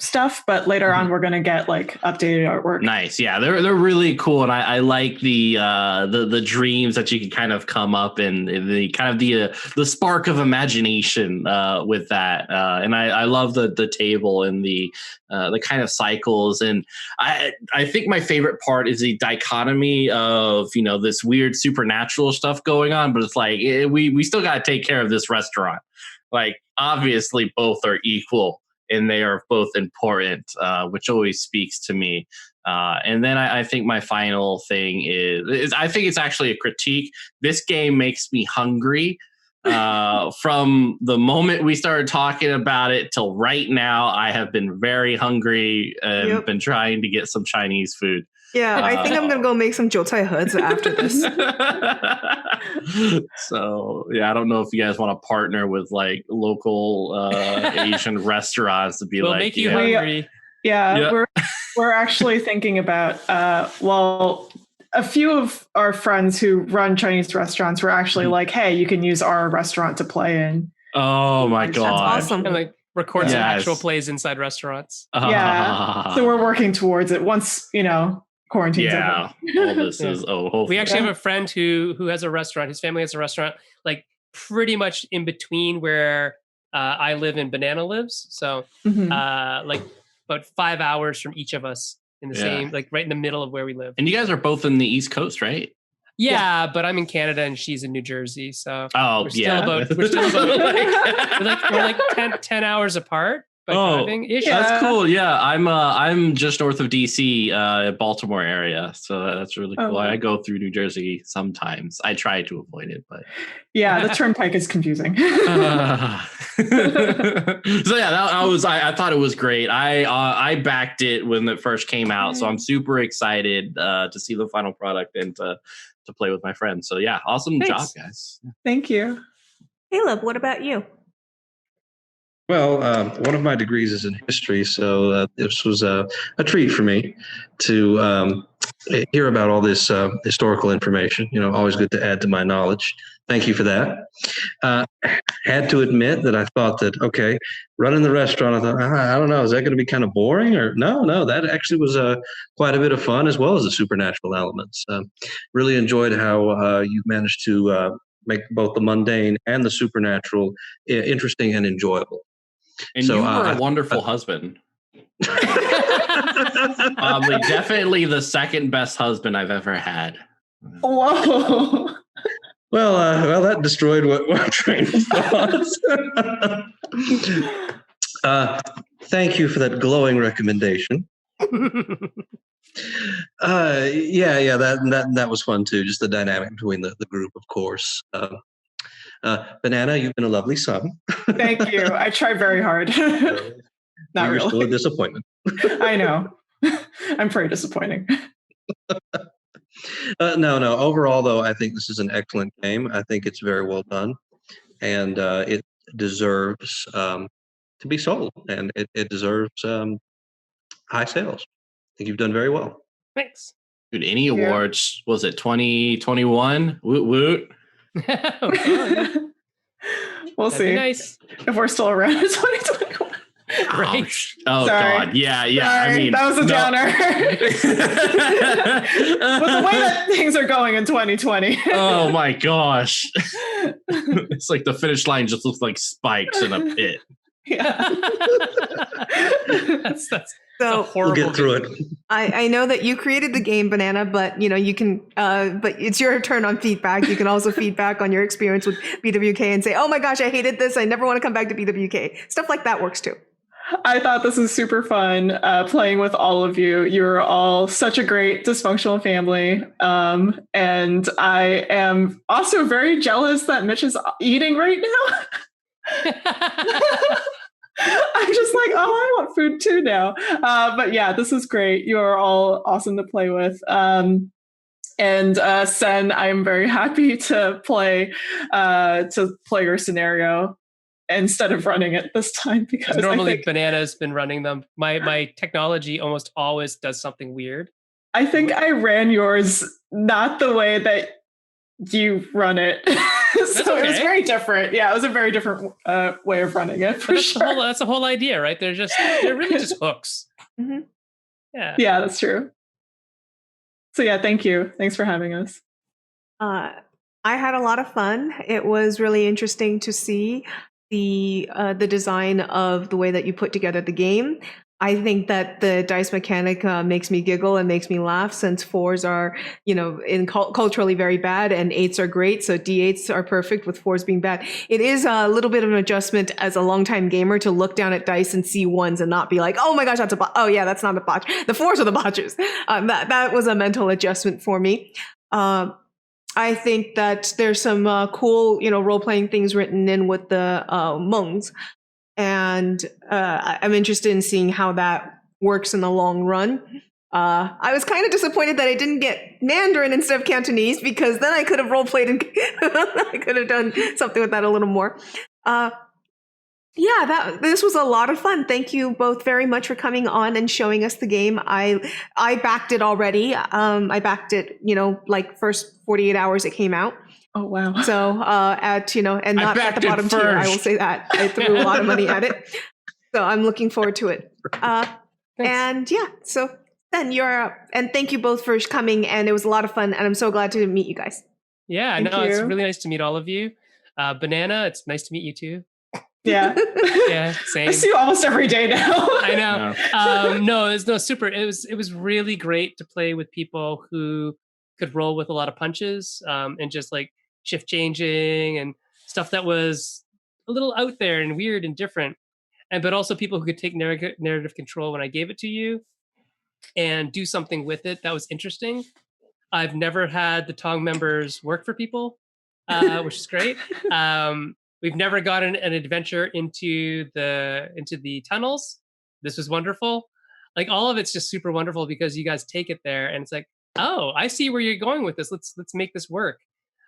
stuff, but later on we're gonna get like updated artwork. Nice, yeah, they're really cool, and I like the dreams that you can kind of come up and the kind of the spark of imagination with that, and I love the table and the kind of cycles, and I think my favorite part is the dichotomy of this weird supernatural stuff going on, but it's like we still got to take care of this restaurant. Like obviously both are equal. And they are both important, which always speaks to me. And then I think my final thing is I think it's actually a critique. This game makes me hungry. From the moment we started talking about it till right now, I have been very hungry and been trying to get some Chinese food. Yeah, I think I'm going to go make some 韭菜盒子 after this. So, yeah, I don't know if you guys want to partner with like local Asian restaurants to be we'll like, make you hungry. We're actually thinking about, a few of our friends who run Chinese restaurants were actually like, hey, you can use our restaurant to play in. Oh my God. That's awesome. And like record some actual plays inside restaurants. Yeah. So we're working towards it once, quarantine's over. All this is hopefully. We actually have a friend who has a restaurant. His family has a restaurant like pretty much in between where I live and Banana lives. So like about 5 hours from each of us in the same, like right in the middle of where we live. And you guys are both in the East Coast, right? Yeah, but I'm in Canada and she's in New Jersey. So we're still about we're like 10 hours apart. That's cool. Yeah, I'm just north of DC, Baltimore area, so that's really cool. I go through New Jersey sometimes. I try to avoid it, but the turnpike is confusing. So yeah, I thought it was great. I backed it when it first came out, so I'm super excited to see the final product and to play with my friends. So yeah, awesome job, guys. Thank you. Caleb, what about you? Well, one of my degrees is in history, so this was a treat for me to hear about all this historical information. Always good to add to my knowledge. Thank you for that. Had to admit that I thought that, okay, running the restaurant, I thought, I don't know, is that going to be kind of boring? Or no, that actually was quite a bit of fun, as well as the supernatural elements. Really enjoyed how you managed to make both the mundane and the supernatural interesting and enjoyable. And so, you were a wonderful husband. Definitely the second best husband I've ever had. Whoa. Well, that destroyed what train of thought. Thank you for that glowing recommendation. That was fun too. Just the dynamic between the group, of course. Banana, you've been a lovely son. Thank you. I try very hard. Not really. Still a disappointment. I know. I'm very disappointing. No. Overall, though, I think this is an excellent game. I think it's very well done, and it deserves to be sold, and it deserves high sales. I think you've done very well. Thanks. Dude, any awards, was it 2021? Woot woot. We'll see. Nice. If we're still around in 2021. Right. Oh God. Yeah. Sorry, I mean, that was a downer. But the way that things are going in 2020. Oh my gosh. It's like the finish line just looks like spikes in a pit. Yeah. That's So we'll get through it. I know that you created the game, Banana, but you can. But it's your turn on feedback. You can also feedback on your experience with BWK and say, "Oh my gosh, I hated this. I never want to come back to BWK." Stuff like that works too. I thought this was super fun playing with all of you. You're all such a great dysfunctional family. And I am also very jealous that Mitch is eating right now. I'm just like, I want food too now. But yeah, this is great. You are all awesome to play with. And Sen, I'm very happy to play your scenario. instead of running it this time because normally I think, Banana's been running them. My technology almost always does something weird. I think I ran yours not the way that you run it. So okay. It was very different. Yeah, it was a very different way of running it for sure. That's the whole idea, right? They're really just hooks. Mm-hmm. Yeah. Yeah, that's true. So yeah, thank you. Thanks for having us. I had a lot of fun. It was really interesting to see the design of the way that you put together the game. I think that the dice mechanic makes me giggle and makes me laugh, since 4s are, culturally very bad and 8s are great. So D8s are perfect with 4s being bad. It is a little bit of an adjustment as a longtime gamer to look down at dice and see 1s and not be like, oh my gosh, that's a botch. Oh yeah, that's not a botch. The 4s are the botches. That was a mental adjustment for me. I think that there's some cool, role-playing things written in with the Hmongs. And I'm interested in seeing how that works in the long run. I was kind of disappointed that I didn't get Mandarin instead of Cantonese, because then I could have role-played and I could have done something with that a little more. This was a lot of fun. Thank you both very much for coming on and showing us the game. I backed it already. I backed it, first 48 hours it came out. Oh wow! So and not at the bottom tier. I will say that I threw a lot of money at it. So I'm looking forward to it. And yeah, so then you're up. And thank you both for coming. And it was a lot of fun. And I'm so glad to meet you guys. Yeah, Thank you. It's really nice to meet all of you. Banana, it's nice to meet you too. Yeah. Yeah, same. I see you almost every day now. I know. No, it was super. It was really great to play with people who could roll with a lot of punches, and just like shift changing and stuff that was a little out there and weird and different. But also people who could take narrative control when I gave it to you and do something with it that was interesting. I've never had the Tong members work for people, which is great. We've never gotten an adventure into the tunnels. This was wonderful. Like, all of it's just super wonderful because you guys take it there and it's like, oh, I see where you're going with this. Let's make this work.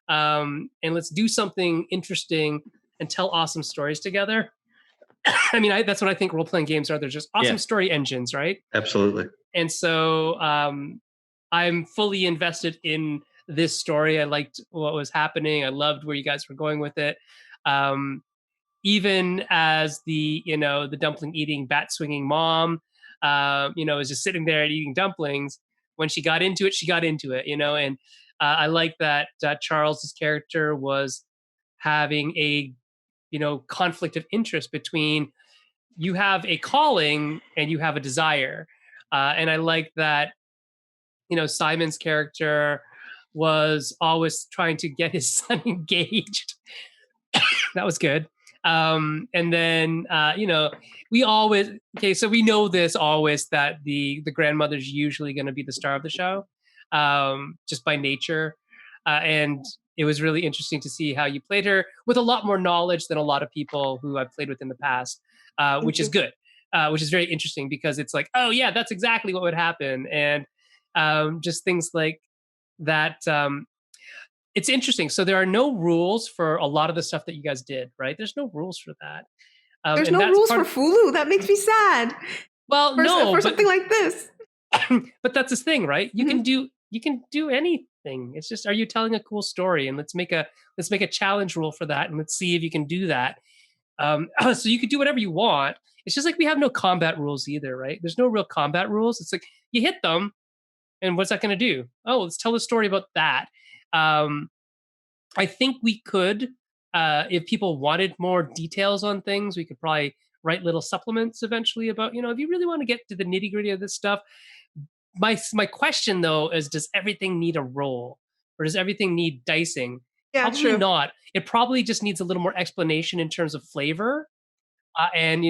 And let's do something interesting and tell awesome stories together. I mean, that's what I think role-playing games are. They're just awesome story engines, right? Absolutely. And so I'm fully invested in this story. I liked what was happening. I loved where you guys were going with it. Even as the dumpling eating, bat swinging mom, is just sitting there and eating dumplings. When she got into it, and I like that Charles's character was having a, conflict of interest between, you have a calling and you have a desire. And I like that, Simon's character was always trying to get his son engaged. That was good. And then, we always, so we know this always, that the grandmother's usually going to be the star of the show, just by nature. And it was really interesting to see how you played her with a lot more knowledge than a lot of people who I've played with in the past, which is good, which is very interesting, because it's like, oh yeah, that's exactly what would happen. And just things like that. It's interesting. So there are no rules for a lot of the stuff that you guys did, right? There's no rules for that. There's no rules for Fulu. That makes me sad. Well, for something like this. But that's his thing, right? You can do anything. It's just, are you telling a cool story? And let's make a challenge rule for that, and let's see if you can do that. So you could do whatever you want. It's just like, we have no combat rules either, right? There's no real combat rules. It's like, you hit them, and what's that going to do? Oh, let's tell a story about that. I think we could, if people wanted more details on things, we could probably write little supplements eventually about, if you really want to get to the nitty gritty of this stuff. My question though is, does everything need a roll, or does everything need dicing? Yeah, probably true. not. It probably just needs a little more explanation in terms of flavor. And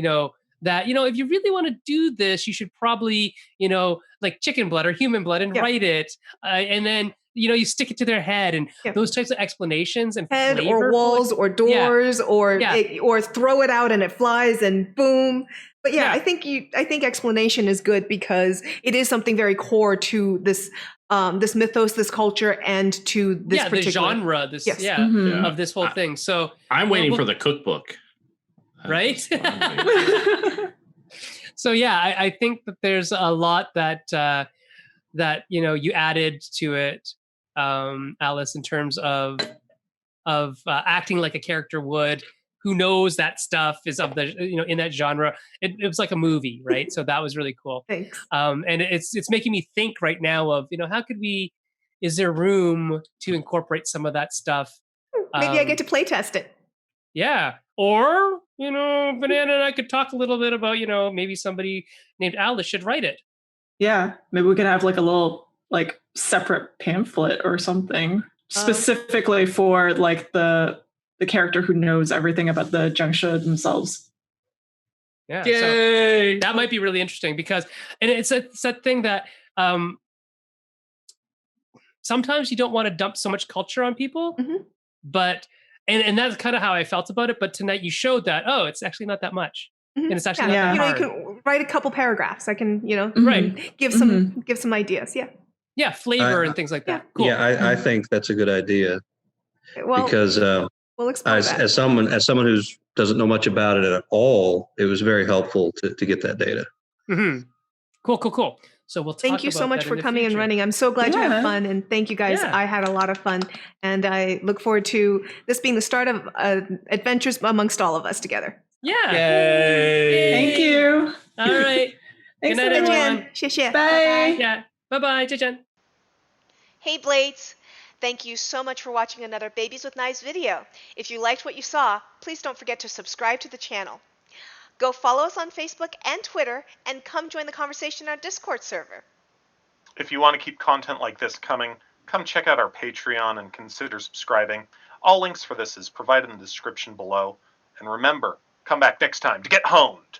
that, if you really want to do this, you should probably, like chicken blood or human blood, and write it. And then, you stick it to their head, and those types of explanations, and head flavor, or walls or doors, or throw it out and it flies and boom. But I think explanation is good, because it is something very core to this this mythos, this culture, and to this particular the genre, of this whole thing. So I'm waiting for the cookbook. right? Fine. So yeah, I think that there's a lot that that you added to it, Alice, in terms of acting like a character would, who knows that stuff is of the in that genre. It was like a movie, right? So that was really cool. Thanks. And it's making me think right now of how could we? Is there room to incorporate some of that stuff? Maybe I get to play test it. Yeah. Or, Banana and I could talk a little bit about, maybe somebody named Alice should write it. Yeah, maybe we could have like a little like separate pamphlet or something specifically for like the character who knows everything about the Jiangshi themselves. Yeah. Yay! So that might be really interesting because, and it's that thing that sometimes you don't want to dump so much culture on people, but and that's kind of how I felt about it. But tonight you showed that, it's actually not that much. And it's actually not that hard. You can write a couple paragraphs. I can, right. give some ideas. Yeah. Yeah, flavor and things like that. Yeah. Cool. Yeah, I think that's a good idea. Well, because we'll explore that. as someone who doesn't know much about it at all, it was very helpful to get that data. Mm-hmm. Cool. So we'll talk Thank you so much for coming and running. I'm so glad you had fun, and thank you guys. Yeah. I had a lot of fun, and I look forward to this being the start of adventures amongst all of us together. Yeah. Yay! Thank you. All right. Thanks, Good night, everyone. Bye. Bye. Yeah. Bye-bye. Jiajian. Hey Blades! Thank you so much for watching another Babies with Knives video. If you liked what you saw, please don't forget to subscribe to the channel. Go follow us on Facebook and Twitter, and come join the conversation in our Discord server. If you want to keep content like this coming, come check out our Patreon and consider subscribing. All links for this is provided in the description below. And remember, come back next time to get honed!